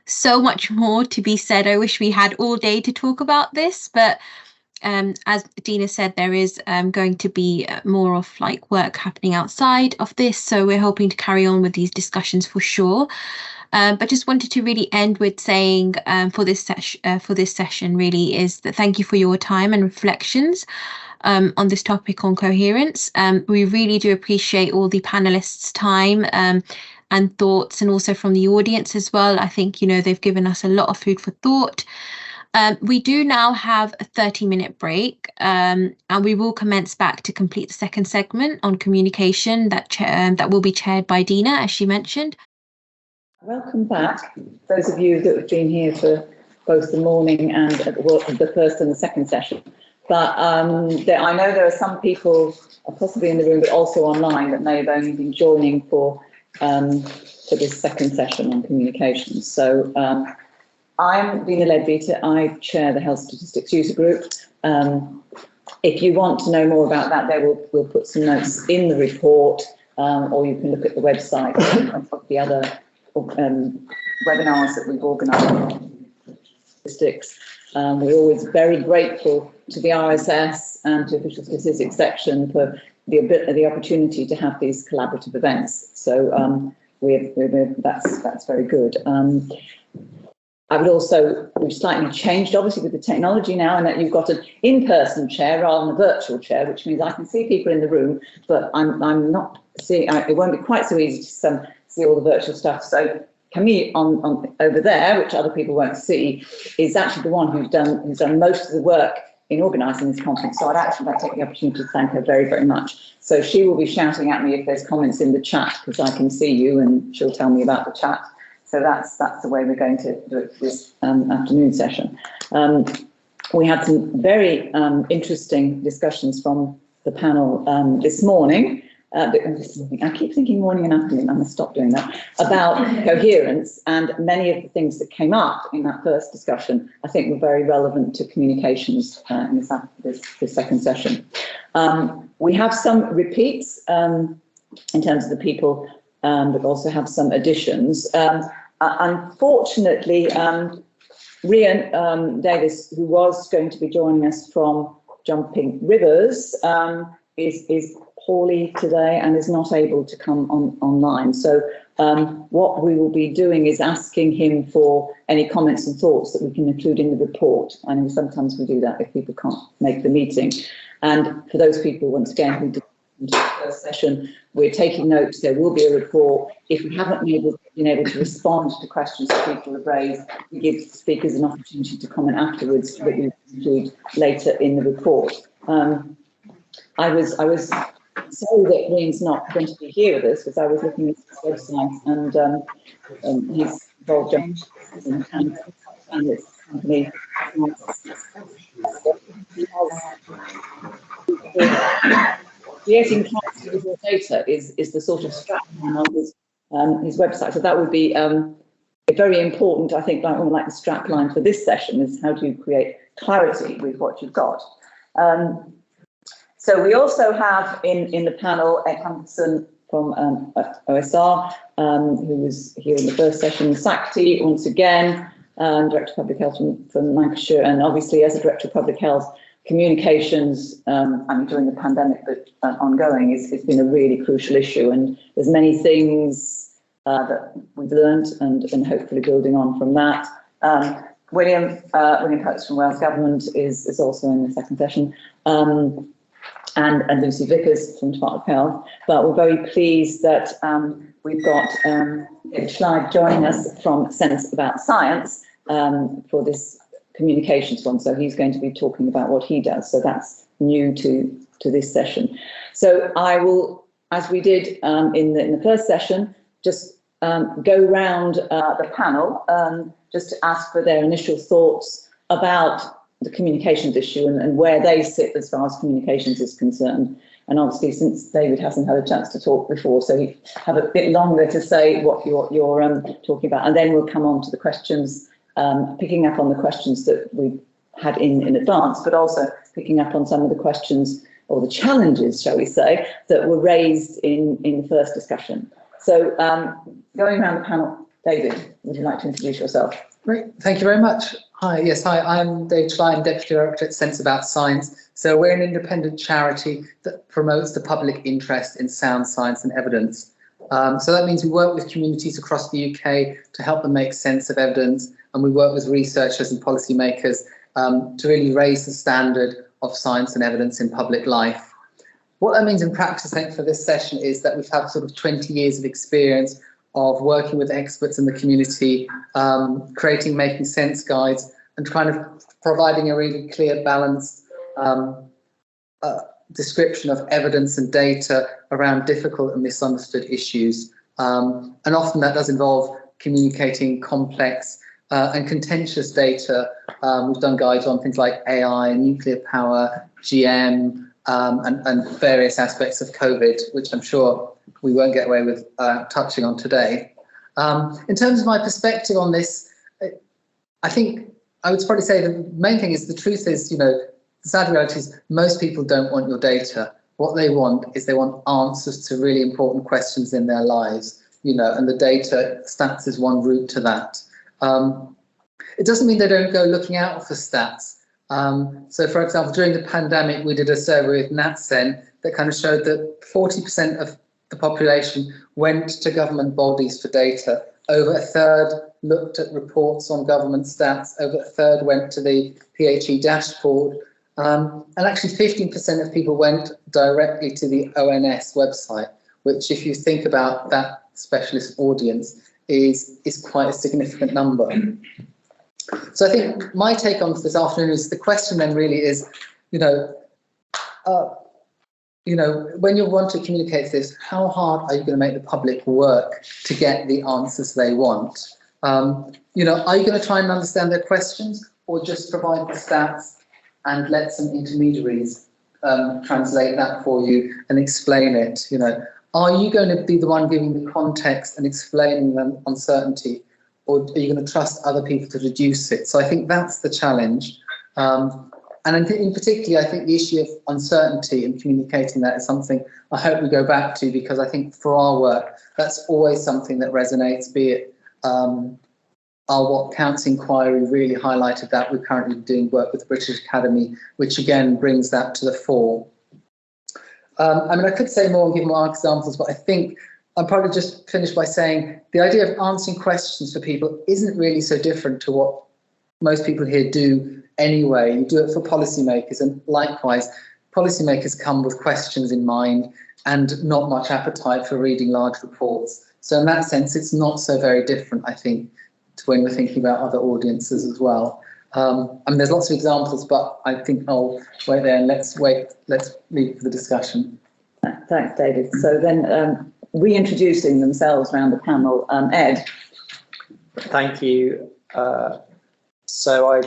so much more to be said. I wish we had all day to talk about this, but as Dina said, there is going to be more of work happening outside of this. So we're hoping to carry on with these discussions for sure. But just wanted to really end with saying for this session really is that thank you for your time and reflections on this topic on coherence. We really do appreciate all the panelists' time and thoughts, and also from the audience as well. I think they've given us a lot of food for thought. We do now have a 30-minute break, and we will commence back to complete the second segment on communication that will be chaired by Dina, as she mentioned. Welcome back, those of you that have been here for both the morning and the first and the second session. but I know there are some people, possibly in the room, but also online, that may have only been joining for this second session on communications. So I'm Dina Leadbeater. I chair the Health Statistics User Group. If you want to know more about that, we'll put some notes in the report, or you can look at the website of the other webinars that we've organised on statistics. We're always very grateful to the RSS and to Official Statistics section for the opportunity to have these collaborative events. So that's very good. I would also, we've slightly changed obviously with the technology now, and that you've got an in-person chair rather than a virtual chair, which means I can see people in the room, but I'm not seeing, it won't be quite so easy to see all the virtual stuff. So Camille on over there, which other people won't see, is actually the one who's done most of the work in organising this conference. So I'd actually like to take the opportunity to thank her very, very much. So she will be shouting at me if there's comments in the chat, because I can see you, and she'll tell me about the chat. So that's the way we're going to do it for this afternoon session. We had some very interesting discussions from the panel this morning. I keep thinking morning and afternoon, I must stop doing that, about coherence, and many of the things that came up in that first discussion I think were very relevant to communications in this second session. We have some repeats in terms of the people, but also have some additions. Unfortunately, Rian Davis, who was going to be joining us from Jumping Rivers, is poorly today and is not able to come online. So what we will be doing is asking him for any comments and thoughts that we can include in the report. And sometimes we do that if people can't make the meeting. And for those people, once again, who did the first session, we're taking notes. There will be a report. If we haven't been able to respond to questions that people have raised, we give speakers an opportunity to comment afterwards that we include later in the report. I was sorry that Rian's not going to be here with us, because I was looking at his website, and he's involved in this company. Creating visual data is the sort of strapline on his website. So that would be very important, I think, like the strapline for this session, is how do you create clarity with what you've got. So we also have in the panel Ed Hampson from OSR, who was here in the first session, Sakti once again, Director of Public Health from Lancashire, and obviously as a Director of Public Health, communications, during the pandemic, but ongoing, it's been a really crucial issue, and there's many things that we've learned, and hopefully building on from that. William Coates from Wales Government is also in the second session. And Lucy Vickers from Department of Health, but we're very pleased that we've got David Schleid joining us from Sense About Science for this communications one. So he's going to be talking about what he does. So that's new to this session. So I will, as we did in the first session, just go round the panel just to ask for their initial thoughts about the communications issue and where they sit as far as communications is concerned. And obviously, since David hasn't had a chance to talk before, so you have a bit longer to say what you're talking about, and then we'll come on to the questions, picking up on the questions that we had in advance, but also picking up on some of the questions or the challenges, shall we say, that were raised in the first discussion. So going around the panel, David, would you like to introduce yourself? Great, thank you very much. Hi, yes, I'm David Schlein, Deputy Director at Sense About Science. So we're an independent charity that promotes the public interest in sound science and evidence. So that means we work with communities across the UK to help them make sense of evidence, and we work with researchers and policymakers to really raise the standard of science and evidence in public life. What that means in practice, I think, for this session is that we've had sort of 20 years of experience of working with experts in the community, creating making sense guides, and kind of providing a really clear, balanced description of evidence and data around difficult and misunderstood issues. And often that does involve communicating complex and contentious data. We've done guides on things like AI, nuclear power, GM, and various aspects of COVID, which I'm sure we won't get away with touching on today. In terms of my perspective on this, I think I would probably say the main thing is the truth is, the sad reality is most people don't want your data. What they want is they want answers to really important questions in their lives, and the data stats is one route to that. It doesn't mean they don't go looking out for stats. So, for example, during the pandemic, we did a survey with NatSen that kind of showed that 40% of the population went to government bodies for data. Over a third looked at reports on government stats. Over a third went to the PHE dashboard. And actually 15% of people went directly to the ONS website, which, if you think about that specialist audience, is quite a significant number. So I think my take on this afternoon is the question then really is, when you want to communicate this, how hard are you going to make the public work to get the answers they want? Are you going to try and understand their questions, or just provide the stats and let some intermediaries translate that for you and explain it? Are you going to be the one giving the context and explaining the uncertainty, or are you going to trust other people to reduce it? So I think that's the challenge. And in particular, I think the issue of uncertainty and communicating that is something I hope we go back to, because I think for our work, that's always something that resonates, be it our What Counts inquiry really highlighted that. We're currently doing work with the British Academy, which again brings that to the fore. I could say more and give more examples, but I think I'll probably just finish by saying the idea of answering questions for people isn't really so different to what most people here do anyway. You do it for policymakers, and likewise, policymakers come with questions in mind and not much appetite for reading large reports. So in that sense, it's not so very different, I think, to when we're thinking about other audiences as well. There's lots of examples, but I think I'll wait there and let's leave for the discussion. Thanks, David. So then reintroducing themselves around the panel, Ed. Thank you. So I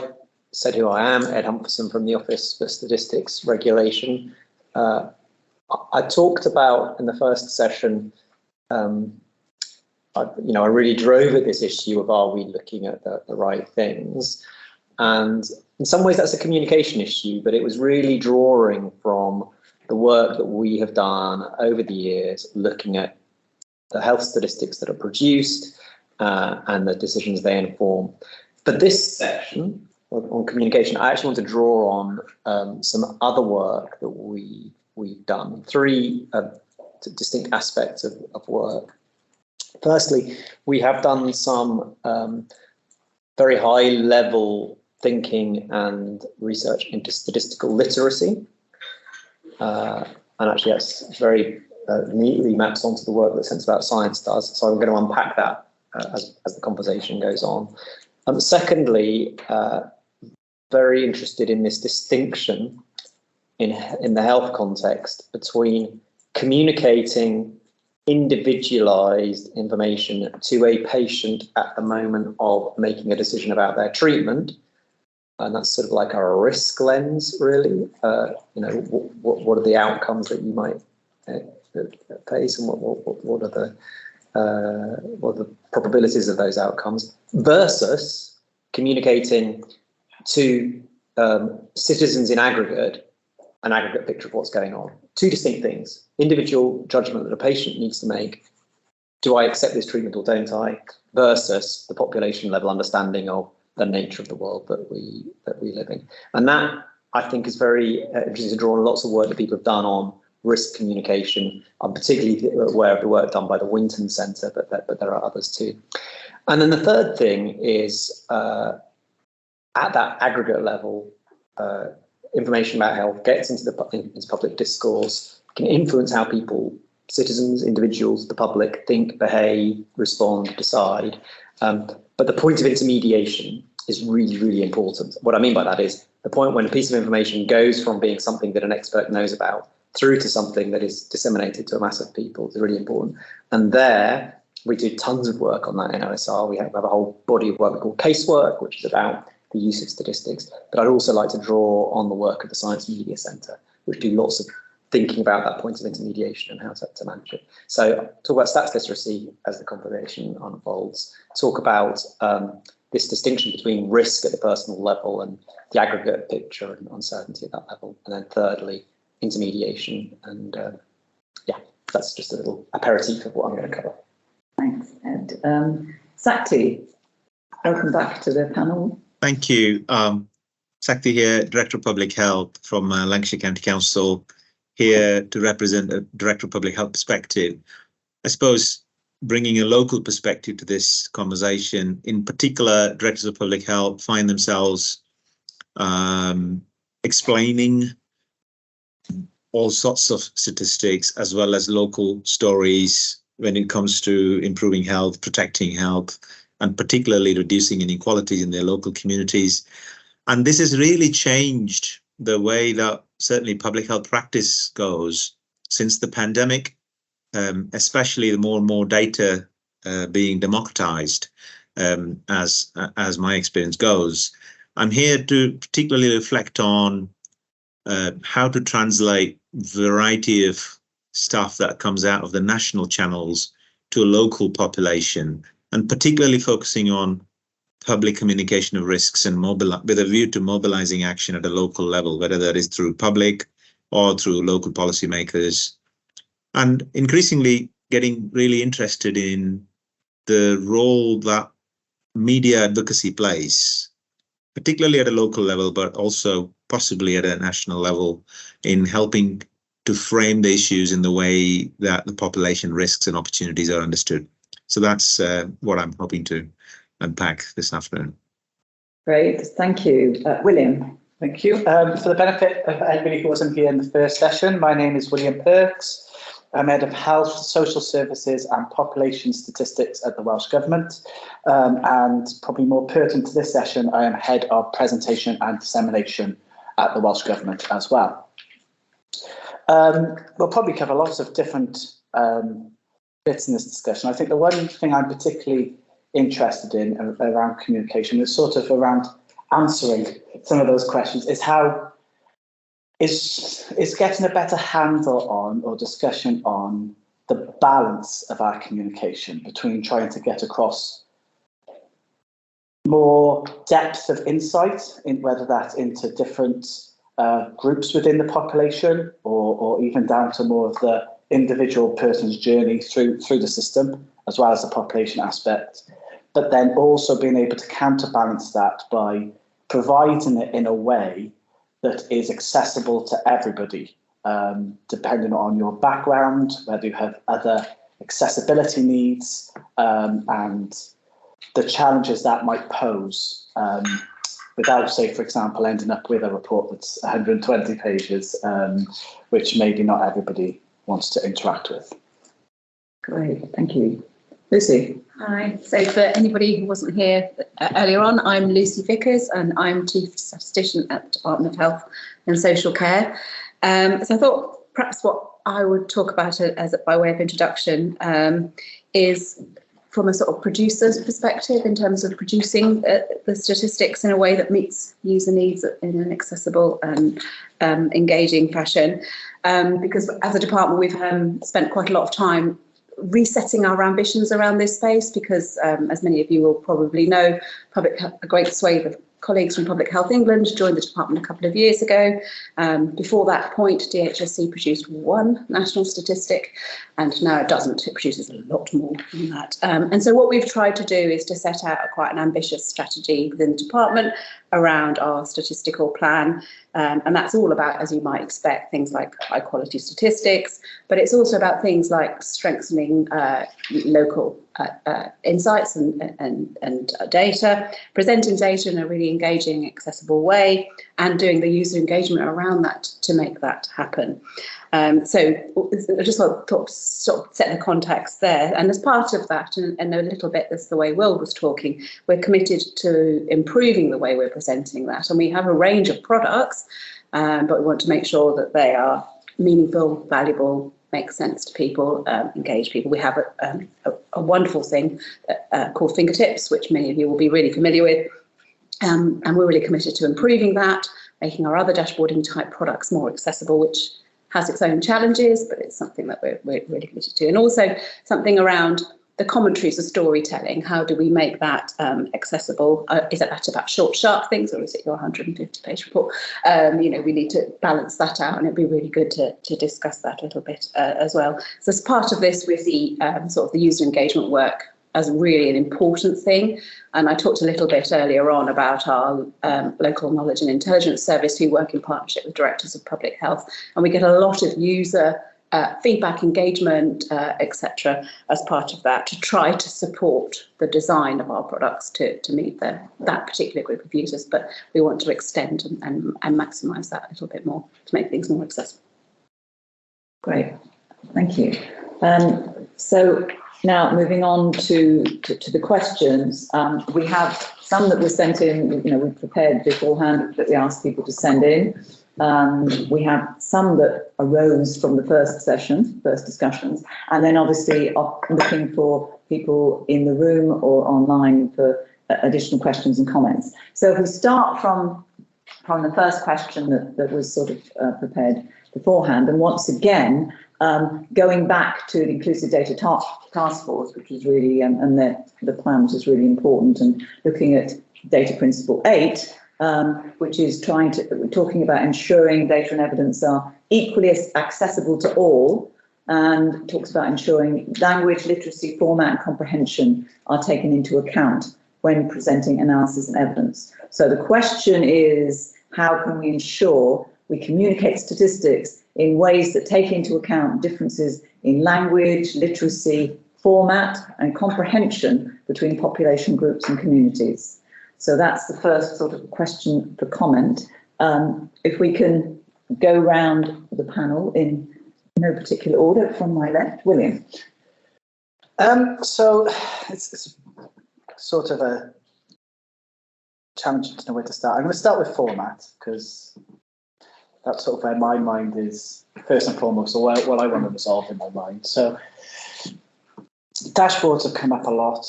said who I am, Ed Humphreys from the Office for Statistics Regulation. I talked about in the first session, I really drove at this issue of, are we looking at the right things? And in some ways that's a communication issue, but it was really drawing from the work that we have done over the years, looking at the health statistics that are produced and the decisions they inform. For this section on communication, I actually want to draw on some other work that we've done, three distinct aspects of work. Firstly, we have done some very high level thinking and research into statistical literacy. And actually that's very neatly maps onto the work that Sense About Science does. So I'm going to unpack that as the conversation goes on. Secondly, very interested in this distinction in the health context between communicating individualized information to a patient at the moment of making a decision about their treatment. And that's sort of like a risk lens, really. What are the outcomes that you might face, and what are the probabilities of those outcomes, versus communicating to citizens in aggregate, an aggregate picture of what's going on. Two distinct things: individual judgment that a patient needs to make, do I accept this treatment or don't I, versus the population level understanding of the nature of the world that we live in. And that, I think, is very interesting to draw on lots of work that people have done on risk communication. I'm particularly aware of the work done by the Winton Centre, but there are others too. And then the third thing is, at that aggregate level, information about health gets into public discourse, can influence how people, citizens, individuals, the public, think, behave, respond, decide. But the point of intermediation is really, really important. What I mean by that is the point when a piece of information goes from being something that an expert knows about through to something that is disseminated to a mass of people is really important. And there, We do tons of work on that in OSR. We have a whole body of work we call casework, which is about the use of statistics. But I'd also like to draw on the work of the Science Media Centre, which do lots of thinking about that point of intermediation and how to manage it. So talk about stats literacy as the conversation unfolds. Talk about this distinction between risk at the personal level and the aggregate picture and uncertainty at that level. And then thirdly, intermediation. And yeah, that's just a little aperitif of what I'm going to cover. Thanks, Ed. Sakti, welcome back to the panel. Thank you. Sakti here, Director of Public Health from Lancashire County Council, here to represent a Director of Public Health perspective. I suppose bringing a local perspective to this conversation, in particular, Directors of Public Health find themselves explaining all sorts of statistics as well as local stories when it comes to improving health, protecting health, and particularly reducing inequalities in their local communities. And this has really changed the way that certainly public health practice goes since the pandemic, especially the more and more data being democratized, as my experience goes. I'm here to particularly reflect on how to translate variety of stuff that comes out of the national channels to a local population, and particularly focusing on public communication of risks and with a view to mobilizing action at a local level, whether that is through public or through local policymakers, and increasingly getting really interested in the role that media advocacy plays, particularly at a local level, but also possibly at a national level, in helping to frame the issues in the way that the population risks and opportunities are understood. So that's what I'm hoping to unpack this afternoon. Great, thank you. William. Thank you. For the benefit of anybody who wasn't here in the first session, my name is William Perks. I'm Head of Health, Social Services and Population Statistics at the Welsh Government. And probably more pertinent to this session, I am Head of Presentation and Dissemination at the Welsh Government as well. We'll probably cover lots of different bits in this discussion. I think the one thing I'm particularly interested in around communication is sort of around answering some of those questions, is how is getting a better handle on or discussion on the balance of our communication between trying to get across more depth of insight, in whether that's into different groups within the population, or even down to more of the individual person's journey through the system, as well as the population aspect, but then also being able to counterbalance that by providing it in a way that is accessible to everybody, depending on your background, whether you have other accessibility needs, and the challenges that might pose, without, say, for example, ending up with a report that's 120 pages, which maybe not everybody wants to interact with. Great, thank you. Lucy. Hi, so for anybody who wasn't here earlier on, I'm Lucy Vickers and I'm Chief Statistician at the Department of Health and Social Care. So I thought perhaps what I would talk about as by way of introduction is from a sort of producer's perspective in terms of producing the statistics in a way that meets user needs in an accessible and engaging fashion. Because as a department, we've spent quite a lot of time resetting our ambitions around this space, because as many of you will probably know, a great swathe of colleagues from Public Health England joined the department a couple of years ago. Before that point, DHSC produced one national statistic, and now it doesn't. It produces a lot more than that. And so what we've tried to do is to set out quite an ambitious strategy within the department around our statistical plan. And that's all about, as you might expect, things like high quality statistics, but it's also about things like strengthening local insights and data, presenting data in a really engaging, accessible way, and doing the user engagement around that to make that happen. So I just thought to sort of set the context there. And as part of that, and a little bit as the way Will was talking, we're committed to improving the way we're presenting that. And we have a range of products, but we want to make sure that they are meaningful, valuable, makes sense to people, engage people. We have a wonderful thing called Fingertips, which many of you will be really familiar with. And we're really committed to improving that, making our other dashboarding type products more accessible, which has its own challenges, but it's something that we're really committed to. And also something around the commentaries of storytelling. How do we make that accessible? Is that about short, sharp things, or is it your 150-page report? We need to balance that out, and it'd be really good to discuss that a little bit as well. So as part of this, we see sort of the user engagement work as really an important thing. And I talked a little bit earlier on about our local knowledge and intelligence service, who work in partnership with directors of public health. And we get a lot of user feedback, engagement, etc. as part of that, to try to support the design of our products to meet that particular group of users. But we want to extend and maximise that a little bit more to make things more accessible. Great, thank you. So now moving on to the questions, we have some that were sent in, we prepared beforehand that we asked people to send in. We have some that arose from the first discussions, and then obviously looking for people in the room or online for additional questions and comments. So if we start from the first question that was sort of prepared beforehand, and once again, going back to the Inclusive Data Task Force, which was really, and the plan was really important, and looking at Data Principle 8, which is talking about ensuring data and evidence are equally accessible to all, and talks about ensuring language, literacy, format and comprehension are taken into account when presenting analysis and evidence. So the question is, how can we ensure we communicate statistics in ways that take into account differences in language, literacy, format and comprehension between population groups and communities? So that's the first sort of question for comment. If we can go round the panel in no particular order, from my left, William. So it's sort of a challenging to know where to start. I'm going to start with format, because that's sort of where my mind is first and foremost, or what I want to resolve in my mind. So dashboards have come up a lot.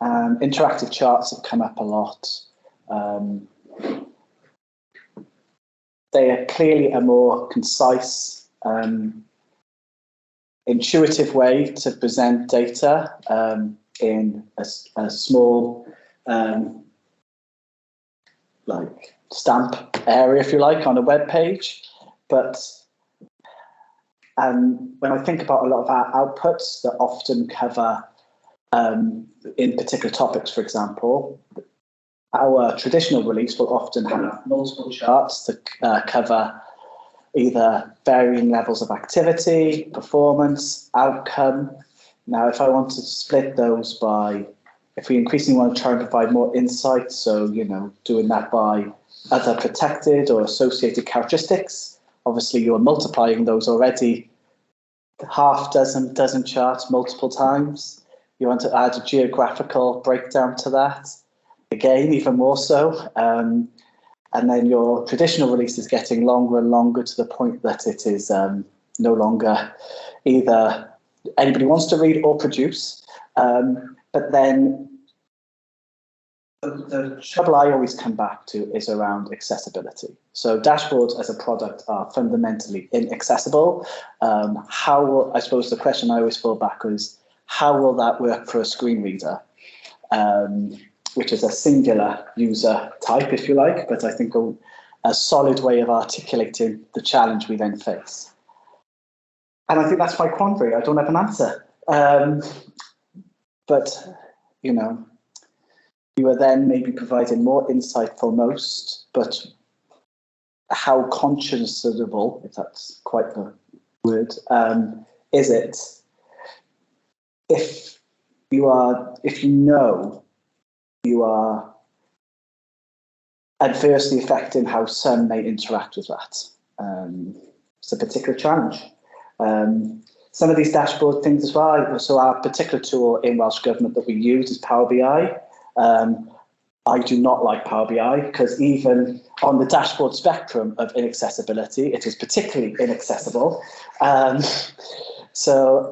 Interactive charts have come up a lot. They are clearly a more concise, intuitive way to present data in a small, like stamp area, if you like, on a web page. But when I think about a lot of our outputs that often cover in particular topics, for example, our traditional release will often have multiple charts to cover either varying levels of activity, performance, outcome. Now, if I want to split those by, if we increasingly want to try and provide more insight, so, doing that by other protected or associated characteristics, obviously you're multiplying those already dozen charts multiple times. You want to add a geographical breakdown to that, again, even more so. And then your traditional release is getting longer and longer to the point that it is no longer either anybody wants to read or produce. But then the trouble I always come back to is around accessibility. So dashboards as a product are fundamentally inaccessible. I suppose the question I always fall back is, how will that work for a screen reader? Which is a singular user type, if you like, but I think a solid way of articulating the challenge we then face. And I think that's my quandary. I don't have an answer. But, you are then maybe providing more insight for most, but how conscionable, if that's quite the word, is it if you are adversely affecting how some may interact with that? It's a particular challenge. Some of these dashboard things as well. So our particular tool in Welsh Government that we use is Power BI. I do not like Power BI because even on the dashboard spectrum of inaccessibility, it is particularly inaccessible. So,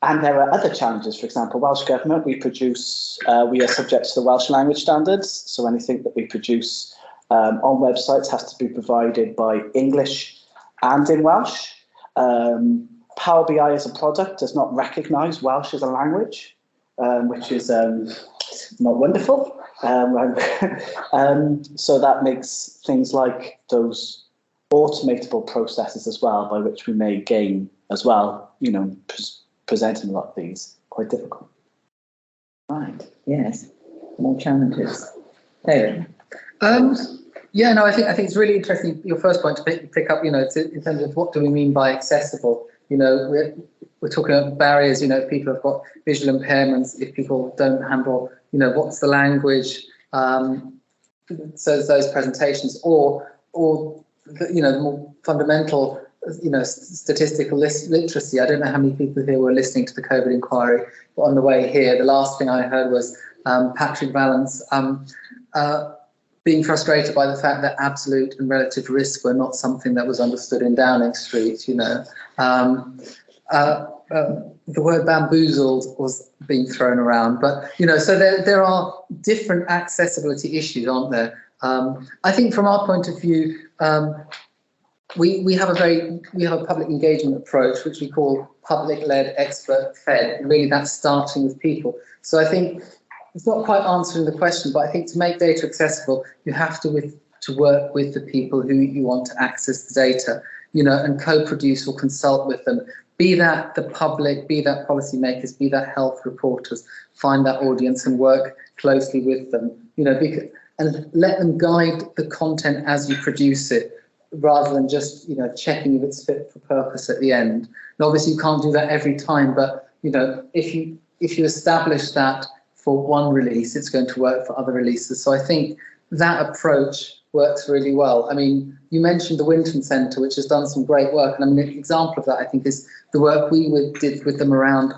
and there are other challenges. For example, Welsh Government, we are subject to the Welsh language standards. So anything that we produce on websites has to be provided by English and in Welsh. Power BI as a product does not recognise Welsh as a language, which is not wonderful. So that makes things like those automatable processes as well, by which we may gain as well, presenting a lot of these, quite difficult. Right, yes, more challenges. David? Yeah, no, I think it's really interesting, your first point to pick up, in terms of what do we mean by accessible. We're talking about barriers, if people have got visual impairments, if people don't handle, what's the language, so those presentations, or the more fundamental, statistical literacy. I don't know how many people here were listening to the COVID inquiry, but on the way here, the last thing I heard was Patrick Vallance being frustrated by the fact that absolute and relative risk were not something that was understood in Downing Street. The word bamboozled was being thrown around, but so there are different accessibility issues, aren't there? I think from our point of view, we have a public engagement approach which we call public-led, expert-fed, and really that's starting with people. So I think it's not quite answering the question, but I think to make data accessible, you have to work with the people who you want to access the data, and co-produce or consult with them. Be that the public, be that policymakers, be that health reporters, find that audience and work closely with them, and let them guide the content as you produce it, rather than just, checking if it's fit for purpose at the end. And obviously you can't do that every time, but, if you establish that for one release, it's going to work for other releases. So I think that approach works really well. I mean, you mentioned the Winton Centre, which has done some great work. And I mean, an example of that, I think, is the work we did with them around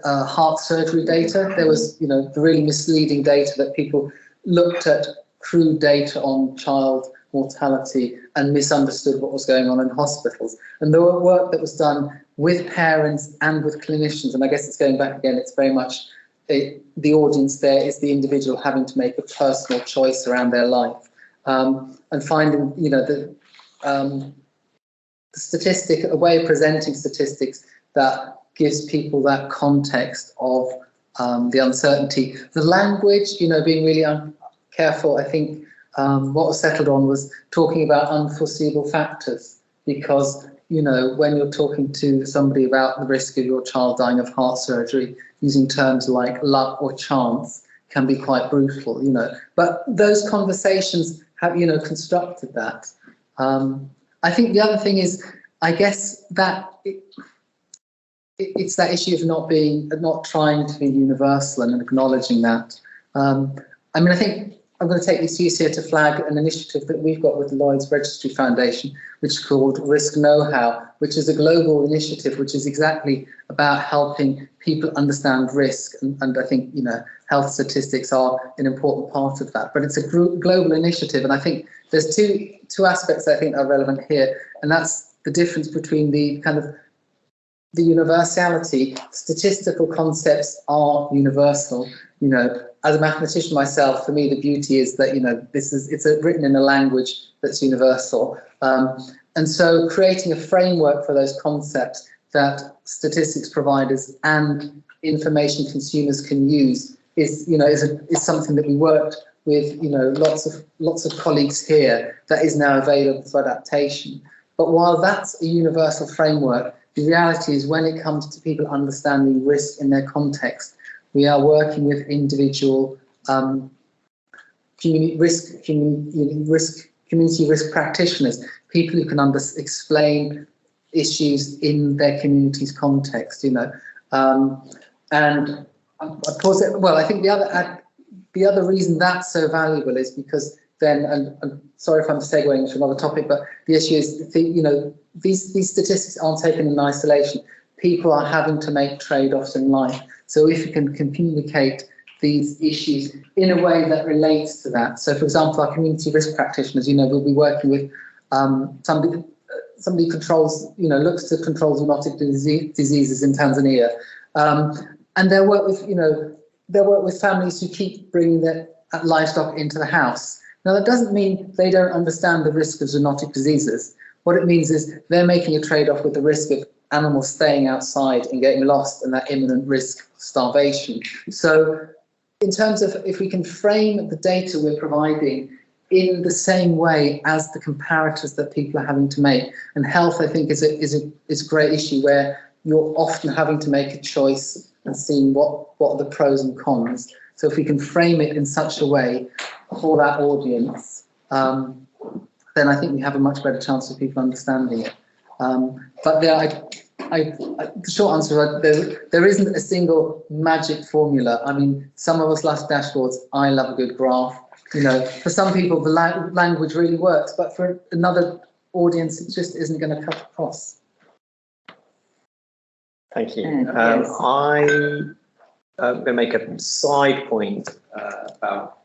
heart surgery data. There was, the really misleading data that people looked at crude data on child mortality and misunderstood what was going on in hospitals. And the work that was done with parents and with clinicians, and I guess it's going back again, it's very much the audience there is the individual having to make a personal choice around their life, and finding, the statistic, a way of presenting statistics that gives people that context of the uncertainty. The language, being really careful. I think what was settled on was talking about unforeseeable factors, because when you're talking to somebody about the risk of your child dying of heart surgery, using terms like luck or chance can be quite brutal, But those conversations have, constructed that. I think the other thing is, I guess that it's that issue of not trying to be universal and acknowledging that. I mean, I think I'm going to take this use here to flag an initiative that we've got with the Lloyd's Registry Foundation, which is called Risk Know-How, which is a global initiative which is exactly about helping people understand risk. And I think, health statistics are an important part of that. But it's a global initiative. And I think there's two aspects I think are relevant here. And that's the difference between the kind of the universality. Statistical concepts are universal. As a mathematician myself, for me, the beauty is that, it's written in a language that's universal. And so creating a framework for those concepts that statistics providers and information consumers can use is something that we worked with, lots of colleagues here that is now available for adaptation. But while that's a universal framework, the reality is when it comes to people understanding risk in their context, we are working with individual community risk practitioners, people who can explain issues in their community's context, And of course, well, I think the other reason that's so valuable is because then, and I'm sorry if I'm segueing to another topic, but the issue is, these statistics aren't taken in isolation. People are having to make trade-offs in life. So if you can communicate these issues in a way that relates to that. So, for example, our community risk practitioners, we'll be working with somebody controls, looks to control zoonotic diseases in Tanzania, and they'll work with families who keep bringing their livestock into the house. Now, that doesn't mean they don't understand the risk of zoonotic diseases. What it means is they're making a trade-off with the risk of animals staying outside and getting lost and that imminent risk of starvation. So in terms of if we can frame the data we're providing in the same way as the comparators that people are having to make, and health, I think, is a great issue where you're often having to make a choice and seeing what are the pros and cons. So if we can frame it in such a way for that audience, then I think we have a much better chance of people understanding it. But the short answer is there isn't a single magic formula. I mean, some of us love dashboards. I love a good graph. For some people, the language really works, but for another audience, it just isn't going to cut across. Thank you. I'm going to make a side point about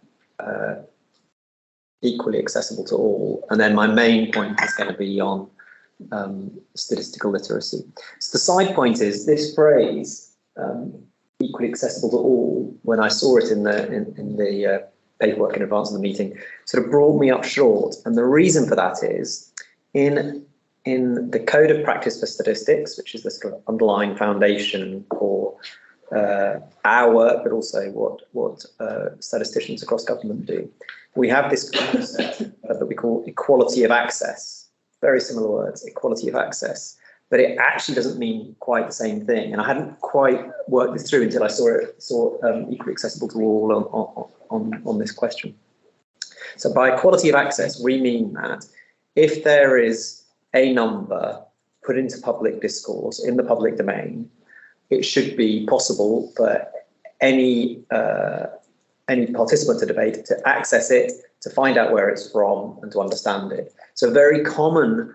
equally accessible to all, and then my main point is going to be on statistical literacy. So the side point is this phrase, equally accessible to all, when I saw it in the paperwork in advance of the meeting, sort of brought me up short. And the reason for that is in the Code of Practice for Statistics, which is the sort of underlying foundation for our work, but also what statisticians across government do, we have this concept that we call equality of access. Very similar words, equality of access, but it actually doesn't mean quite the same thing. And I hadn't quite worked this through until I saw equally accessible to all on this question. So by equality of access, we mean that if there is a number put into public discourse in the public domain, it should be possible for any participant to debate to access it, to find out where it's from, and to understand it. So a very common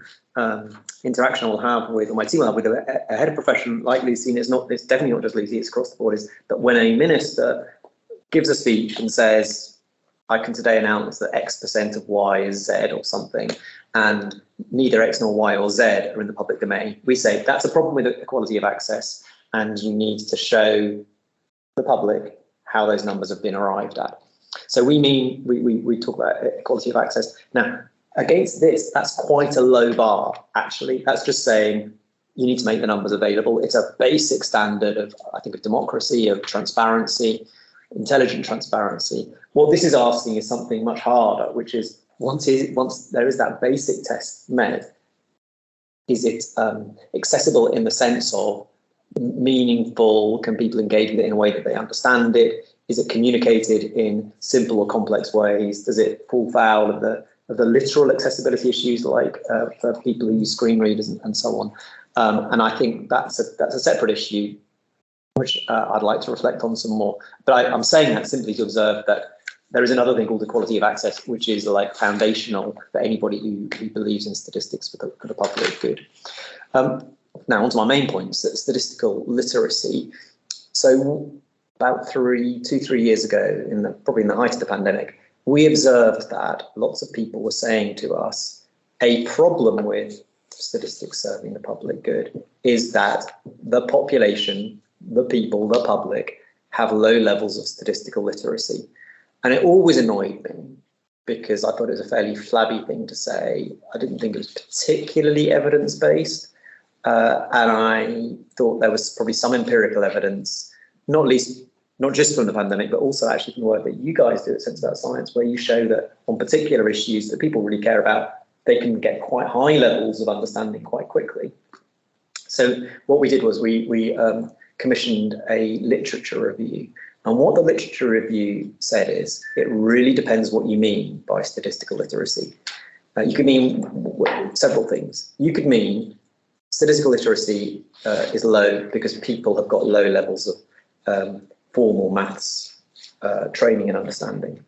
interaction I'll have with, or my team will have with a head of profession like Lucy, and it's definitely not just Lucy, it's across the board, is that when a minister gives a speech and says, I can today announce that X% of Y is Z or something, and neither X nor Y or Z are in the public domain, we say that's a problem with equality of access, and you need to show the public how those numbers have been arrived at. So we talk about equality of access. Now, against this, that's quite a low bar, actually. That's just saying you need to make the numbers available. It's a basic standard of, I think, of democracy, of transparency, intelligent transparency. What this is asking is something much harder, which is once there is that basic test met, is it accessible in the sense of meaningful? Can people engage with it in a way that they understand it? Is it communicated in simple or complex ways? Does it fall foul of the literal accessibility issues, like for people who use screen readers and so on? And I think that's a separate issue, which I'd like to reflect on some more. But I'm saying that simply to observe that there is another thing called equality of access, which is like foundational for anybody who believes in statistics for the public good. Now, on to my main points, statistical literacy. So about 2-3 years ago, probably in the height of the pandemic, we observed that lots of people were saying to us, a problem with statistics serving the public good is that the population, the people, the public, have low levels of statistical literacy. And it always annoyed me because I thought it was a fairly flabby thing to say. I didn't think it was particularly evidence-based. And I thought there was probably some empirical evidence, not just from the pandemic, but also actually from the work that you guys do at Sense About Science, where you show that on particular issues that people really care about, they can get quite high levels of understanding quite quickly. So what we did was we commissioned a literature review. And what the literature review said is, it really depends what you mean by statistical literacy. You could mean several things. You could mean statistical literacy is low because people have got low levels of formal maths training and understanding.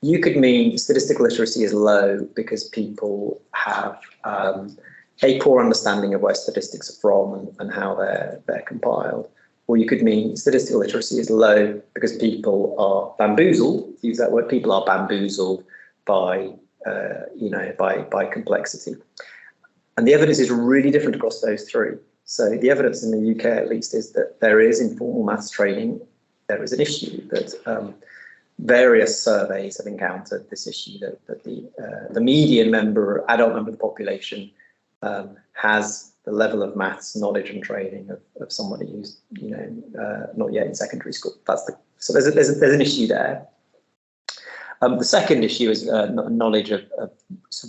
You could mean statistical literacy is low because people have a poor understanding of where statistics are from and how they're compiled. Or you could mean statistical literacy is low because people are bamboozled, use that word, people are bamboozled by, by complexity. And the evidence is really different across those three. So the evidence in the UK, at least, is that there is informal maths training. There is an issue that various surveys have encountered this issue that the median adult member of the population has the level of maths knowledge and training of somebody who's not yet in secondary school. So there's an issue there. The second issue is knowledge of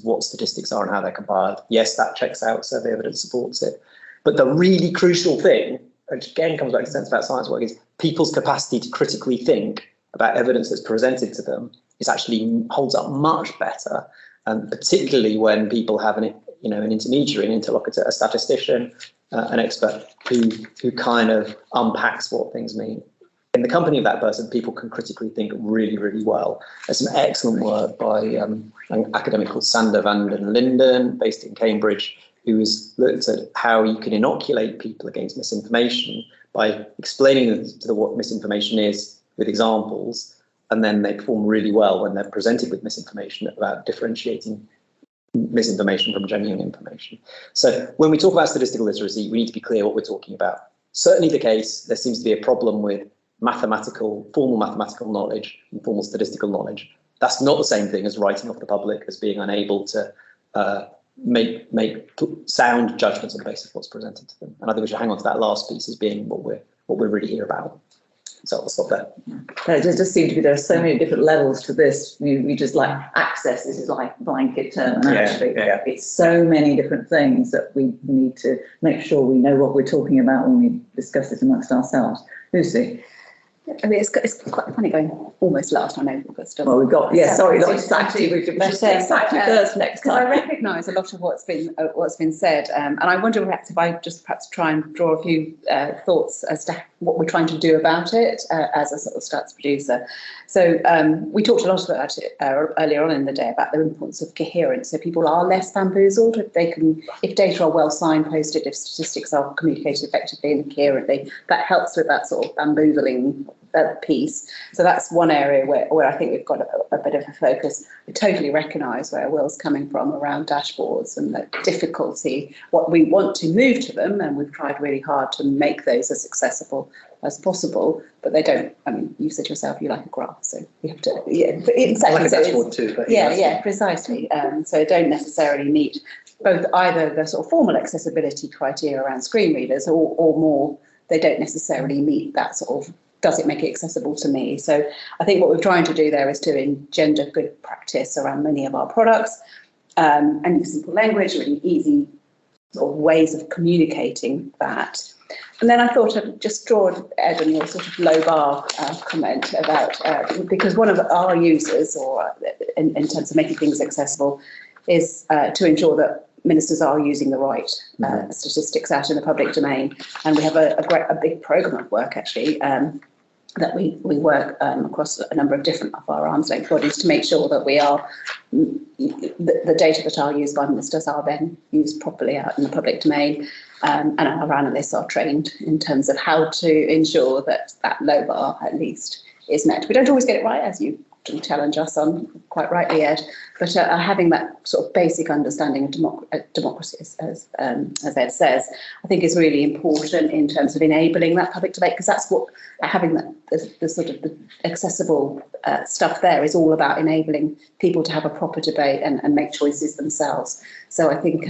what statistics are and how they're compiled. Yes, that checks out, survey evidence supports it. But the really crucial thing, which again comes back to sense about science work, is people's capacity to critically think about evidence that's presented to them is actually holds up much better, and particularly when people have an intermediary, an interlocutor, a statistician, an expert who kind of unpacks what things mean. In the company of that person, people can critically think really, really well. There's some excellent work by an academic called Sander van den Linden, based in Cambridge, who has looked at how you can inoculate people against misinformation by explaining to them what misinformation is with examples, and then they perform really well when they're presented with misinformation about differentiating misinformation from genuine information. So when we talk about statistical literacy, we need to be clear what we're talking about. Certainly the case, there seems to be a problem with formal mathematical knowledge and formal statistical knowledge. That's not the same thing as writing off the public as being unable to make sound judgments on the basis of what's presented to them. And I think we should hang on to that last piece as being what we're really here about. So I'll stop there. There just seem to be, there are so many different levels to this. We just like access, this is like blanket term, and actually it's so many different things that we need to make sure we know what we're talking about when we discuss it amongst ourselves. Lucy? I mean, it's quite funny going almost last. I know we've got stuff. Well, we've got, sorry, not exactly. We should say exactly first next time. I recognise a lot of what's been said, and I wonder if I just perhaps try and draw a few thoughts as to what we're trying to do about it as a sort of stats producer. So we talked a lot about it earlier on in the day about the importance of coherence. So people are less bamboozled if data are well signposted, if statistics are communicated effectively and coherently. That helps with that sort of bamboozling piece. So that's one area where I think we've got a bit of a focus. We totally recognise where Will's coming from around dashboards and the difficulty, what we want to move to them, and we've tried really hard to make those as accessible as possible, but they don't, I mean, you said yourself you like a graph, so you have to, exactly. I like a dashboard too, but precisely. So don't necessarily meet both either the sort of formal accessibility criteria around screen readers or more, they don't necessarily meet that sort of, does it make it accessible to me? So I think what we're trying to do there is to engender good practice around many of our products and use simple language, really easy sort of ways of communicating that. And then I thought I'd just draw Ed on your sort of low bar comment about, because one of our users, or in terms of making things accessible, is to ensure that ministers are using the right statistics out in the public domain. And we have a big programme of work actually that we work across a number of different of our arm's length bodies to make sure that we are the data that are used by ministers are then used properly out in the public domain, and our analysts are trained in terms of how to ensure that that low bar at least is met. We don't always get it right, as you challenge us on, quite rightly, Ed, but having that sort of basic understanding of democracy, as Ed says, I think is really important in terms of enabling that public debate, because that's what having that the sort of the accessible stuff there is all about, enabling people to have a proper debate and make choices themselves. So I think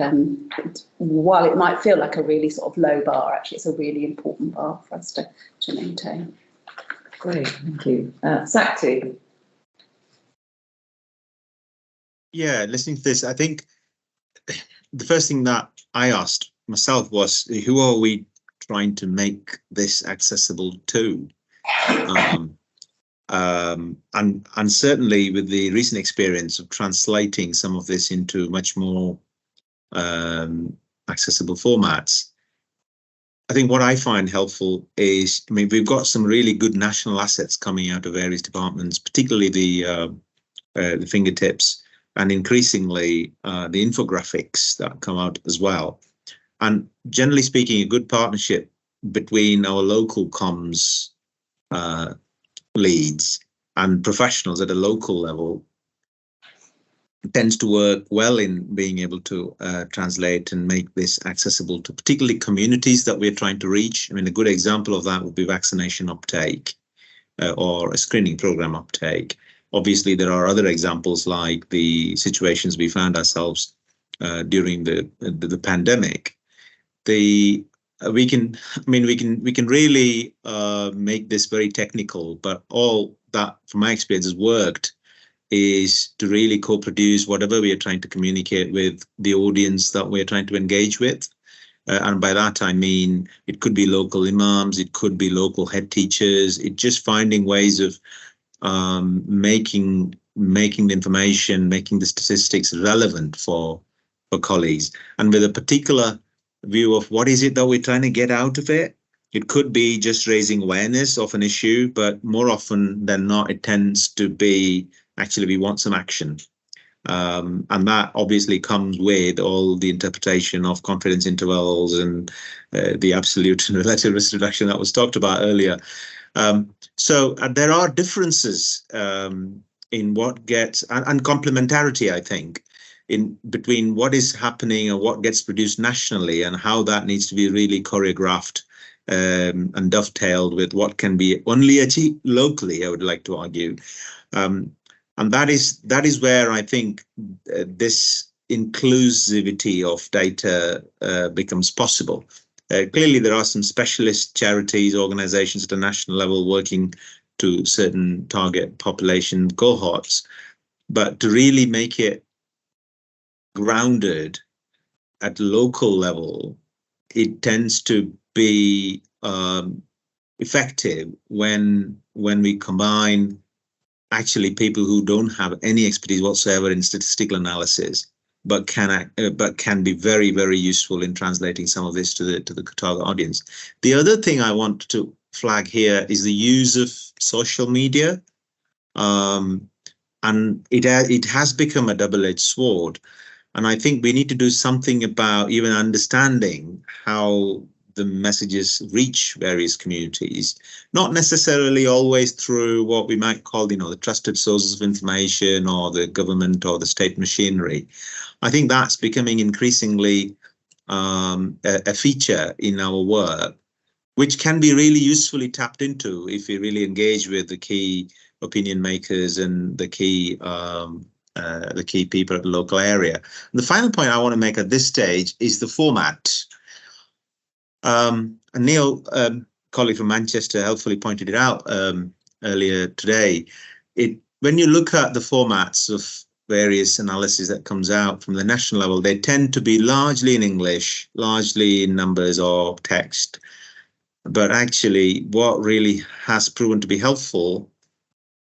while it might feel like a really sort of low bar, actually it's a really important bar for us to maintain. Great, thank you. Sakti. Yeah, listening to this, I think the first thing that I asked myself was, who are we trying to make this accessible to? And certainly with the recent experience of translating some of this into much more accessible formats, I think what I find helpful is, I mean, we've got some really good national assets coming out of various departments, particularly the fingertips, and increasingly the infographics that come out as well. And generally speaking, a good partnership between our local comms leads and professionals at a local level tends to work well in being able to translate and make this accessible to particularly communities that we're trying to reach. I mean, a good example of that would be vaccination uptake or a screening program uptake. Obviously, there are other examples like the situations we found ourselves during the pandemic. We can really make this very technical, but all that, from my experience, has worked is to really co-produce whatever we are trying to communicate with the audience that we're trying to engage with. And by that, I mean, it could be local imams, it could be local head teachers, it's just finding ways of making the information, making the statistics relevant for colleagues. And with a particular view of what is it that we're trying to get out of it. It could be just raising awareness of an issue, but more often than not, it tends to be actually we want some action. And that obviously comes with all the interpretation of confidence intervals and the absolute and relative risk reduction that was talked about earlier. So there are differences in what gets, and complementarity, I think, in between what is happening and what gets produced nationally and how that needs to be really choreographed and dovetailed with what can be only achieved locally, I would like to argue. And that is where I think this inclusivity of data becomes possible. Clearly, there are some specialist charities, organizations at a national level working to certain target population cohorts, but to really make it grounded at local level, it tends to be effective when we combine actually people who don't have any expertise whatsoever in statistical analysis, but can be very, very useful in translating some of this to the target audience. The other thing I want to flag here is the use of social media, and it has become a double-edged sword. And I think we need to do something about even understanding how the messages reach various communities, not necessarily always through what we might call, the trusted sources of information or the government or the state machinery. I think that's becoming increasingly a feature in our work, which can be really usefully tapped into if we really engage with the key opinion makers and the key people at the local area. And the final point I want to make at this stage is the format. And Neil, colleague from Manchester, helpfully pointed it out earlier today. When you look at the formats of various analysis that comes out from the national level, they tend to be largely in English, largely in numbers or text. But actually, what really has proven to be helpful,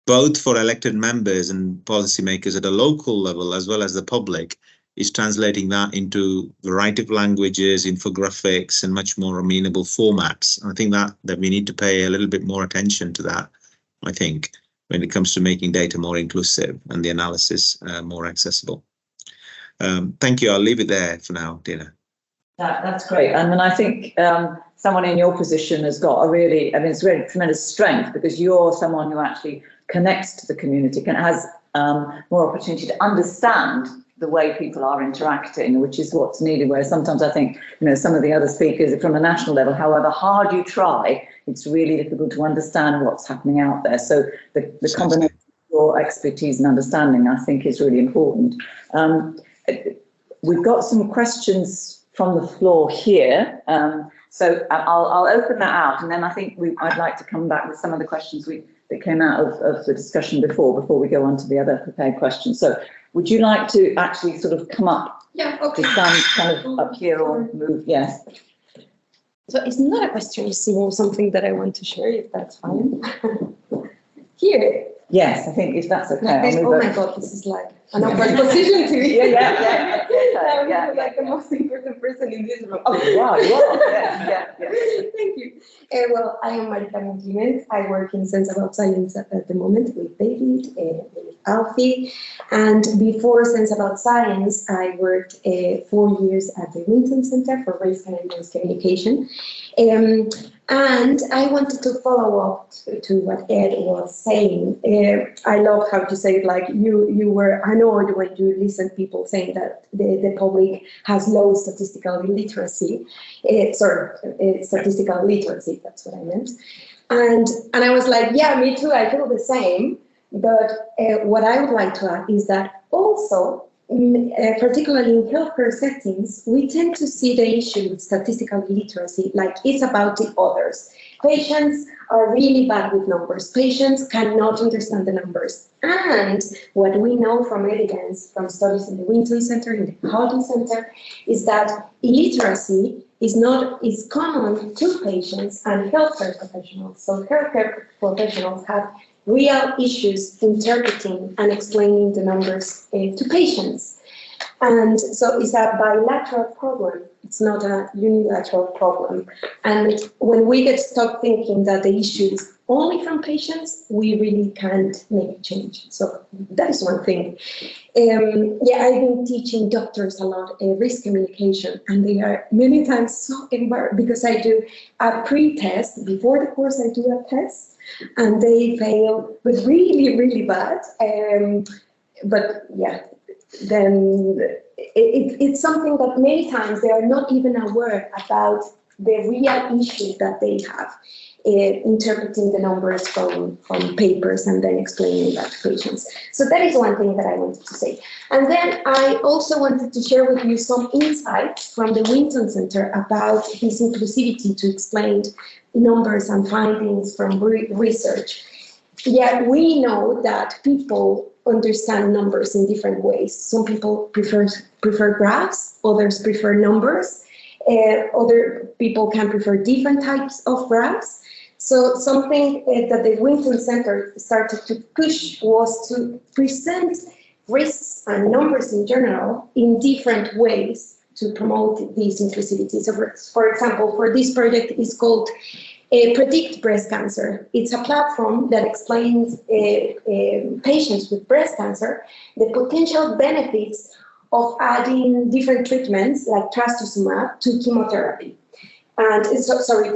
both for elected members and policymakers at a local level, as well as the public, is translating that into a variety of languages, infographics, and much more amenable formats. And I think that we need to pay a little bit more attention to that, I think, when it comes to making data more inclusive and the analysis more accessible. Thank you. I'll leave it there for now, Dina. That's great. And then I think someone in your position has got it's really tremendous strength, because you're someone who actually connects to the community, has more opportunity to understand the way people are interacting, which is what's needed. Whereas sometimes I think, some of the other speakers from a national level, however hard you try, it's really difficult to understand what's happening out there. So the combination of your expertise and understanding, I think, is really important. We've got some questions from the floor here. So I'll open that out, and then I think I'd like to come back with some of the questions that came out of the discussion before we go on to the other prepared questions. So would you like to actually sort of come up? Yeah, okay. To stand kind of up here or move? Yes. So it's not a question, it's more something that I want to share, if that's fine. Here. Yes, I think if that's okay. Oh my God, this is like an awkward position to be. Yeah. I'm like the most important person in this room. Oh, wow, you are. Yeah. Thank you. Well, I am Marita Jimenez. I work in Sense About Science at the moment with David, with Alfie. And before Sense About Science, I worked 4 years at the Winton Center for Race and Communication. And I wanted to follow up to what Ed was saying. I love how you say it, like you were annoyed when you listen to people saying that the public has low statistical literacy. Statistical literacy, that's what I meant. And I was like, yeah, me too, I feel the same. But what I would like to add is that also, particularly in healthcare settings, we tend to see the issue with statistical literacy like it's about the others. Patients are really bad with numbers. Patients cannot understand the numbers. And what we know from evidence, from studies in the Winton Center, in the Houghton Center, is that illiteracy is common to patients and healthcare professionals. So healthcare professionals have real issues interpreting and explaining the numbers to patients. And so it's a bilateral problem. It's not a unilateral problem. And when we get stuck thinking that the issue is only from patients, we really can't make a change. So that is one thing. I've been teaching doctors a lot risk communication, and they are many times so embarrassed because I do a pre-test. Before the course, I do a test. And they fail, but really, really bad. Then it's something that many times they are not even aware about the real issue that they have, interpreting the numbers from papers and then explaining that to patients. So that is one thing that I wanted to say. And then I also wanted to share with you some insights from the Winton Center about this inclusivity to explain numbers and findings from research. Yeah, we know that people understand numbers in different ways. Some people prefer graphs, others prefer numbers, other people can prefer different types of graphs. So something that the Winton Center started to push was to present risks and numbers in general in different ways to promote these inclusivity. So for example, for this project is called Predict Breast Cancer. It's a platform that explains patients with breast cancer the potential benefits of adding different treatments like trastuzumab to chemotherapy, and to surgery,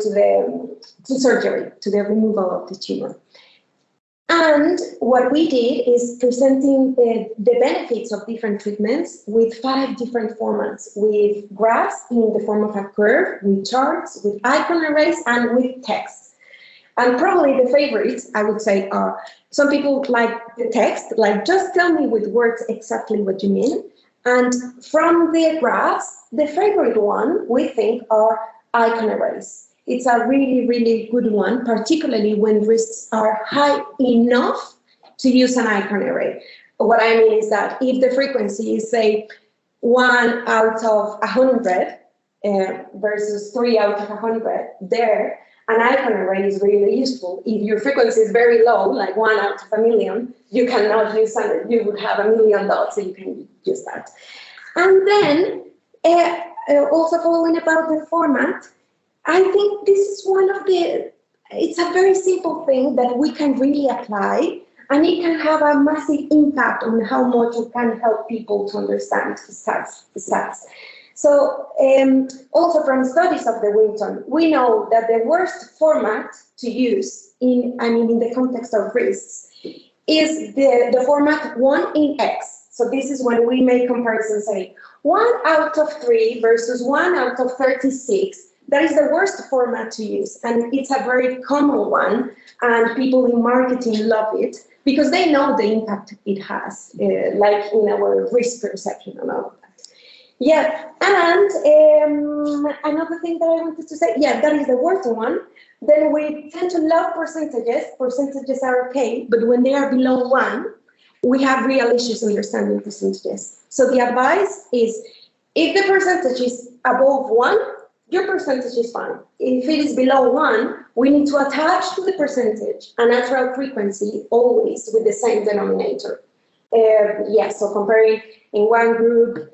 to the removal of the tumor. And what we did is presenting the benefits of different treatments with 5 different formats, with graphs in the form of a curve, with charts, with icon arrays, and with text. And probably the favorites, I would say, are some people like the text, like just tell me with words exactly what you mean. And from the graphs, the favorite one we think are icon arrays. It's a really, really good one, particularly when risks are high enough to use an icon array. What I mean is that if the frequency is, say, 1 out of 100 versus 3 out of 100, there, an icon array is really useful. If your frequency is very low, like 1 out of 1,000,000, you cannot use it. You would have 1,000,000 dots, so you can use that. And then, also following about the format, I think this is it's a very simple thing that we can really apply, and it can have a massive impact on how much it can help people to understand the stats. So also from studies of the Winton, we know that the worst format to use in the context of risks is the format 1 in X. So this is when we make comparisons, say 1 out of 3 versus 1 out of 36. That is the worst format to use, and it's a very common one, and people in marketing love it because they know the impact it has, like in our risk perception and all of that. Yeah, and another thing that I wanted to say, yeah, that is the worst one. Then we tend to love percentages. Percentages are okay, but when they are below 1, we have real issues understanding percentages. So the advice is, if the percentage is above 1, your percentage is fine. If it is below 1, we need to attach to the percentage a natural frequency, always with the same denominator. So comparing in one group,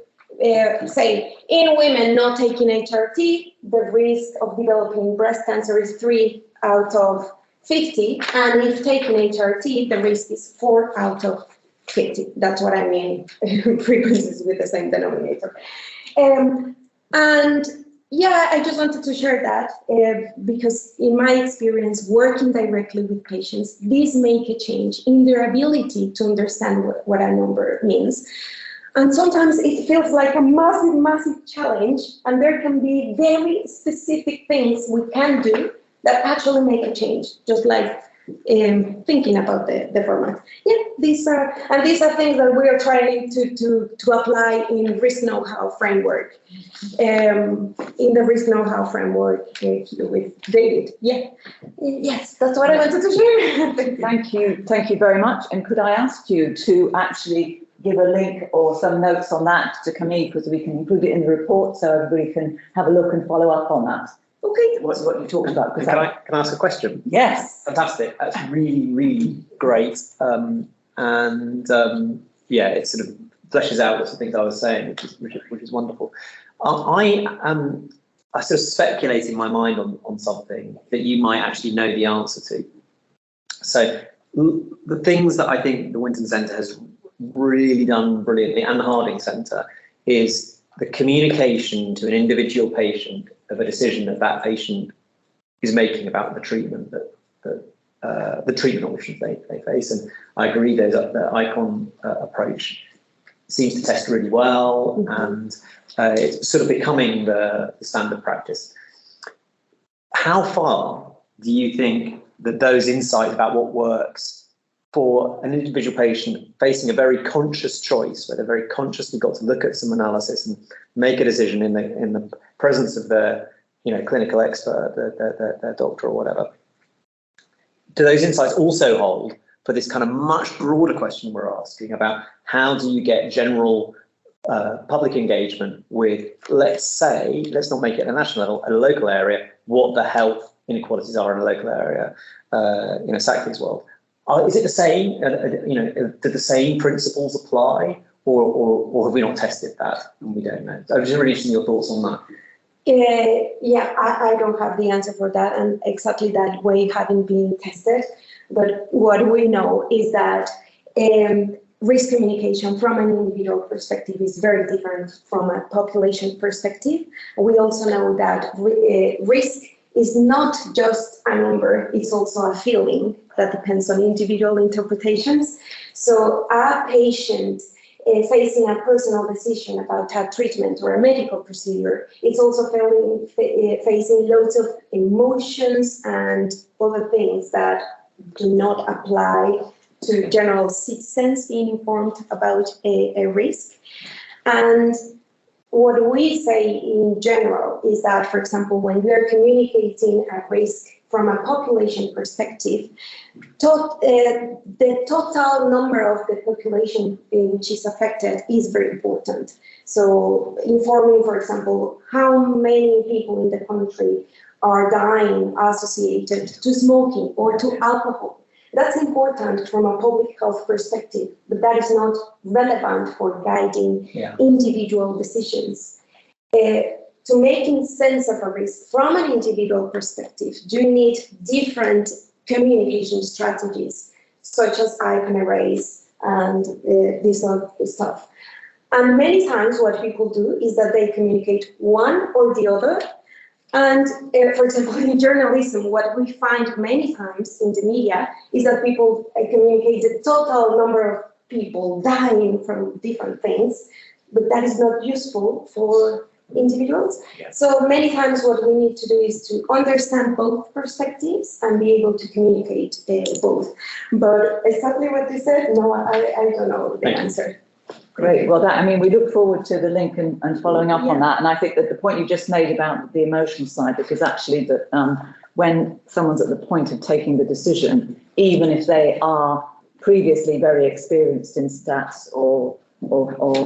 say in women not taking HRT, the risk of developing breast cancer is 3 out of 50, and if taking HRT, the risk is 4 out of 50. That's what I mean, frequencies with the same denominator. And Yeah, I just wanted to share that because in my experience working directly with patients, these make a change in their ability to understand what a number means. And sometimes it feels like a massive, massive challenge, and there can be very specific things we can do that actually make a change, just like thinking about the format. Yeah, these are things that we are trying to apply in risk know-how framework. In the risk know-how framework here with David. Yeah, yes, that's what I wanted to share. Thank you very much. And could I ask you to actually give a link or some notes on that to Camille, because we can include it in the report so everybody can have a look and follow up on that. Okay. What you talked about. Can I ask a question? Yes. Fantastic. That's really, really great. Yeah, it sort of fleshes out lots of things I was saying, which is wonderful. I sort of speculate in my mind on something that you might actually know the answer to. So the things that I think the Winton Centre has really done brilliantly, and the Harding Centre, is the communication to an individual patient of a decision that patient is making about the treatment the treatment options they face. And I agree the ICON approach seems to test really well, and it's sort of becoming the standard practice. How far do you think that those insights about what works for an individual patient facing a very conscious choice, where they're very consciously got to look at some analysis and make a decision in the presence of their clinical expert, their doctor or whatever, do those insights also hold for this kind of much broader question we're asking about how do you get general public engagement with, let's not make it at a national level, at a local area, what the health inequalities are in a local area, Sackley's world. Is it the same? Do the same principles apply, or have we not tested that and we don't know? So I'm just really interested in your thoughts on that. Yeah, I don't have the answer for that, and exactly that way haven't been tested. But what we know is that risk communication from an individual perspective is very different from a population perspective. We also know that risk is not just a number, it's also a feeling that depends on individual interpretations. So a patient facing a personal decision about a treatment or a medical procedure, it's also facing loads of emotions and other things that do not apply to general citizens being informed about a risk. And what we say in general is that, for example, when we are communicating a risk from a population perspective, the total number of the population which is affected is very important. So informing, for example, how many people in the country are dying associated to smoking or to alcohol. That's important from a public health perspective, but that is not relevant for guiding individual decisions. To making sense of a risk from an individual perspective, you need different communication strategies, such as icon arrays and this sort of stuff. And many times what people do is that they communicate one or the other. And for example, in journalism, what we find many times in the media is that people communicate the total number of people dying from different things, but that is not useful for individuals. So many times what we need to do is to understand both perspectives and be able to communicate both. But exactly what you said, no, I don't know the answer. Great. Well, we look forward to the link and following up on that. And I think that the point you just made about the emotional side, because actually that when someone's at the point of taking the decision, even if they are previously very experienced in stats or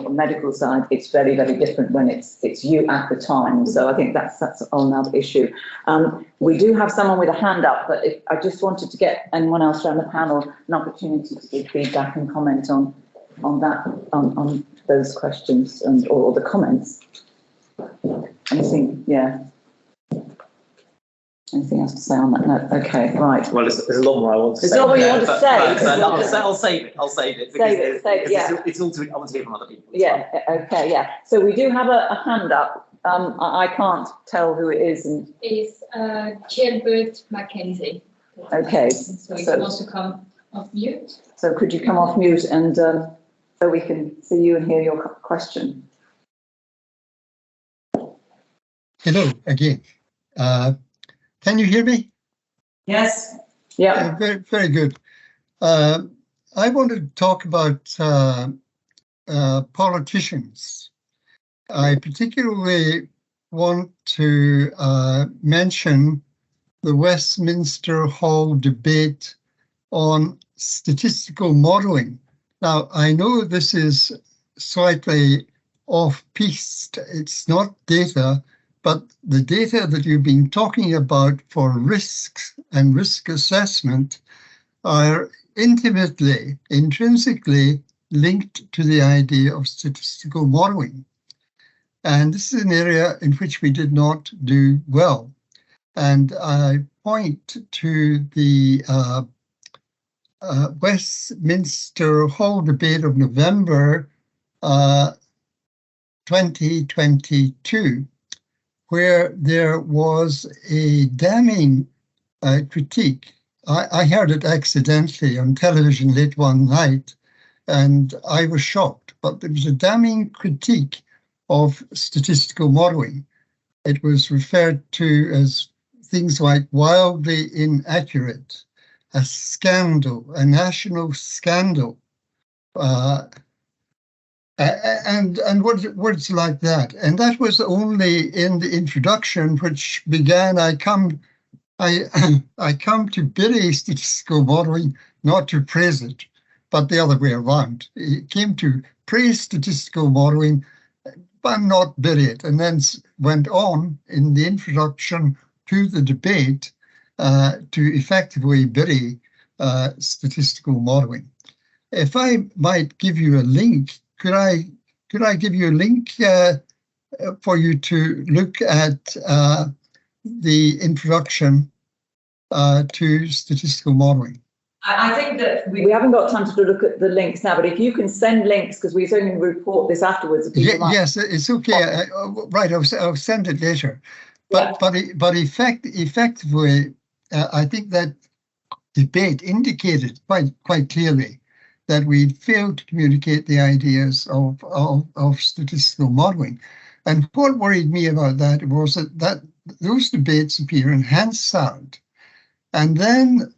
medical side, it's very, very different when it's you at the time. So I think that's on that issue. We do have someone with a hand up, but I just wanted to get anyone else around the panel an opportunity to give feedback and comment on that, on those questions or the comments. Anything? Yeah. Anything else to say on that note? Okay, right. Well, there's a lot more I want to say. There's a lot more you want to say. I'll save it. Because it's all I want to hear from other people. Yeah. Okay. Yeah. So we do have a hand up. I can't tell who it is. And Is Gilbert Mackenzie. okay. So he wants to come off mute. So could you come off mute and so we can see you and hear your question? Hello again. Can you hear me? Yes. Yeah. Very, very good. I want to talk about politicians. I particularly want to mention the Westminster Hall debate on statistical modelling. Now, I know this is slightly off-piste. It's not data, but the data that you've been talking about for risks and risk assessment are intimately, intrinsically linked to the idea of statistical modelling. And this is an area in which we did not do well. And I point to the Westminster Hall debate of November 2022, where there was a damning critique. I heard it accidentally on television late one night, and I was shocked, but there was a damning critique of statistical modelling. It was referred to as things like wildly inaccurate, a scandal, a national scandal, and words like that. And that was only in the introduction, which began, I come to bury statistical modelling, not to praise it, but the other way around. It came to praise statistical modelling, but not bury it, and then went on in the introduction to the debate to effectively bury statistical modelling. If I might give you a link, could I give you a link for you to look at the introduction to statistical modelling? I think that we haven't got time to look at the links now, but if you can send links, because we're going to report this afterwards. Yes, it's okay. Right, I'll send it later. But effectively, I think that debate indicated quite clearly that we failed to communicate the ideas of statistical modelling. And what worried me about that was that those debates appear in Hansard. And then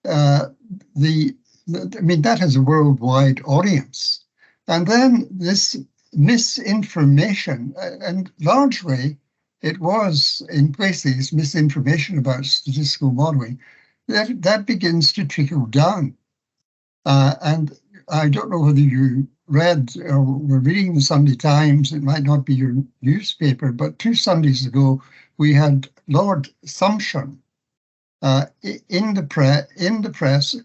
I mean, that has a worldwide audience. And then this misinformation, and largely it was in places misinformation about statistical modelling, that begins to trickle down. And I don't know whether you read or were reading the Sunday Times, it might not be your newspaper, but 2 Sundays ago, we had Lord Sumption in the press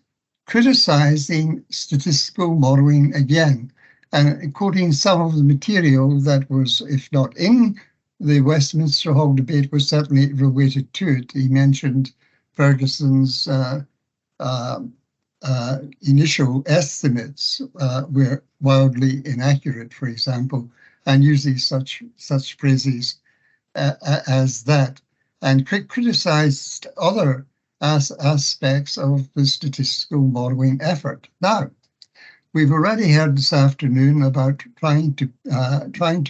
criticising statistical modelling again, and quoting some of the material that was, if not in the Westminster Hall debate, was certainly related to it. He mentioned Ferguson's initial estimates were wildly inaccurate, for example, and uses such phrases as that, and criticised other aspects of the statistical modelling effort. Now, we've already heard this afternoon about trying to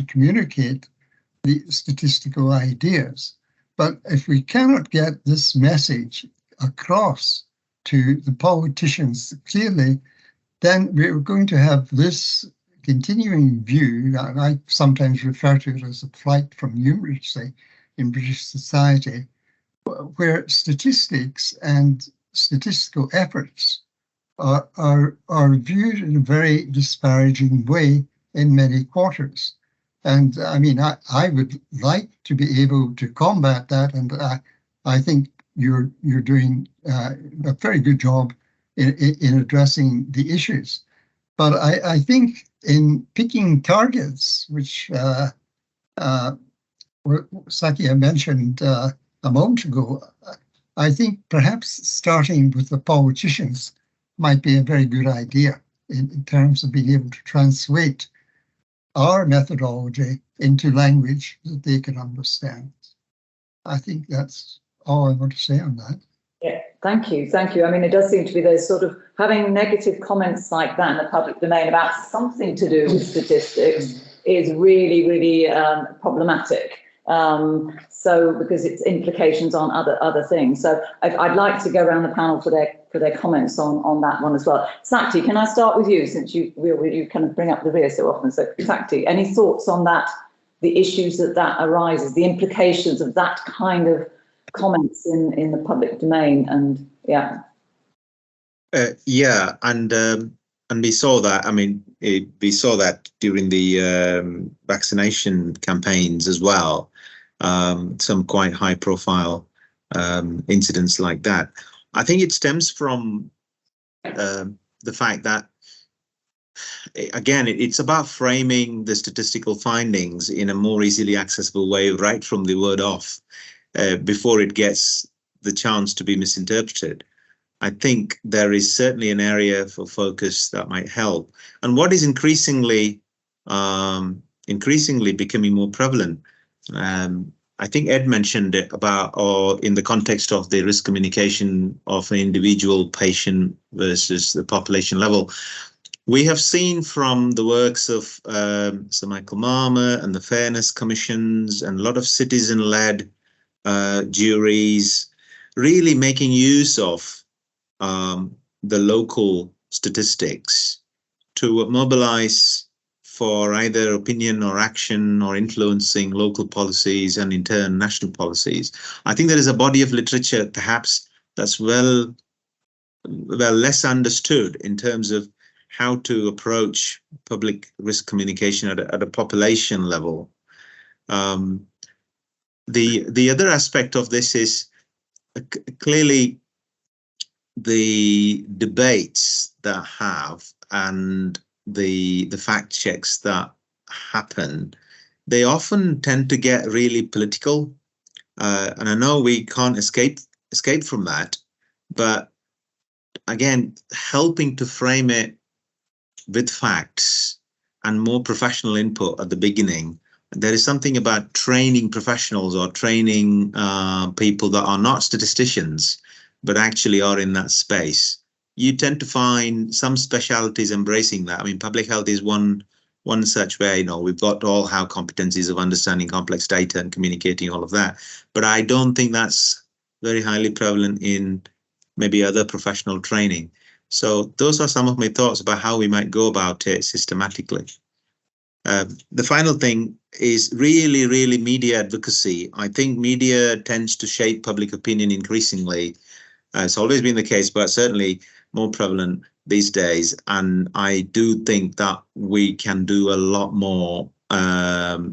communicate the statistical ideas, but if we cannot get this message across to the politicians clearly, then we're going to have this continuing view, and I sometimes refer to it as a flight from numeracy in British society, where statistics and statistical efforts are viewed in a very disparaging way in many quarters. And I mean, I would like to be able to combat that, and I think you're doing a very good job in addressing the issues. But I think in picking targets, which Sakia mentioned a moment ago, I think perhaps starting with the politicians might be a very good idea in terms of being able to translate our methodology into language that they can understand. I think that's all I want to say on that. Yeah, thank you, thank you. I mean, it does seem to be there's sort of having negative comments like that in the public domain about something to do with statistics is really, really problematic. So because its implications on other things. So I'd like to go around the panel for their comments on that one as well. Sakti, can I start with you, since you kind of bring up the rear so often? So Sakti, any thoughts on that? The issues that arises, the implications of that kind of comments in the public domain, and yeah. Yeah, and we saw that. I mean, we saw that during the vaccination campaigns as well. Some quite high-profile incidents like that. I think it stems from the fact that, again, it's about framing the statistical findings in a more easily accessible way right from the word off, before it gets the chance to be misinterpreted. I think there is certainly an area for focus that might help. And what is increasingly becoming more prevalent, I think Ed mentioned it about, or in the context of the risk communication of an individual patient versus the population level. We have seen from the works of Sir Michael Marmer and the Fairness Commissions and a lot of citizen-led juries really making use of the local statistics to mobilize for either opinion or action or influencing local policies and in turn national policies. I think there is a body of literature perhaps that's well less understood in terms of how to approach public risk communication at a population level. The other aspect of this is clearly the debates that have and the fact checks that happen, they often tend to get really political, and I know we can't escape from that, but again, helping to frame it with facts and more professional input at the beginning. There is something about training professionals or training people that are not statisticians, but actually are in that space. You tend to find some specialities embracing that. I mean, public health is one such way. You know, we've got all our competencies of understanding complex data and communicating all of that. But I don't think that's very highly prevalent in maybe other professional training. So those are some of my thoughts about how we might go about it systematically. The final thing is really media advocacy. I think media tends to shape public opinion increasingly. It's always been the case, but certainly more prevalent these days. And I do think that we can do a lot more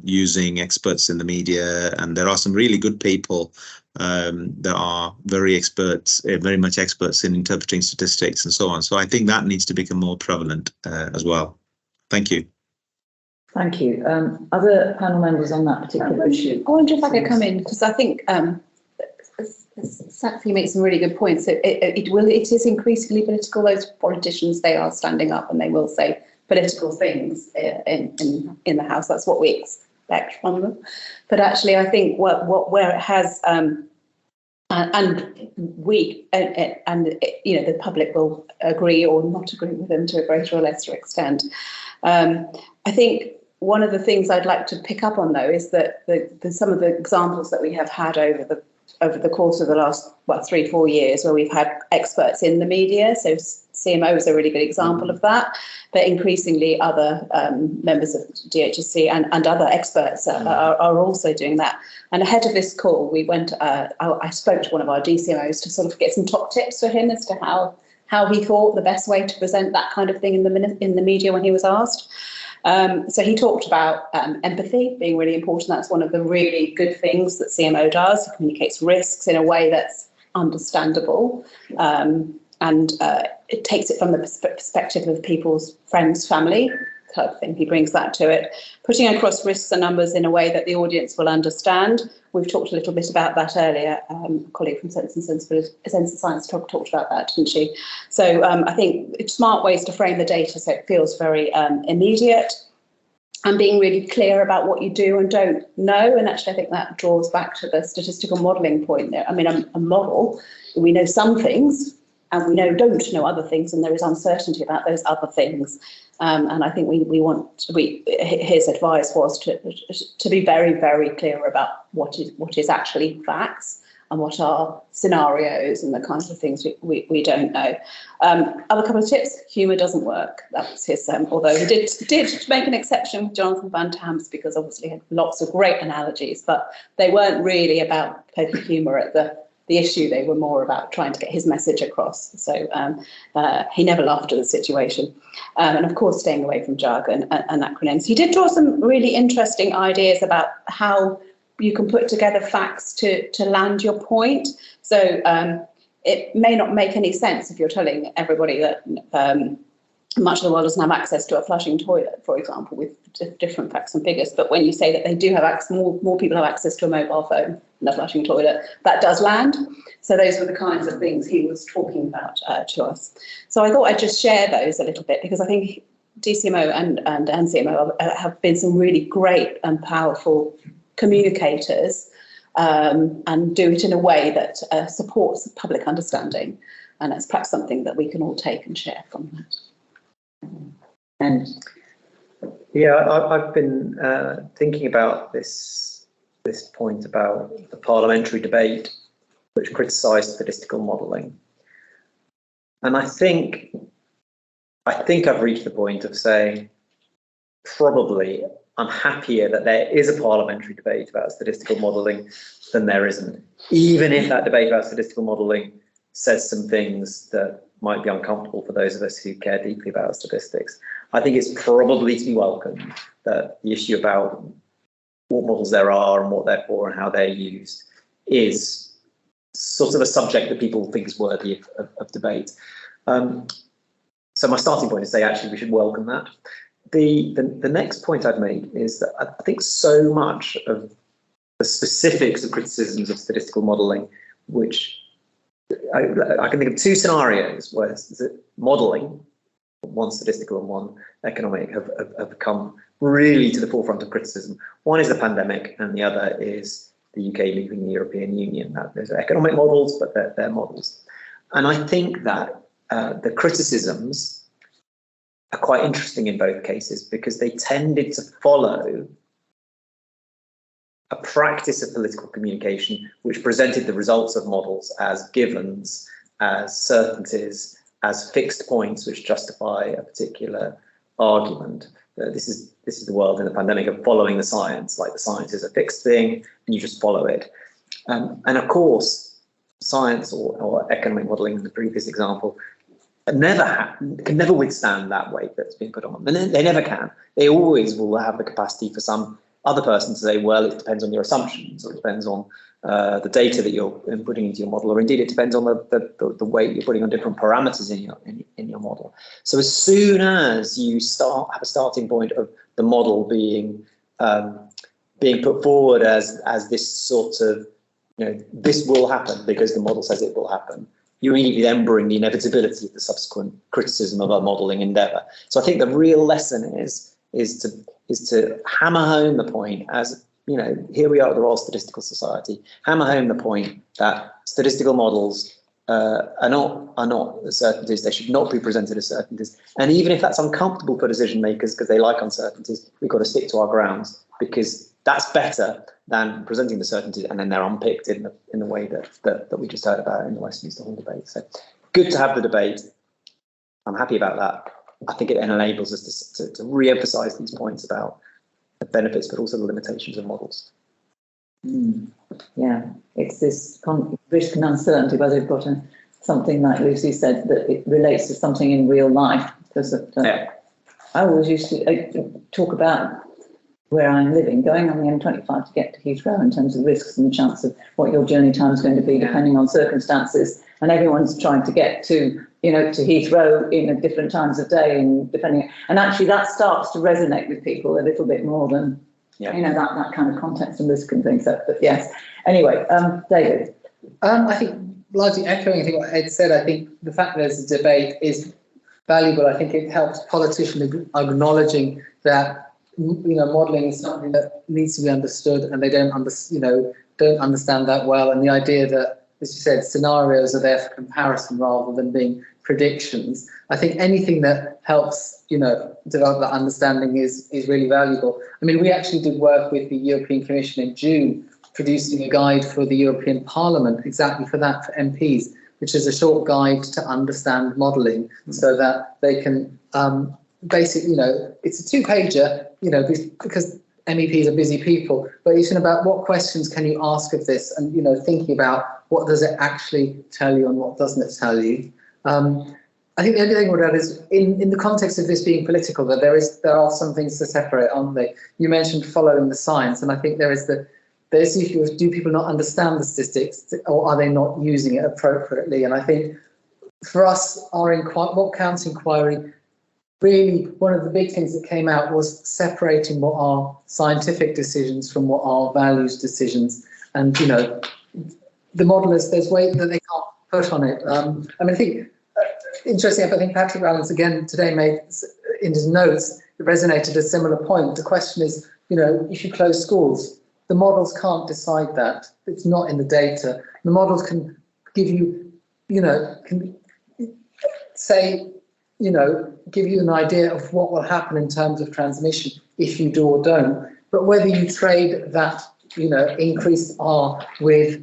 using experts in the media. And there are some really good people that are very much experts in interpreting statistics and so on. So I think that needs to become more prevalent as well. Thank you. Thank you. Other panel members on that particular issue? I wonder if I could come in, because I think Sakti makes some really good points. It is increasingly political. Those politicians, they are standing up and they will say political things in the House. That's what we expect from them. But actually, I think where it has and you know, the public will agree or not agree with them to a greater or lesser extent. I think one of the things I'd like to pick up on, though, is that some of the examples that we have had over the course of the last 3-4 years, where we've had experts in the media. So CMO is a really good example of that, but increasingly other members of DHSC and other experts are also doing that. And ahead of this call, we went. I spoke to one of our DCMOs to sort of get some top tips for him as to how he thought the best way to present that kind of thing in the media when he was asked. So he talked about empathy being really important. That's one of the really good things that CMO does. It communicates risks in a way that's understandable, and it takes it from the perspective of people's friends, family type of thing. He brings that to it. Putting across risks and numbers in a way that the audience will understand. We've talked a little bit about that earlier. A colleague from Sense and Science talked about that, didn't she? So I think it's smart ways to frame the data so it feels very immediate. and being really clear about what you do and don't know. And actually, I think that draws back to the statistical modelling point there. I mean, a model, we know some things and we don't know other things, and there is uncertainty about those other things. And I think his advice was to be very, very clear about what is actually facts and what are scenarios and the kinds of things we don't know. Other couple of tips: humour doesn't work. That was his. Although he did make an exception with Jonathan Van Tams, because obviously he had lots of great analogies, but they weren't really about poking humour at the issue. They were more about trying to get his message across. So he never laughed at the situation. And of course, staying away from jargon and acronyms. He did draw some really interesting ideas about how you can put together facts to land your point. So it may not make any sense if you're telling everybody that much of the world doesn't have access to a flushing toilet, for example, with different facts and figures. But when you say that they do have access, more people have access to a mobile phone and a flushing toilet, that does land. So those were the kinds of things he was talking about to us. So I thought I'd just share those a little bit, because I think DCMO and NCMO have been some really great and powerful communicators, and do it in a way that supports public understanding. And that's perhaps something that we can all take and share from that. And yeah, I've been thinking about this point about the parliamentary debate which criticised statistical modelling, and I think I've reached the point of saying probably I'm happier that there is a parliamentary debate about statistical modelling than there isn't, even if that debate about statistical modelling says some things that might be uncomfortable for those of us who care deeply about statistics. I think it's probably to be welcomed that the issue about what models there are and what they're for and how they're used is sort of a subject that people think is worthy of debate. So my starting point is to say actually we should welcome that. The next point I've made is that I think so much of the specifics of criticisms of statistical modelling, which I can think of two scenarios where modelling, one statistical and one economic, have come really to the forefront of criticism. One is the pandemic, and the other is the UK leaving the European Union. Now, those are economic models, but they're models. And I think that the criticisms are quite interesting in both cases, because they tended to follow a practice of political communication which presented the results of models as givens, as certainties, as fixed points which justify a particular argument. This is the world in the pandemic of following the science, like the science is a fixed thing and you just follow it. And of course, science or economic modelling in the previous example can never withstand that weight that's been put on them. And they never can. They always will have the capacity for some other person to say, well, it depends on your assumptions, or it depends on the data that you're putting into your model, or indeed it depends on the weight you're putting on different parameters in your model. So as soon as you have a starting point of the model being put forward as this sort of, this will happen because the model says it will happen, you immediately then bring the inevitability of the subsequent criticism of our modelling endeavour. So I think the real lesson is to hammer home the point, as here we are at the Royal Statistical Society, hammer home the point that statistical models are not certainties. They should not be presented as certainties. And even if that's uncomfortable for decision makers because they like uncertainties, we've got to stick to our grounds, because that's better than presenting the certainties and then they're unpicked in the way that we just heard about in the Westminster Hall debate. So good to have the debate. I'm happy about that. I think it enables us to re-emphasise these points about the benefits, but also the limitations of models. Yeah, it's this risk and uncertainty, whether you've got something like Lucy said, that it relates to something in real life. Because I always used to talk about where I'm living, going on the M25 to get to Heathrow in terms of risks and the chance of what your journey time is going to be, depending on circumstances. And everyone's trying to get to Heathrow in different times of day, and actually that starts to resonate with people a little bit more than that kind of context and risk and things. But yes, anyway, David. I think largely echoing what Ed said. I think the fact that there's a debate is valuable. I think it helps politicians acknowledging that modelling is something that needs to be understood, and they don't understand that well. And the idea that, as you said, scenarios are there for comparison rather than being predictions. I think anything that helps, develop that understanding is really valuable. I mean, we actually did work with the European Commission in June, producing a guide for the European Parliament, exactly for that, for MPs, which is a short guide to understand modelling, so that they can basically, it's a 2-pager, because MEPs are busy people, but it's about what questions can you ask of this, and thinking about what does it actually tell you and what doesn't it tell you. I think the only thing I would add is, in the context of this being political, that there are some things to separate, aren't they? You mentioned following the science, and I think there is the issue of, do people not understand the statistics, or are they not using it appropriately? And I think for us, what counts inquiry, really one of the big things that came out was separating what are scientific decisions from what are values decisions. And the modellers, there's weight that they can't put on it. I think interesting, I think Patrick Rallens again today made in his notes, it resonated a similar point. The question is, if you close schools, the models can't decide that. It's not in the data. The models can give you, can say, give you an idea of what will happen in terms of transmission if you do or don't. But whether you trade that, increased R with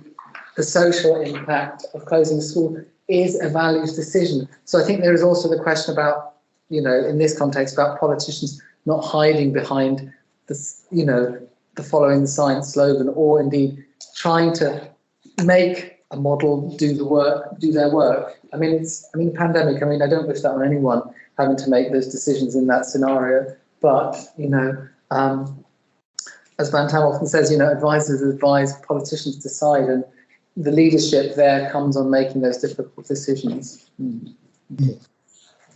the social impact of closing a school is a values decision. So I think there is also the question about, in this context, about politicians not hiding behind this, the following the science slogan, or indeed trying to make a model do their work. The pandemic, I don't wish that on anyone, having to make those decisions in that scenario. But, as Van Tam often says, advisors advise, politicians decide, and the leadership there comes on making those difficult decisions.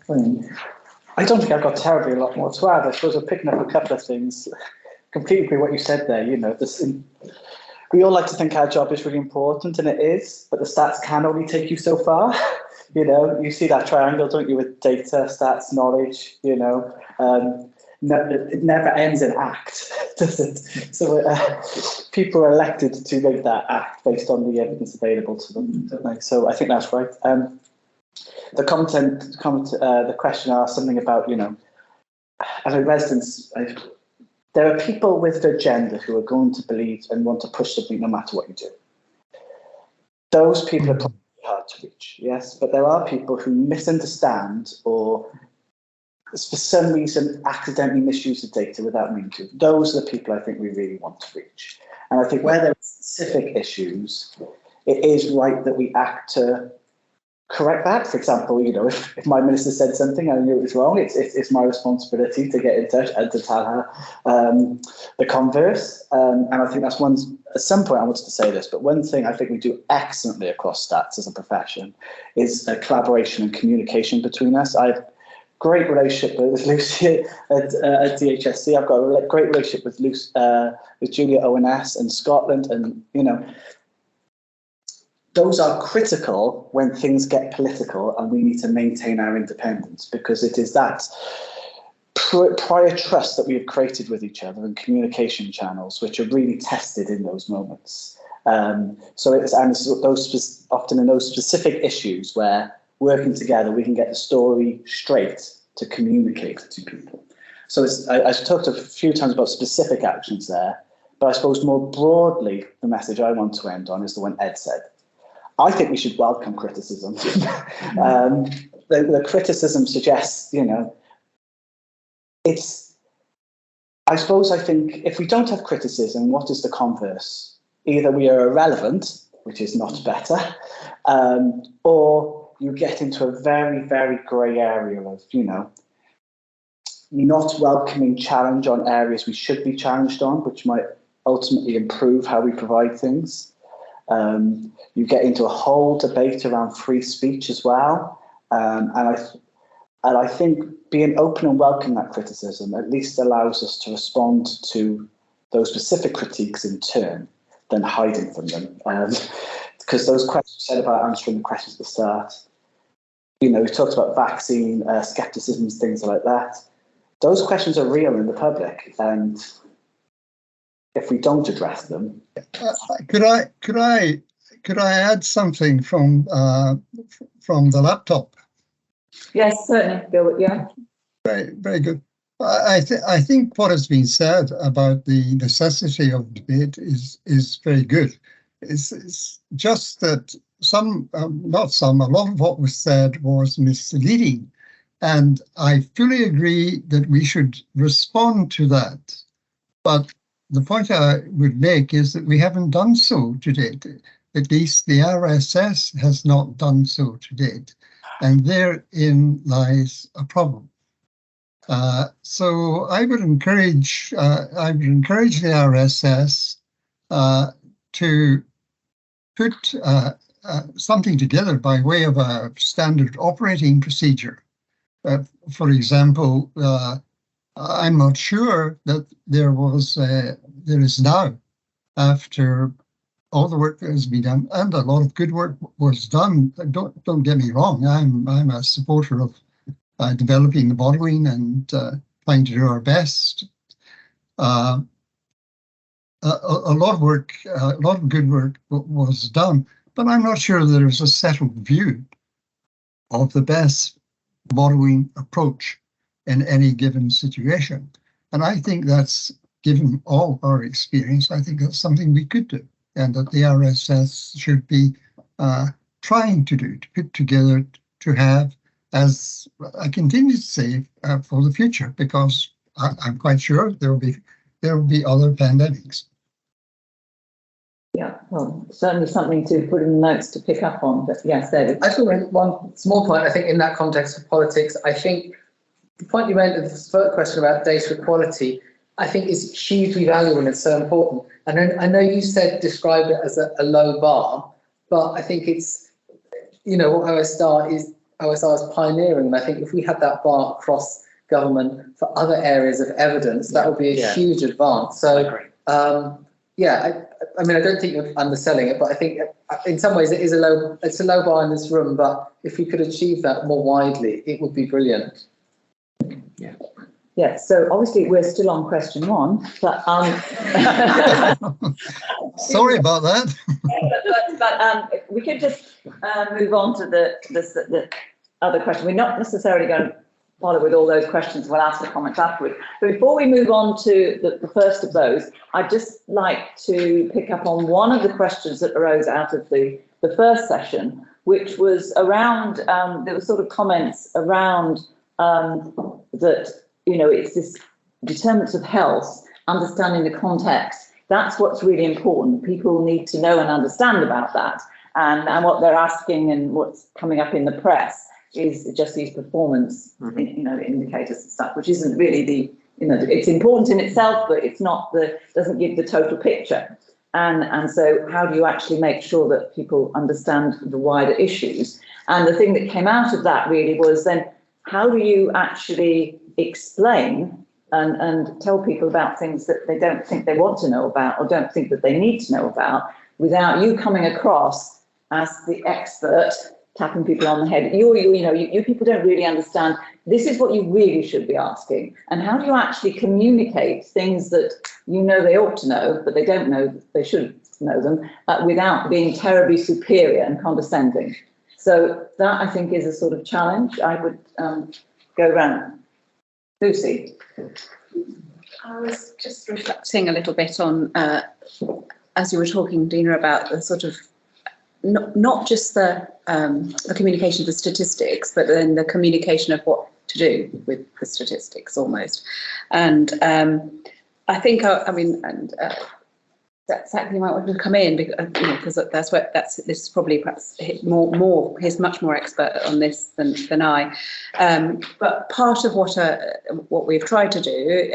I don't think I've got terribly a lot more to add. I suppose I'm picking up a couple of things. Completely agree with what you said there. We all like to think our job is really important, and it is, but the stats can only take you so far. You see that triangle, don't you, with data, stats, knowledge, it never ends in act, does it? So people are elected to make that act based on the evidence available to them, don't they? So I think that's right. The question asked something about, as a residents, there are people with the agenda who are going to believe and want to push something no matter what you do. Those people are hard to reach, yes, but there are people who misunderstand or for some reason accidentally misuse the data without meaning to. Those are the people I think we really want to reach. And I think where there are specific issues, it is right that we act to correct that. For example, if my minister said something and I knew it was wrong, it's my responsibility to get in touch and to tell her the converse. And I think that's at some point I wanted to say this, but one thing I think we do excellently across stats as a profession is a collaboration and communication between us. I have great relationship with Lucy at DHSC. I've got a great relationship with Julia ONS and Scotland, and those are critical when things get political and we need to maintain our independence, because it is that prior trust that we have created with each other and communication channels which are really tested in those moments. Often in those specific issues where working together we can get the story straight to communicate to people. So I've talked a few times about specific actions there, but I suppose more broadly the message I want to end on is the one Ed said. I think we should welcome criticism. The criticism suggests, I think if we don't have criticism, what is the converse? Either we are irrelevant, which is not better, or you get into a very, very grey area of, not welcoming challenge on areas we should be challenged on, which might ultimately improve how we provide things. You get into a whole debate around free speech as well. And I think being open and welcoming that criticism at least allows us to respond to those specific critiques in turn than hiding from them. Because those questions said about answering the questions at the start, we talked about vaccine, skepticism, things like that. those questions are real in the public, and if we don't address them, could I add something from the laptop? Yes, certainly, Gilbert. Yeah. Very good. I think what has been said about the necessity of debate is very good. It's just that a lot of what was said was misleading. And I fully agree that we should respond to that. But the point I would make is that we haven't done so to date. At least the RSS has not done so to date. And therein lies a problem. So I would encourage the RSS to put something together by way of a standard operating procedure. For example, I'm not sure that there is now, after all the work that has been done, and a lot of good work was done. Don't get me wrong. I'm a supporter of developing the modelling and trying to do our best. A lot of work, a lot of good work was done, but I'm not sure there is a settled view of the best modelling approach in any given situation. And I think that's, given all our experience, I think that's something we could do, and that the RSS should be trying to do, to put together, to have, as I continue to say, for the future, because I'm quite sure there will be other pandemics. Yeah, well, certainly something to put in the notes to pick up on. But yes, David. I just want to make one small point. I think in that context of politics, I think the point you made, the first question about data equality, I think is hugely valuable and it's so important. And then I know you described it as a low bar, but I think it's, what OSR is pioneering. And I think if we had that bar across government for other areas of evidence, that would be a huge advance. So, I mean, I don't think you're underselling it, but I think in some ways it's a low bar in this room, but if we could achieve that more widely, it would be brilliant. Yeah. Yeah, so obviously we're still on question one, but sorry about that. but we could just move on to the other question. We're not necessarily going to bother with all those questions. We'll ask the comments afterwards. But before we move on to the first of those, I'd just like to pick up on one of the questions that arose out of the first session, which was around, there were sort of comments around that, it's this determinants of health, understanding the context. That's what's really important. People need to know and understand about that. And what they're asking and what's coming up in the press is just these performance, indicators and stuff, which isn't really it's important in itself, but it's not doesn't give the total picture. And so how do you actually make sure that people understand the wider issues? And the thing that came out of that really was then, how do you actually explain and tell people about things that they don't think they want to know about or don't think that they need to know about, without you coming across as the expert tapping people on the head? You people don't really understand. This is what you really should be asking. And how do you actually communicate things that they ought to know, but they don't know they should know them, without being terribly superior and condescending? So that, I think, is a sort of challenge. I would go around. Lucy. I was just reflecting a little bit on, as you were talking, Dina, about the sort of not just the communication of the statistics, but then the communication of what to do with the statistics almost. And I think, that's exactly might want to come in because this is probably perhaps more. He's much more expert on this than I. But part of what we've tried to do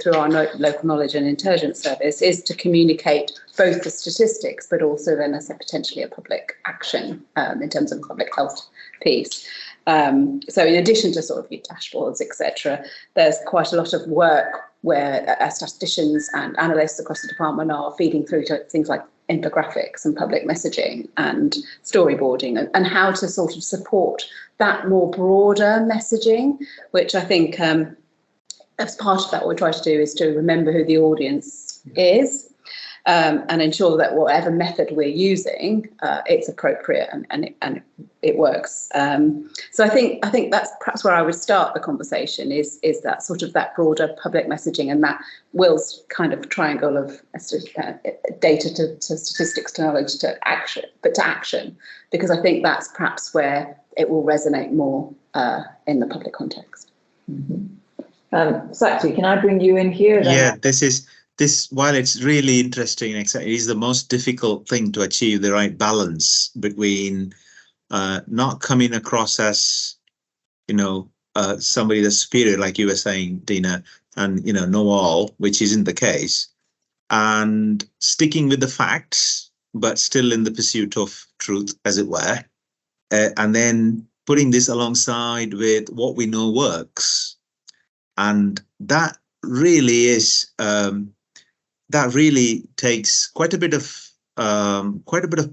through our local knowledge and intelligence service is to communicate both the statistics, but also then as potentially a public action in terms of public health piece. So in addition to sort of your dashboards, etc., there's quite a lot of work where statisticians and analysts across the department are feeding through to things like infographics and public messaging and storyboarding and how to sort of support that more broader messaging, which I think as part of that, what we try to do is to remember who the audience is, and ensure that whatever method we're using, it's appropriate and it works. So I think that's perhaps where I would start the conversation, is that sort of that broader public messaging and that Will's kind of triangle of data to statistics to knowledge to action, because I think that's perhaps where it will resonate more in the public context. Mm-hmm. Sakti, can I bring you in here? Yeah, this, while it's really interesting, it is the most difficult thing to achieve the right balance between not coming across as, somebody that's superior, like you were saying, Dina, and, know all, which isn't the case, and sticking with the facts, but still in the pursuit of truth, as it were, and then putting this alongside with what we know works. And that really is, that really takes quite a bit of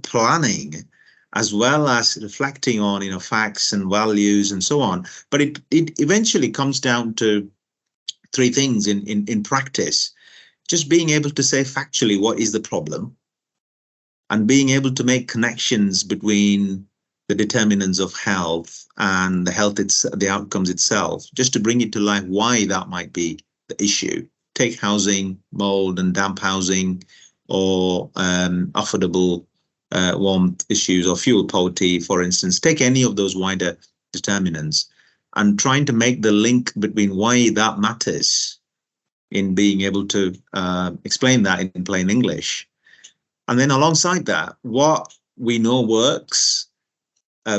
planning, as well as reflecting on, facts and values and so on. But it eventually comes down to three things in practice: just being able to say factually what is the problem, and being able to make connections between the determinants of health and the outcomes itself, just to bring it to life why that might be the issue. Take housing, mold and damp housing, or affordable warmth issues, or fuel poverty, for instance. Take any of those wider determinants and trying to make the link between why that matters, in being able to explain that in plain English. And then alongside that, what we know works,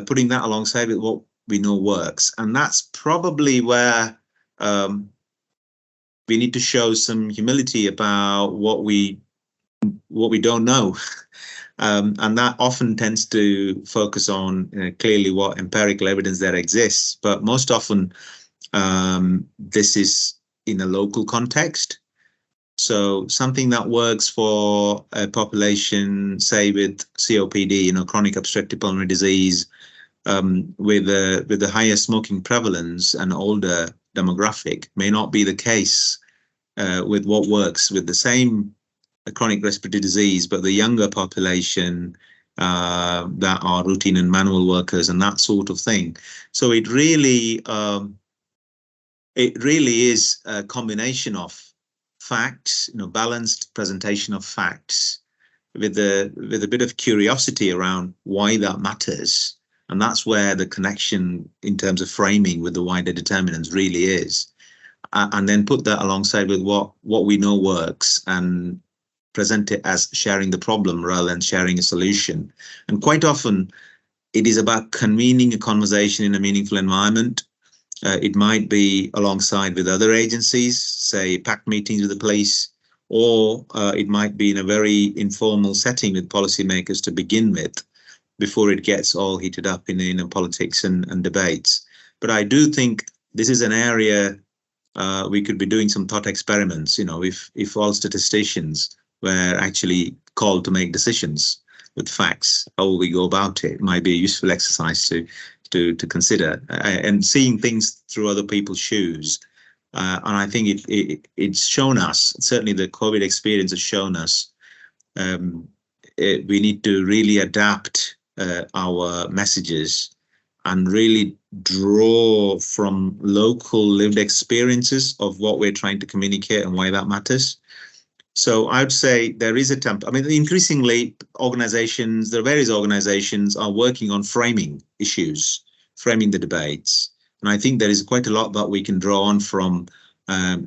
putting that alongside with what we know works. And that's probably where we need to show some humility about what we don't know. And that often tends to focus on clearly what empirical evidence there exists. But most often, this is in a local context. So something that works for a population, say with COPD, chronic obstructive pulmonary disease, with the higher smoking prevalence and older demographic, may not be the case with what works with the same chronic respiratory disease, but the younger population that are routine and manual workers and that sort of thing. So it really is a combination of facts, balanced presentation of facts, with a bit of curiosity around why that matters. And that's where the connection in terms of framing with the wider determinants really is. And then put that alongside with what we know works, and present it as sharing the problem rather than sharing a solution. And quite often it is about convening a conversation in a meaningful environment. It might be alongside with other agencies, say packed meetings with the police, or it might be in a very informal setting with policymakers to begin with, before it gets all heated up in politics and debates. But I do think this is an area we could be doing some thought experiments. If all statisticians were actually called to make decisions with facts, how will we go about it? It might be a useful exercise to consider, and seeing things through other people's shoes. And I think it's shown us, certainly the COVID experience has shown us, we need to really adapt our messages and really draw from local lived experiences of what we're trying to communicate and why that matters. So I would say there is a template. I mean, increasingly the various organizations are working on framing issues, framing the debates. And I think there is quite a lot that we can draw on from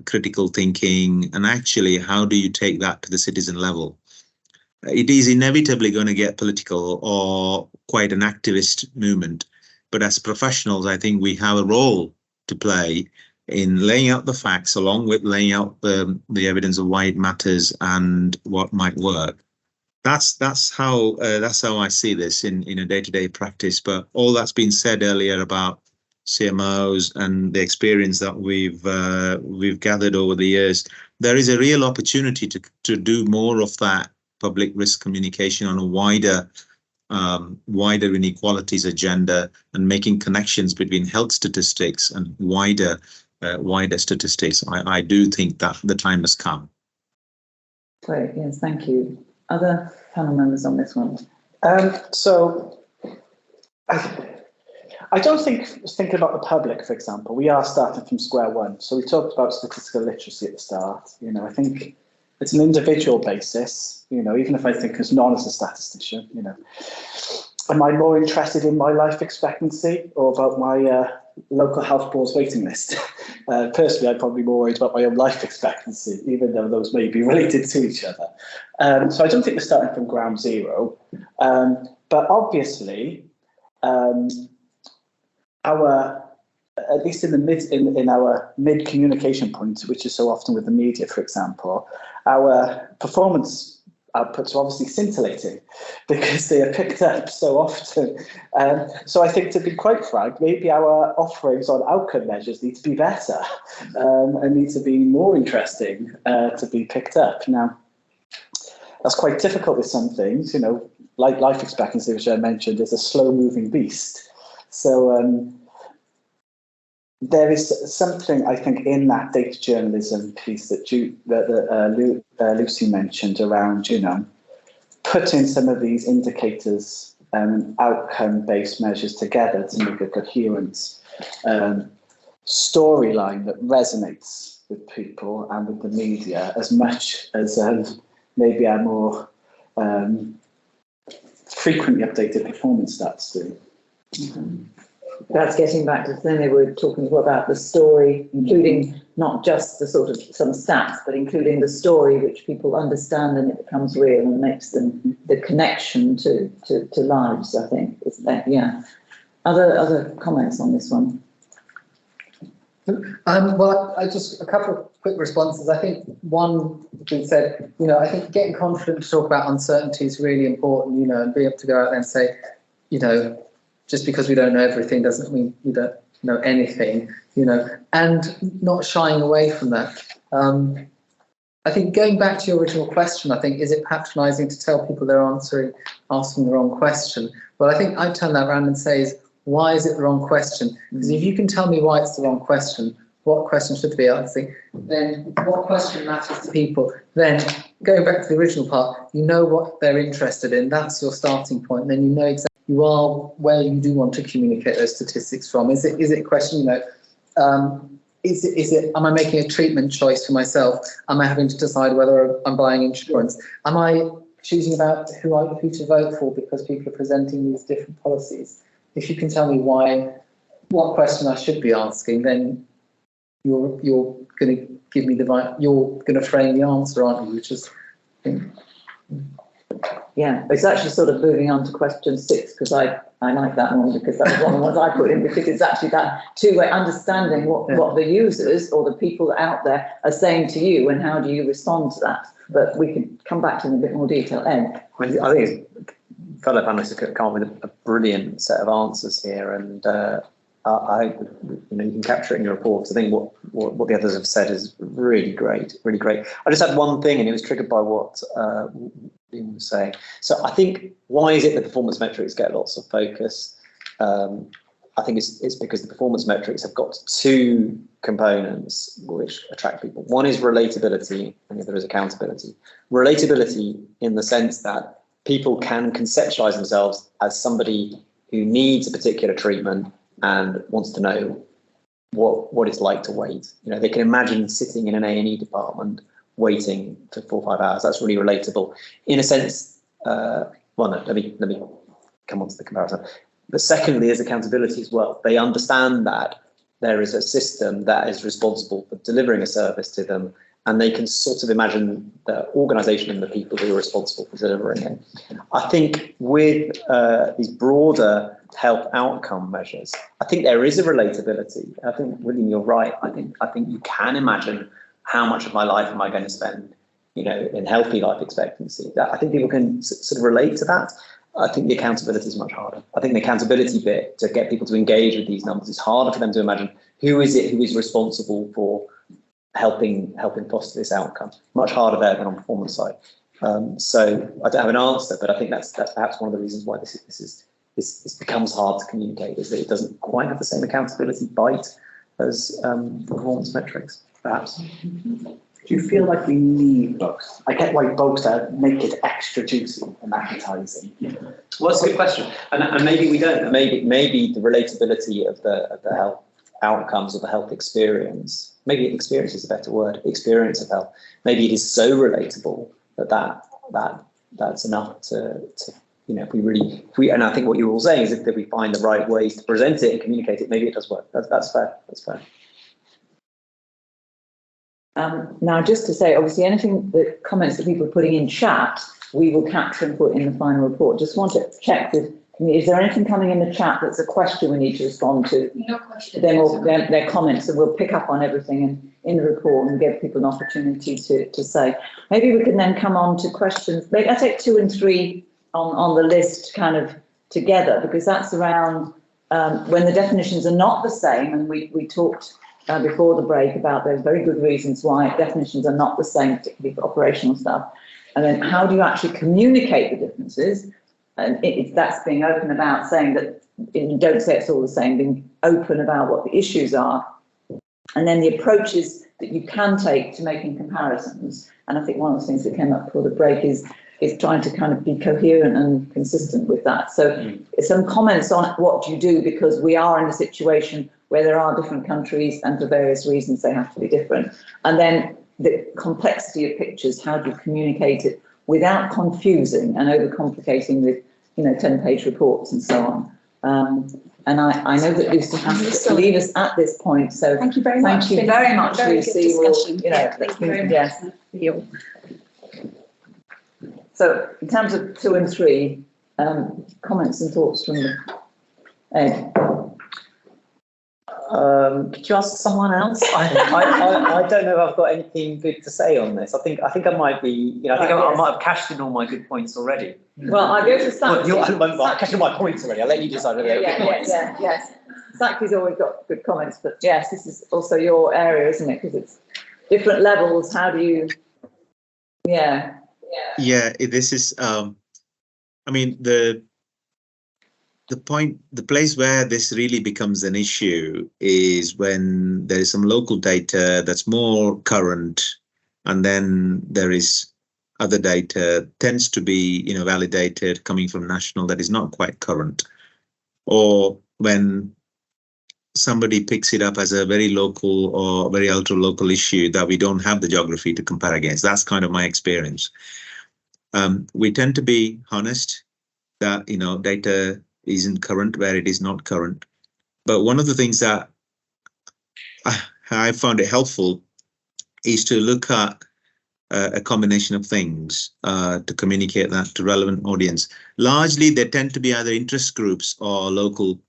critical thinking, and actually how do you take that to the citizen level? It is inevitably going to get political or quite an activist movement. But as professionals, I think we have a role to play in laying out the facts, along with laying out the evidence of why it matters and what might work. That's how I see this in a day-to-day practice. But all that's been said earlier about CMOs and the experience that we've gathered over the years, there is a real opportunity to do more of that public risk communication on a wider inequalities agenda, and making connections between health statistics and wider wider statistics. I do think that the time has come. Great, yes, thank you. Other panel members on this one? So I don't think, thinking about the public, for example, we are starting from square one. So we talked about statistical literacy at the start. You know, I think it's an individual basis, you know, even if I think as a statistician, you know, am I more interested in my life expectancy or about my local health board's waiting list? Personally, I'm probably more worried about my own life expectancy, even though those may be related to each other. So I don't think we're starting from ground zero. But obviously, our, at least in the in our mid communication point, which is so often with the media, for example, our performance outputs are obviously scintillating because they are picked up so often. So I think, to be quite frank, maybe our offerings on outcome measures need to be better and need to be more interesting to be picked up. Now, that's quite difficult with some things, you know, like life expectancy, which I mentioned, is a slow moving beast. So there is something, I think, in that data journalism piece that Lucy mentioned around, you know, putting some of these indicators and outcome-based measures together to make a coherent storyline that resonates with people and with the media as much as maybe our more frequently updated performance stats do. Mm-hmm. That's getting back to the thing they were talking about, the story, including not just the sort of some stats, but including the story which people understand, and it becomes real and makes them the connection to lives, I think. Isn't that, yeah. Other comments on this one? Well, I just a couple of quick responses. I think one being said, you know, I think getting confident to talk about uncertainty is really important, you know, and be able to go out there and say, you know, just because we don't know everything doesn't mean we don't know anything, you know, and not shying away from that. I think going back to your original question, I think, is it patronising to tell people they're asking the wrong question? Well, I think I'd turn that around and say, why is it the wrong question? Because if you can tell me why it's the wrong question, what question should be asking, then what question matters to people? Then going back to the original part, you know what they're interested in, that's your starting point, then you know exactly you are where you do want to communicate those statistics from. Is it a question, you know, is it am I making a treatment choice for myself? Am I having to decide whether I'm buying insurance? Am I choosing about who to vote for because people are presenting these different policies? If you can tell me what question I should be asking, then you're going to give me you're going to frame the answer, aren't you? Which is, yeah, it's actually sort of moving on to question 6, because I like that one, because that was one of the ones I put in, because it's actually that two-way understanding what the users or the people out there are saying to you, and how do you respond to that? But we can come back to it in a bit more detail. Ed? I think fellow panelists have come up with a brilliant set of answers here, and you know, you can capture it in your reports. I think what the others have said is really great, really great. I just had one thing, and it was triggered by what Ian was saying. So I think, why is it the performance metrics get lots of focus? I think it's because the performance metrics have got two components which attract people. One is relatability, and the other is accountability. Relatability in the sense that people can conceptualize themselves as somebody who needs a particular treatment and wants to know what it's like to wait. You know, they can imagine sitting in an A&E department waiting for 4 or 5 hours. That's really relatable. In a sense, well, no, let me come on to the comparison. But secondly, is accountability as well. They understand that there is a system that is responsible for delivering a service to them, and they can sort of imagine the organisation and the people who are responsible for delivering it. I think with these broader health outcome measures, I think there is a relatability. I think, William, you're right. I think you can imagine how much of my life am I going to spend, you know, in healthy life expectancy. I think people can sort of relate to that. I think the accountability is much harder. I think the accountability bit, to get people to engage with these numbers, is harder for them to imagine who is responsible for helping foster this outcome. Much harder there than on the performance side. So I don't have an answer, but I think that's perhaps one of the reasons why this becomes hard to communicate, is that it doesn't quite have the same accountability bite. as performance metrics, perhaps. Do you feel like we need both? I get why both make it extra juicy and appetizing. Well, that's a good question, and maybe we don't. Maybe the relatability of the health outcomes of the health experience. Maybe experience is a better word. Experience of health. Maybe it is so relatable that's enough to if we and I think what you're all saying is if we find the right ways to present it and communicate it, maybe it does work. That's fair. That's fair. Now, just to say, obviously, the comments that people are putting in chat, we will capture and put in the final report. Just want to check with, is there anything coming in the chat that's a question we need to respond to? No question. Their comments, and we'll pick up on everything in the report and give people an opportunity to say. Maybe we can then come on to questions. Maybe I take 2 and 3 on the list kind of together, because that's around when the definitions are not the same, and we talked before the break about those very good reasons why definitions are not the same, particularly for operational stuff. And then how do you actually communicate the differences? And that's being open about saying that you don't say it's all the same, being open about what the issues are. And then the approaches that you can take to making comparisons. And I think one of the things that came up before the break is trying to kind of be coherent and consistent with that. So some comments on what do you do, because we are in a situation where there are different countries and for various reasons they have to be different. And then the complexity of pictures, how do you communicate it without confusing and overcomplicating with 10-page reports and so on. And I know that Lucy has to leave us at this point, so thank you very much. Thank you very much, Lucy. Thank you very much. So in terms of 2 and 3, comments and thoughts from Ed. Could you ask someone else? I don't know if I've got anything good to say on this. I think I might be, I might have cashed in all my good points already. Well, I go to Saki. I've cashed in my points already. I'll let you decide whether they're good points. Yes. Saki's always got good comments, but yes, this is also your area, isn't it? Because it's different levels. How do you? Yeah, this is. I mean, the place where this really becomes an issue is when there is some local data that's more current, and then there is other data tends to be, validated coming from national that is not quite current, or when somebody picks it up as a very local or very ultra local issue that we don't have the geography to compare against. That's kind of my experience. We tend to be honest that, data isn't current where it is not current. But one of the things that I found it helpful is to look at a combination of things to communicate that to relevant audience. Largely, they tend to be either interest groups or local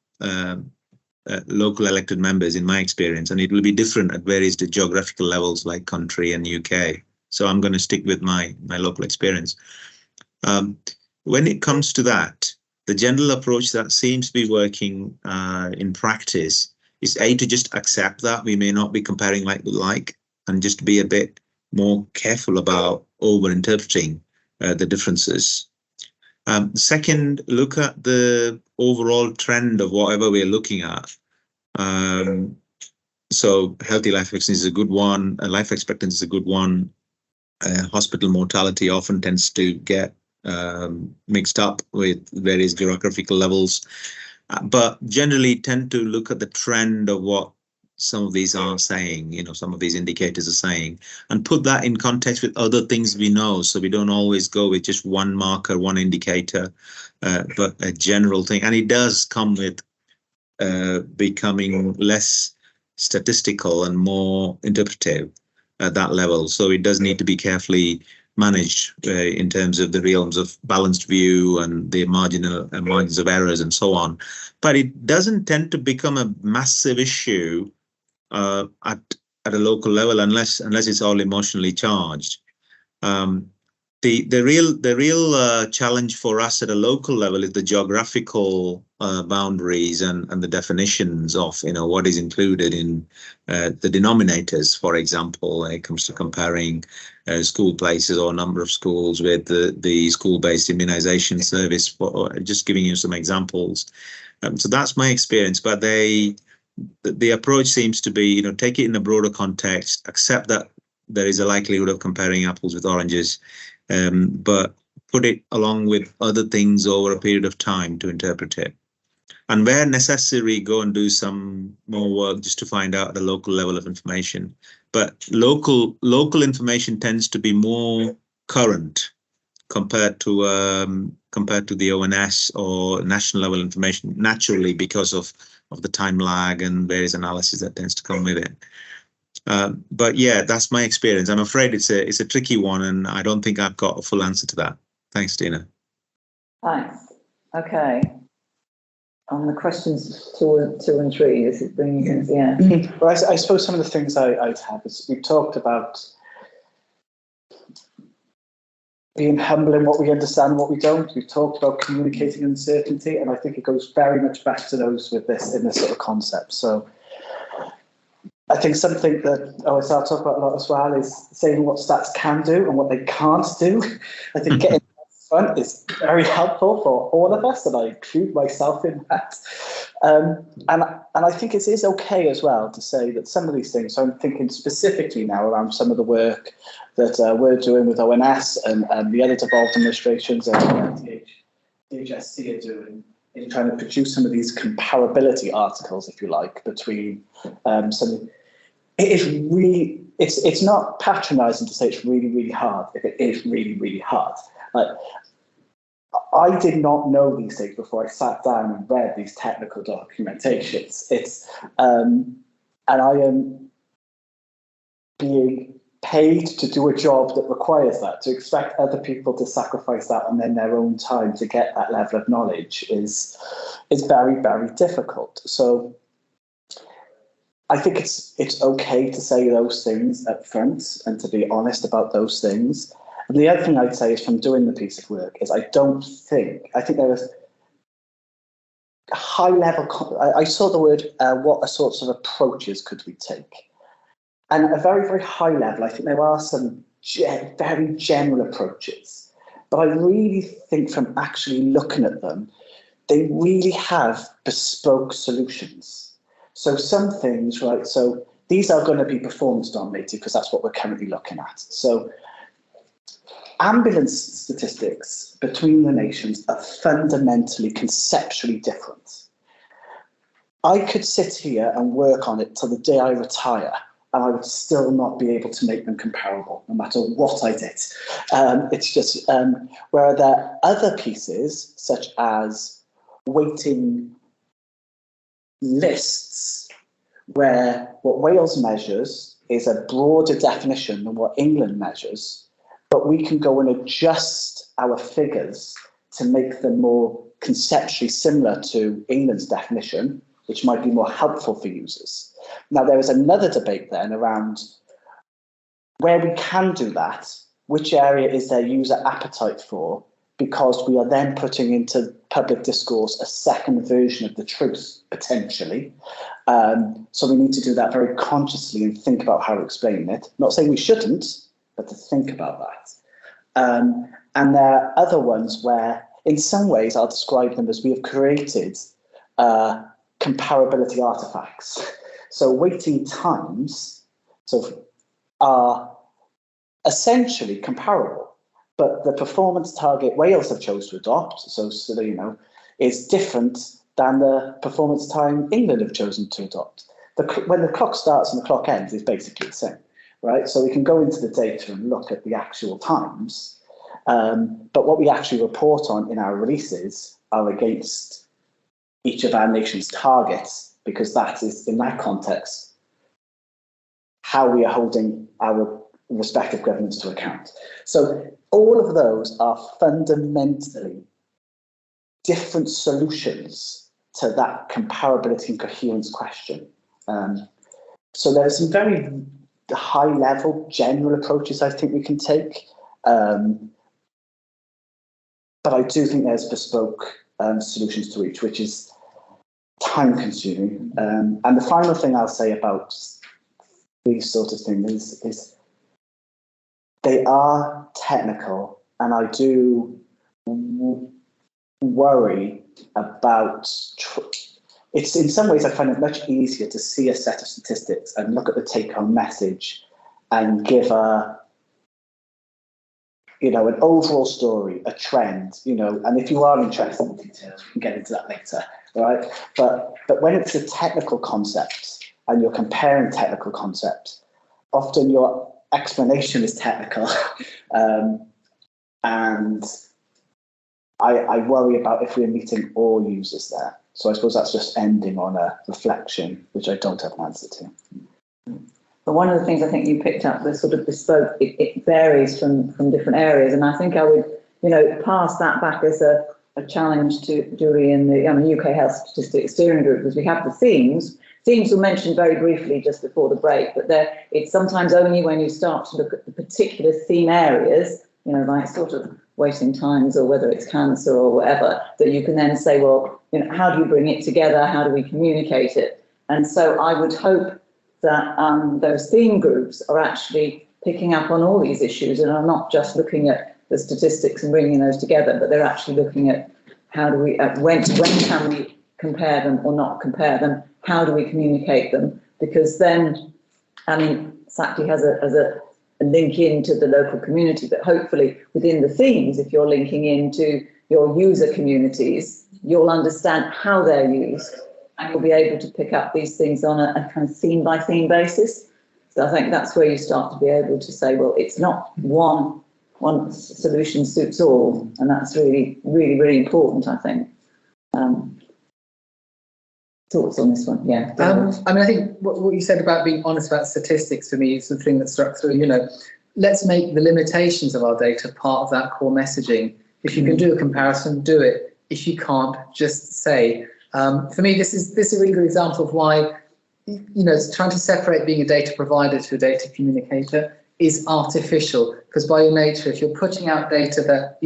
elected members, in my experience, and it will be different at various geographical levels like country and UK. So I'm going to stick with my local experience. When it comes to that, the general approach that seems to be working in practice is to just accept that we may not be comparing like, and just be a bit more careful about over-interpreting the differences. Second, look at the overall trend of whatever we're looking at. So healthy life expectancy is a good one. Life expectancy is a good one. Hospital mortality often tends to get mixed up with various geographical levels, but generally tend to look at the trend of what some of these are saying, some of these indicators are saying, and put that in context with other things we know. So we don't always go with just one marker, one indicator, but a general thing. And it does come with becoming less statistical and more interpretive at that level. So it does need to be carefully managed in terms of the realms of balanced view and the margins of errors and so on. But it doesn't tend to become a massive issue at a local level unless it's all emotionally charged. The real challenge for us at a local level is the geographical boundaries and the definitions of what is included in the denominators. For example, when it comes to comparing school places or number of schools with the school-based immunization service, just giving you some examples. So that's my experience, but they the approach seems to be, take it in a broader context, accept that there is a likelihood of comparing apples with oranges, but put it along with other things over a period of time to interpret it. And where necessary, go and do some more work just to find out the local level of information. But local information tends to be more current compared to the ONS or national level information, naturally, because of the time lag and various analysis that tends to come with it. But yeah, that's my experience. I'm afraid it's a tricky one, and I don't think I've got a full answer to that. Thanks, Dina. Thanks. Okay. On the questions two and three, this is bringing in, yeah. Well, I suppose some of the things I'd have is we've talked about being humble in what we understand and what we don't. We've talked about communicating uncertainty, and I think it goes very much back to those with this in this sort of concept. So I think something that I'll talk about a lot as well is saying what stats can do and what they can't do. I think getting front is very helpful for all of us, and I include myself in that. And I think it is okay as well to say that some of these things, so I'm thinking specifically now around some of the work that we're doing with ONS and the other devolved administrations and DHSC are doing in trying to produce some of these comparability articles, if you like, between some. It is really, it's not patronising to say it's really, really hard if it is really, really hard. Like, I did not know these things before I sat down and read these technical documentations. And I am being paid to do a job that requires that. To expect other people to sacrifice that and then their own time to get that level of knowledge is very, very difficult. So I think it's okay to say those things up front and to be honest about those things. And the other thing I'd say is from doing the piece of work is I think there was a high level, I saw the word, what sorts of approaches could we take? And at a very, very high level, I think there are some very general approaches. But I really think from actually looking at them, they really have bespoke solutions. So some things, right, so these are going to be performance dominated because that's what we're currently looking at. So ambulance statistics between the nations are fundamentally, conceptually different. I could sit here and work on it till the day I retire, and I would still not be able to make them comparable, no matter what I did. It's just, where there are other pieces, such as weighting lists, where what Wales measures is a broader definition than what England measures, but we can go and adjust our figures to make them more conceptually similar to England's definition, which might be more helpful for users. Now, there is another debate then around where we can do that, which area is there user appetite for, because we are then putting into public discourse a second version of the truth, potentially. So we need to do that very consciously and think about how to explain it. Not saying we shouldn't, but to think about that. And there are other ones where, in some ways, I'll describe them as we have created comparability artifacts. So waiting times are essentially comparable, but the performance target Wales have chose to adopt, so is different than the performance time England have chosen to adopt. When the clock starts and the clock ends, it's basically the same, right? So we can go into the data and look at the actual times, but what we actually report on in our releases are against each of our nation's targets, because that is, in that context, how we are holding our respective governments to account. So all of those are fundamentally different solutions to that comparability and coherence question. So there are some very high-level general approaches I think we can take, but I do think there's bespoke solutions to each, which is time-consuming. And the final thing I'll say about these sort of things is they are technical, and I do worry about it's in some ways I find it much easier to see a set of statistics and look at the take-home message and give an overall story, a trend, and if you are interested in details, we can get into that later, right? But when it's a technical concept and you're comparing technical concepts, often your explanation is technical, and I worry about if we're meeting all users there. So I suppose that's just ending on a reflection, which I don't have an answer to. But one of the things I think you picked up, the sort of bespoke, it varies from different areas. And I think I would, pass that back as a challenge to Julie and the UK Health Statistics Steering Group, because we have the themes. Themes were mentioned very briefly just before the break, but it's sometimes only when you start to look at the particular theme areas, like sort of waiting times or whether it's cancer or whatever, that you can then say, well, how do you bring it together? How do we communicate it? And so I would hope that those theme groups are actually picking up on all these issues and are not just looking at the statistics and bringing those together, but they're actually looking at how do we, when can we compare them or not compare them? How do we communicate them? Because then, SACTI has a link into the local community, but hopefully within the themes, if you're linking into your user communities, you'll understand how they're used and you'll be able to pick up these things on a kind of theme by theme basis. So I think that's where you start to be able to say, well, it's not one solution suits all, and that's really, really, really important, I think. Thoughts on this one? Yeah. I think what you said about being honest about statistics for me is the thing that struck through. Let's make the limitations of our data part of that core messaging. If you can do a comparison, do it. If you can't, just say. For me, this is a really good example of why, trying to separate being a data provider to a data communicator is artificial, because by your nature, if you're putting out data that,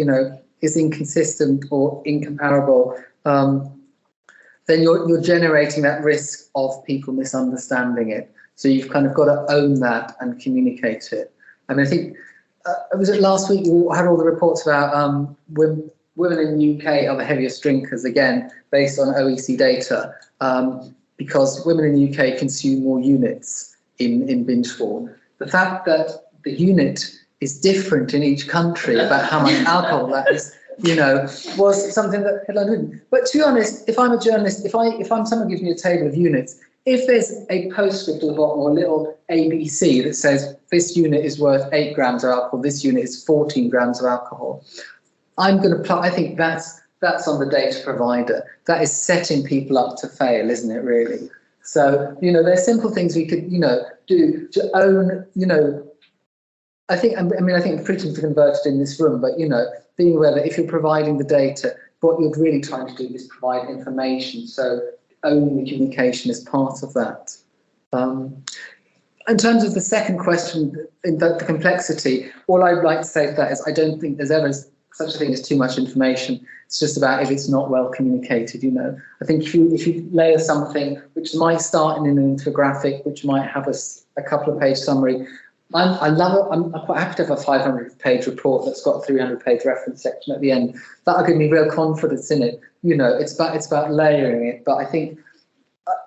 is inconsistent or incomparable, then you're generating that risk of people misunderstanding it. So you've kind of got to own that and communicate it. I think, was it last week we had all the reports about women in the UK are the heaviest drinkers, again, based on OECD data, because women in the UK consume more units in binge form. The fact that the unit is different in each country about how much alcohol that is, was something that headline didn't. But to be honest, if I'm a journalist, if I'm someone gives me a table of units, if there's a postscript at the bottom or a little ABC that says this unit is worth 8 grams of alcohol, this unit is 14 grams of alcohol, I'm going to I think that's on the data provider. That is setting people up to fail, isn't it, really? So, there's simple things we could, do to own, I think the freedom's converted in this room, but, being aware that if you're providing the data, what you're really trying to do is provide information. So owning the communication is part of that. In terms of the second question, the complexity, all I'd like to say to that is I don't think there's ever such a thing as too much information. It's just about if it's not well communicated, I think if you layer something which might start in an infographic, which might have a couple of page summary, I love it. I'm quite happy to have a 500-page report that's got a 300-page reference section at the end. That'll give me real confidence in it. It's about layering it. But I think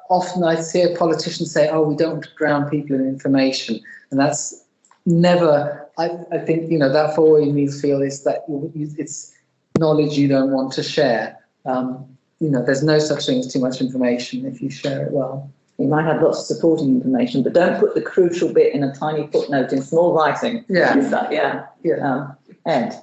often I see a politician say, "Oh, we don't want to drown people in information," and that's never. I think that for all you need to feel is that it's knowledge you don't want to share. There's no such thing as too much information if you share it well. You might have lots of supporting information, but don't put the crucial bit in a tiny footnote in small writing. Yeah. Ed?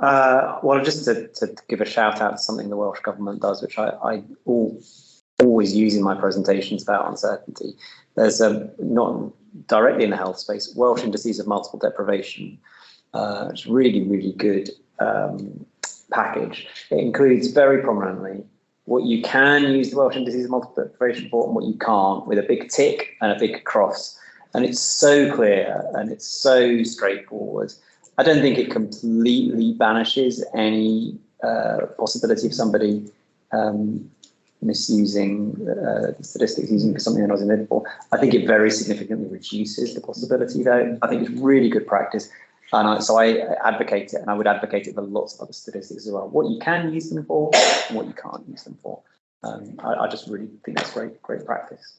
Well, just to give a shout out to something the Welsh Government does, which I always use in my presentations about uncertainty. There's not directly in the health space, Welsh Indices of Multiple Deprivation. It's really, really good package. It includes very prominently what you can use the Welsh Indices of Multiple Deprivation for and what you can't, with a big tick and a big cross. And it's so clear and it's so straightforward. I don't think it completely banishes any possibility of somebody misusing statistics using something that wasn't in for. I think it very significantly reduces the possibility, though. I think it's really good practice. And so I advocate it, and I would advocate it for lots of other statistics as well. What you can use them for and what you can't use them for. I just really think that's great practice.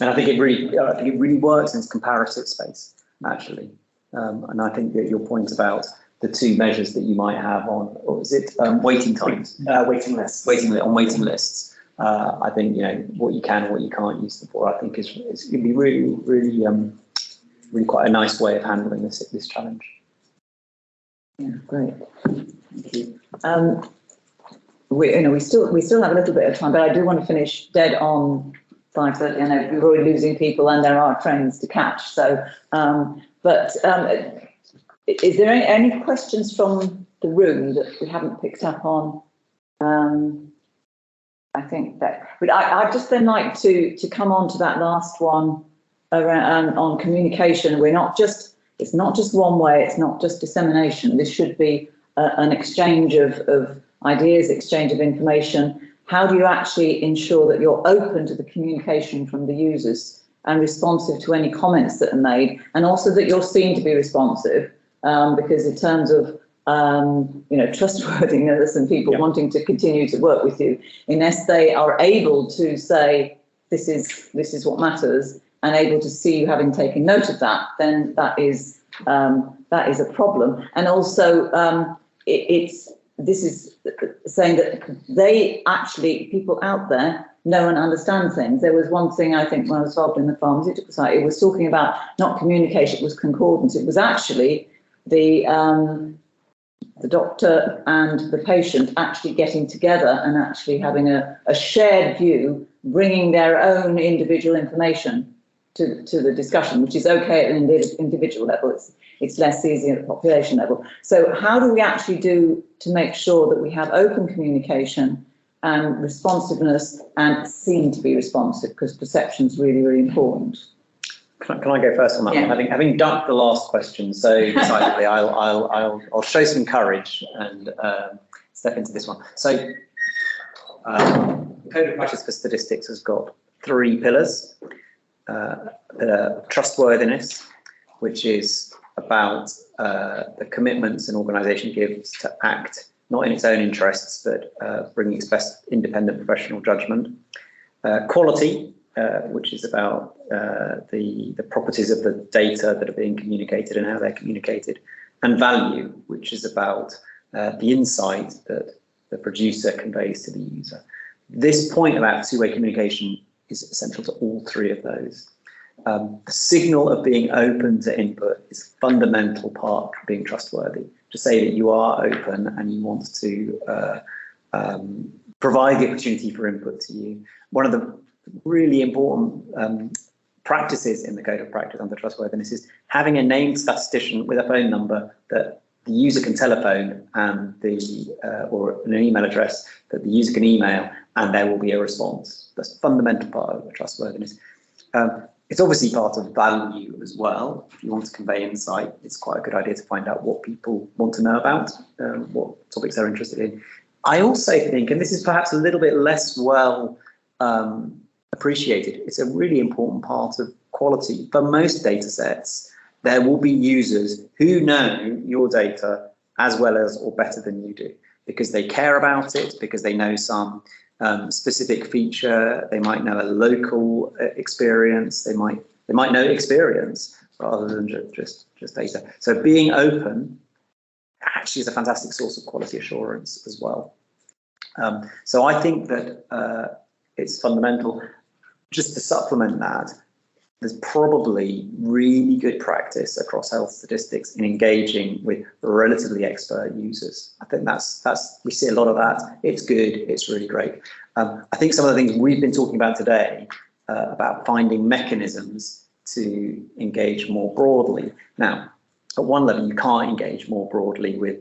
And I think it really works in its comparative space, actually. And I think that your point about the two measures that you might have on, or is it waiting times? Waiting lists. On waiting lists. I think, you know, what you can and what you can't use them for, I think it's going to be really quite a nice way of handling this challenge. Yeah, great. Thank you. We still have a little bit of time, but I do want to finish dead on 5:30. I know we're already losing people, and there are trains to catch. So, is there any questions from the room that we haven't picked up on? I think that, but I'd just then like to come on to that last one around on communication. It's not just one way. It's not just dissemination. This should be an exchange of ideas, exchange of information. How do you actually ensure that you're open to the communication from the users and responsive to any comments that are made, and also that you're seen to be responsive? Because in terms of trustworthiness and people wanting to continue to work with you, unless they are able to say this is what matters and able to see you having taken note of that, then that is a problem. And also this is saying that people out there know and understand things. There was one thing, I think, when I was involved in the pharmaceutical side, it was talking about not communication, it was concordance. It was actually the doctor and the patient actually getting together and actually having a shared view, bringing their own individual information to the discussion, which is okay at an individual level. It's less easy at the population level. So how do we actually do to make sure that we have open communication and responsiveness and seem to be responsive, because perception is really, really important. Can I go first on that one? Having ducked the last question so decidedly, I'll show some courage and step into this one. So the Code of Practice for Statistics has got 3 pillars. Trustworthiness, which is about the commitments an organisation gives to act not in its own interests, but bringing its best independent professional judgment. Quality, which is about the properties of the data that are being communicated and how they're communicated. And value, which is about the insight that the producer conveys to the user. This point about two-way communication is essential to all 3 of those. The signal of being open to input is a fundamental part of being trustworthy. To say that you are open and you want to provide the opportunity for input to you. One of the really important practices in the Code of Practice under trustworthiness is having a named statistician with a phone number that the user can telephone and or an email address that the user can email, and there will be a response. That's a fundamental part of the trustworthiness. It's obviously part of value as well. If you want to convey insight, it's quite a good idea to find out what people want to know about, what topics they're interested in. I also think, and this is perhaps a little bit less well appreciated, it's a really important part of quality. For most data sets, there will be users who know your data as well as or better than you do, because they care about it, because they know some specific feature, they might know a local experience, they might know experience rather than just data. So being open actually is a fantastic source of quality assurance as well. So I think that it's fundamental. Just to supplement that, there's probably really good practice across health statistics in engaging with relatively expert users. I think we see a lot of that. It's good. It's really great. I think some of the things we've been talking about today about finding mechanisms to engage more broadly. Now, at one level, you can't engage more broadly with,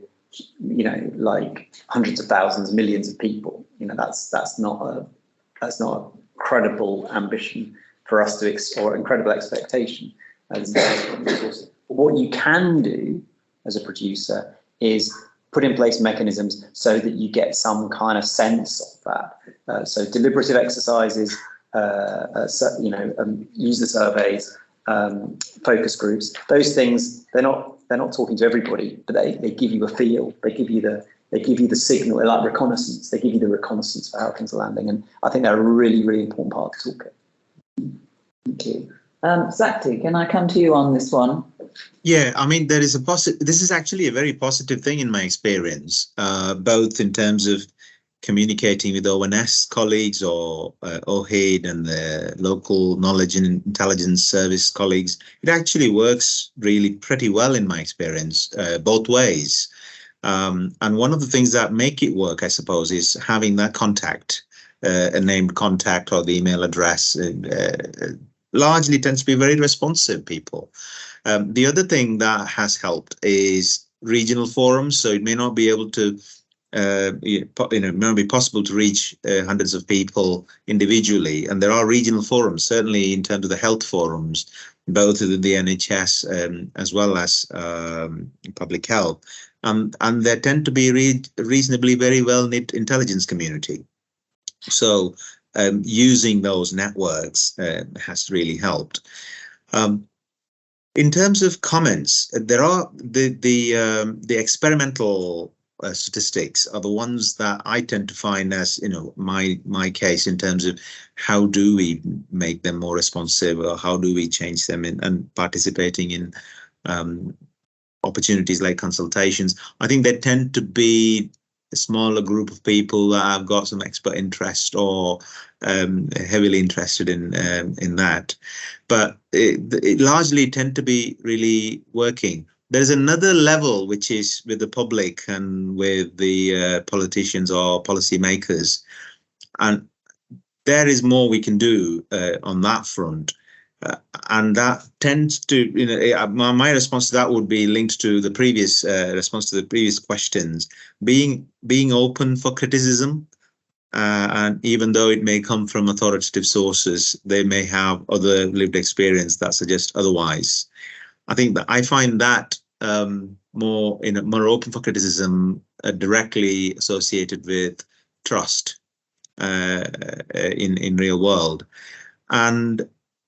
like hundreds of thousands, millions of people. That's not a credible ambition for us to or incredible expectation. But what you can do as a producer is put in place mechanisms so that you get some kind of sense of that. So deliberative exercises, user surveys, focus groups, those things, they're not talking to everybody, but they give you a feel. They give you They give you the signal, they're like reconnaissance. They give you the reconnaissance for how things are landing. And I think they're a really, really important part of the toolkit. Thank you. Zakti, can I come to you on this one? Yeah, I mean, there is a this is actually a very positive thing in my experience, both in terms of communicating with ONS colleagues or OHID and the local knowledge and intelligence service colleagues. It actually works really pretty well in my experience, both ways. And one of the things that make it work, I suppose, is having that contact, a named contact or the email address. Largely tends to be very responsive people. The other thing that has helped is regional forums. So it may not be able to, it may not be possible to reach hundreds of people individually. And there are regional forums, certainly in terms of the health forums, both within the NHS as well as public health. And there tend to be reasonably very well-knit intelligence community. So using those networks has really helped. In terms of comments, there are the experimental statistics are the ones that I tend to find as, my case in terms of how do we make them more responsive, or how do we change them and participating in opportunities like consultations. I think they tend to be a smaller group of people that have got some expert interest or heavily interested in that, but it largely tend to be really working. There's another level which is with the public and with the politicians or policymakers, and there is more we can do on that front. And that tends to, my response to that would be linked to the previous response to the previous questions, being open for criticism. And even though it may come from authoritative sources, they may have other lived experience that suggests otherwise. I think that I find that more open for criticism directly associated with trust in real world.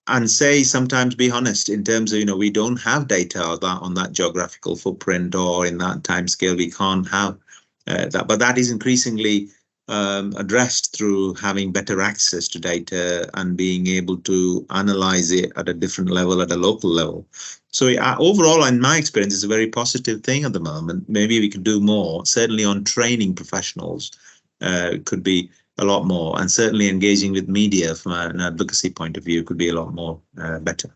And say sometimes be honest in terms of, we don't have data on that geographical footprint or in that time scale, we can't have that. But that is increasingly addressed through having better access to data and being able to analyze it at a different level, at a local level. So overall, in my experience, it's a very positive thing at the moment. Maybe we could do more, certainly on training professionals, could be a lot more, and certainly engaging with media from an advocacy point of view could be a lot more better.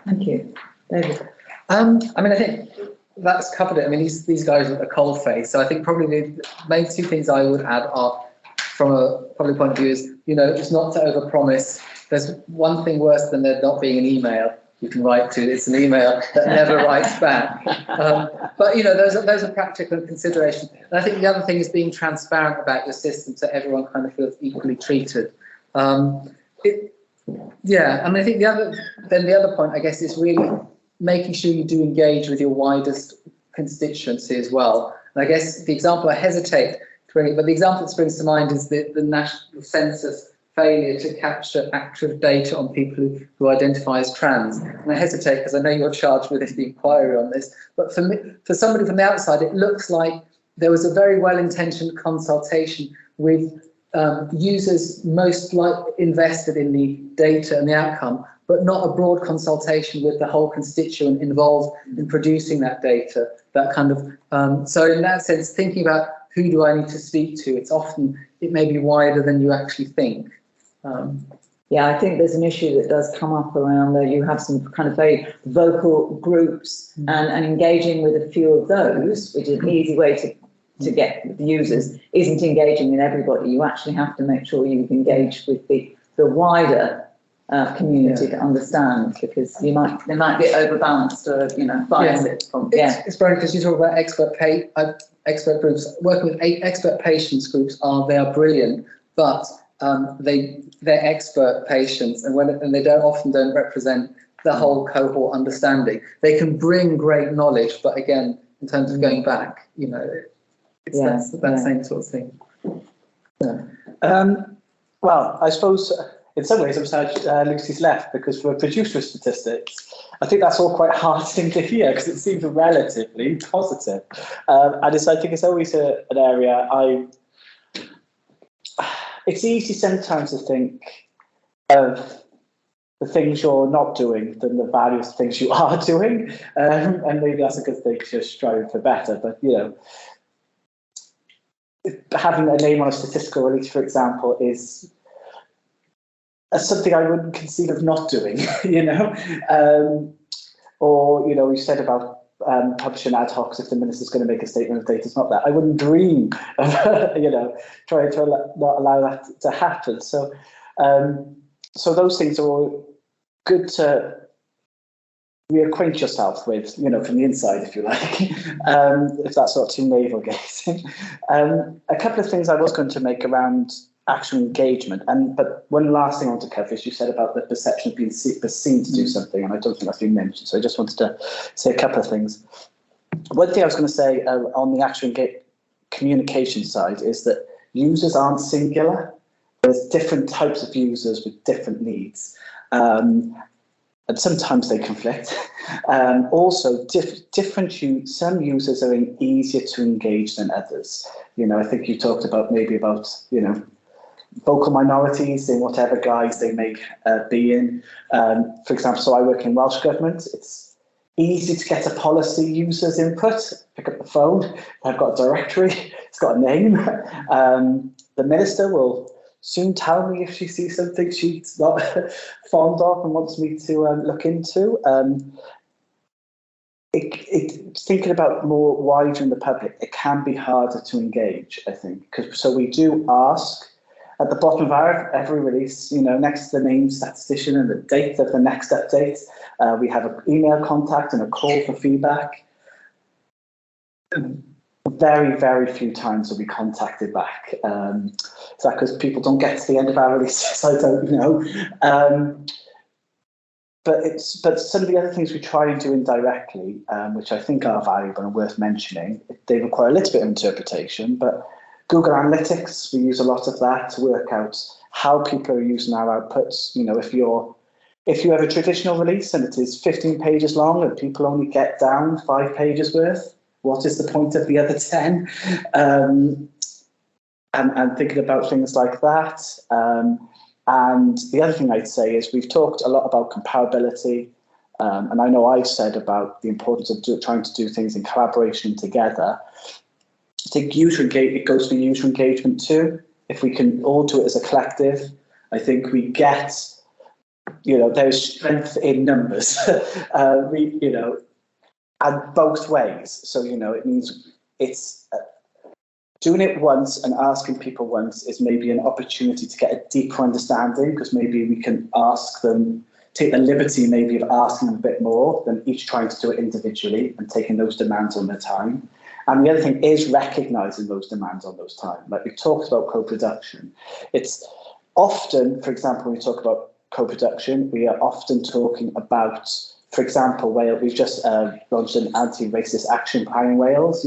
Thank you, David. I mean, I think that's covered it. I mean, these guys are at a cold face, so I think probably the main two things I would add are, from a public point of view, is it's not to overpromise. There's one thing worse than there not being an email you can write to. It's an email that never writes back. But those are practical considerations. And I think the other thing is being transparent about your system, so everyone kind of feels equally treated. Yeah, and I think the other point, I guess, is really making sure you do engage with your widest constituency as well. And I guess the example I hesitate to bring, but the example that springs to mind is the national census failure to capture accurate data on people who identify as trans. And I hesitate because I know you're charged with the inquiry on this, but for somebody from the outside, it looks like there was a very well-intentioned consultation with users most invested in the data and the outcome, but not a broad consultation with the whole constituent involved in producing that data. That kind of so in that sense, thinking about who do I need to speak to, it may be wider than you actually think. Yeah, I think there's an issue that does come up around that you have some kind of very vocal groups, and engaging with a few of those, which is an easy way to get the users, isn't engaging with everybody. You actually have to make sure you engage with the wider community to understand, because they might be overbalanced or biased. It's very, because you talk about expert groups. Working with expert patients groups they are brilliant, but they're expert patients, and they often don't represent the whole cohort understanding. They can bring great knowledge, but again, in terms of going back, it's that same sort of thing. Yeah. Well, I suppose in some ways, I'm sad Lucy's left, because for a producer of statistics, I think that's all quite heartening to hear, because it seems relatively positive. And I think it's always an area it's easy sometimes to think of the things you're not doing than the value of the things you are doing. And maybe that's a good thing, to strive for better. But, having a name on a statistical release, for example, is something I wouldn't conceive of not doing, or, we said about publishing ad hocs if the minister's going to make a statement of data. It's not that. I wouldn't dream of, trying to not allow that to happen. So those things are all good to reacquaint yourself with, from the inside, if you like, if that's not too navel-gazing. A couple of things I was going to make around actual engagement, but one last thing I want to cover is you said about the perception of being seen to do something, and I don't think that's been mentioned, so I just wanted to say a couple of things. One thing I was going to say on the actual communication side is that users aren't singular. There's different types of users with different needs. And sometimes they conflict. Also, some users are easier to engage than others. I think you talked about vocal minorities in whatever guise they may be in. For example, so I work in Welsh Government. It's easy to get a policy user's input. Pick up the phone. I've got a directory. It's got a name. The minister will soon tell me if she sees something she's not fond of and wants me to look into. Thinking about more wider in the public, it can be harder to engage, I think. So we do ask at the bottom of every release, next to the name statistician and the date of the next update, we have an email contact and a call for feedback. Very, very few times will be contacted back. Is that because people don't get to the end of our releases? I don't know. But some of the other things we try and do indirectly, which I think are valuable and worth mentioning, they require a little bit of interpretation. But Google Analytics, we use a lot of that to work out how people are using our outputs. If you have a traditional release and it is 15 pages long and people only get down 5 pages worth, what is the point of the other 10? And thinking about things like that. And the other thing I'd say is we've talked a lot about comparability. And I know I've said about the importance of trying to do things in collaboration together. I think it goes for user engagement too. If we can all do it as a collective, I think we get, there's strength in numbers. And both ways. So, it means it's doing it once and asking people once is maybe an opportunity to get a deeper understanding, because maybe we can ask them, take the liberty maybe of asking them a bit more than each trying to do it individually and taking those demands on their time. And the other thing is recognising those demands on those time. Like we talked about co-production. It's often, for example, when we talk about co-production, we are often talking about, for example, Wales, we've just launched an anti-racist action plan in Wales.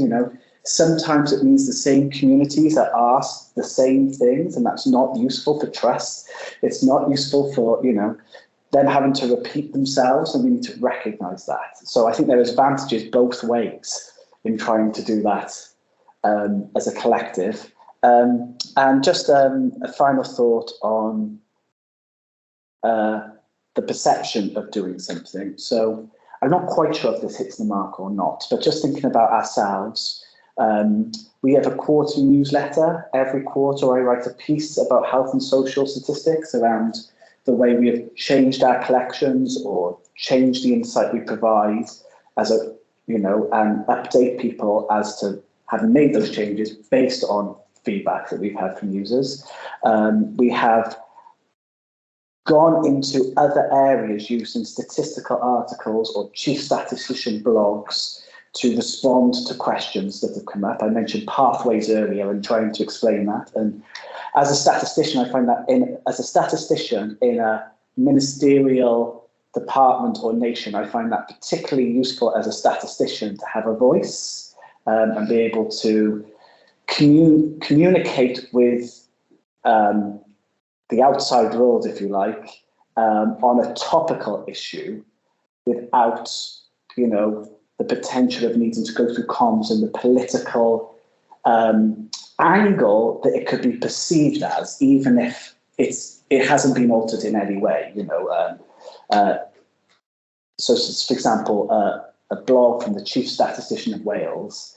Sometimes it means the same communities are asked the same things, and that's not useful for trust. It's not useful for, them having to repeat themselves, and we need to recognise that. So I think there is advantages both ways in trying to do that as a collective. And just a final thought on the perception of doing something. So I'm not quite sure if this hits the mark or not, but just thinking about ourselves, we have a quarterly newsletter. Every quarter I write a piece about health and social statistics around the way we have changed our collections or changed the insight we provide and update people as to having made those changes based on feedback that we've had from users. We have gone into other areas using statistical articles or chief statistician blogs to respond to questions that have come up. I mentioned pathways earlier and trying to explain that. And as a statistician, I find that as a statistician in a ministerial department or nation, I find that particularly useful as a statistician to have a voice and be able to communicate with the outside world, if you like, on a topical issue without, you know, the potential of needing to go through comms and the political angle that it could be perceived as, even if it hasn't been altered in any way, you know. So, for example, a blog from the Chief Statistician of Wales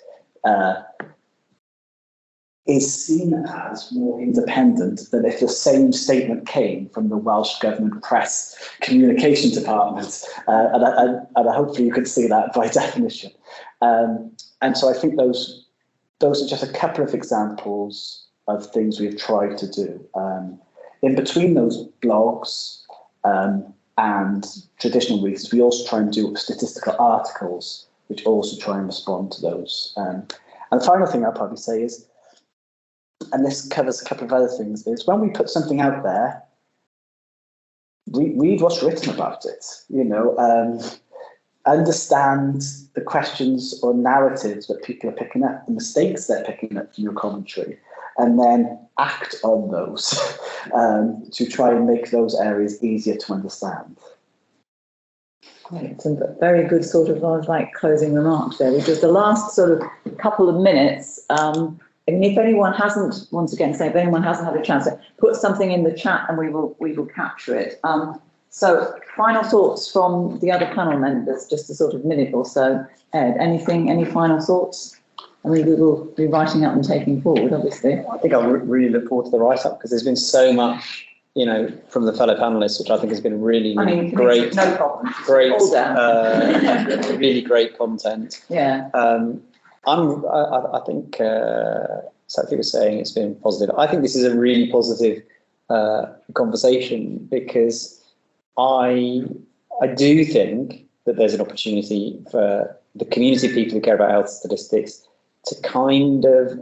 is seen as more independent than if the same statement came from the Welsh Government Press Communication Department. And hopefully you can see that by definition. And so I think those are just a couple of examples of things we've tried to do. In between those blogs and traditional reads, we also try and do statistical articles, which also try and respond to those. And the final thing I'll probably say is, and this covers a couple of other things, is when we put something out there, read what's written about it, you know, understand the questions or narratives that people are picking up, the mistakes they're picking up from your commentary, and then act on those to try and make those areas easier to understand. Great, some very good sort of like closing remarks there. Just the last sort of couple of minutes. And if anyone hasn't, once again, say if anyone hasn't had a chance, put something in the chat and we will capture it. So final thoughts from the other panel members, just a sort of minute or so. Ed, any final thoughts? I mean, we will be writing up and taking forward, obviously. I think I really look forward to the write-up because there's been so much, you know, from the fellow panelists, which I think has been really, great. No problem. Great, really great content. Yeah. I think Sophie was saying it's been positive. I think this is a really positive conversation because I do think that there's an opportunity for the community of people who care about health statistics to kind of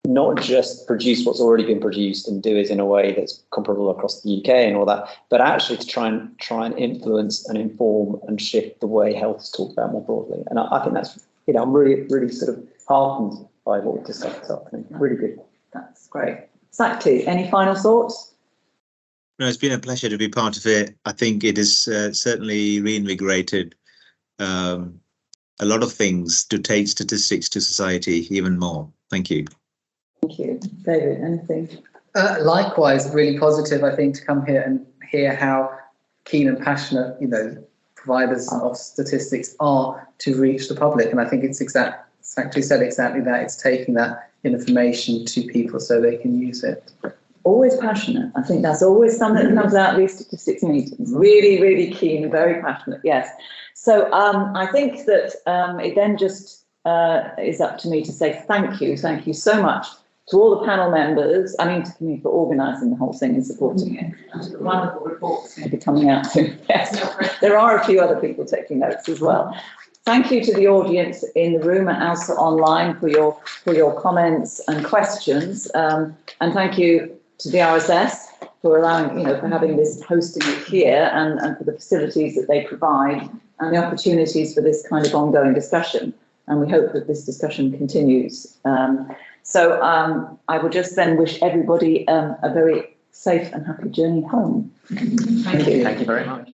not just produce what's already been produced and do it in a way that's comparable across the UK and all that, but actually to try and influence and inform and shift the way health is talked about more broadly. And I think that's, you know, I'm really sort of heartened by what we've discussed this afternoon. Really good. That's great. Exactly. Any final thoughts? No, it's been a pleasure to be part of it. I think it has certainly reinvigorated a lot of things to take statistics to society even more. Thank you. Thank you. David, anything? Likewise, really positive, I think, to come here and hear how keen and passionate, you know, providers of statistics are to reach the public. And I think it's exactly that. It's taking that information to people so they can use it. Always passionate. I think that's always something that comes out of these statistics meetings. Really, really keen, very passionate. Yes. So I think that it then just is up to me to say thank you so much to all the panel members. I mean, to me for organising the whole thing and supporting it, and to the wonderful reports going to be coming out soon. Yes, there are a few other people taking notes as well. Thank you to the audience in the room and also online for your comments and questions, and thank you to the RSS for allowing, you know, for having this, hosting it here, and for the facilities that they provide and the opportunities for this kind of ongoing discussion. And we hope that this discussion continues. So I will just then wish everybody a very safe and happy journey home. Thank you. Thank you very much.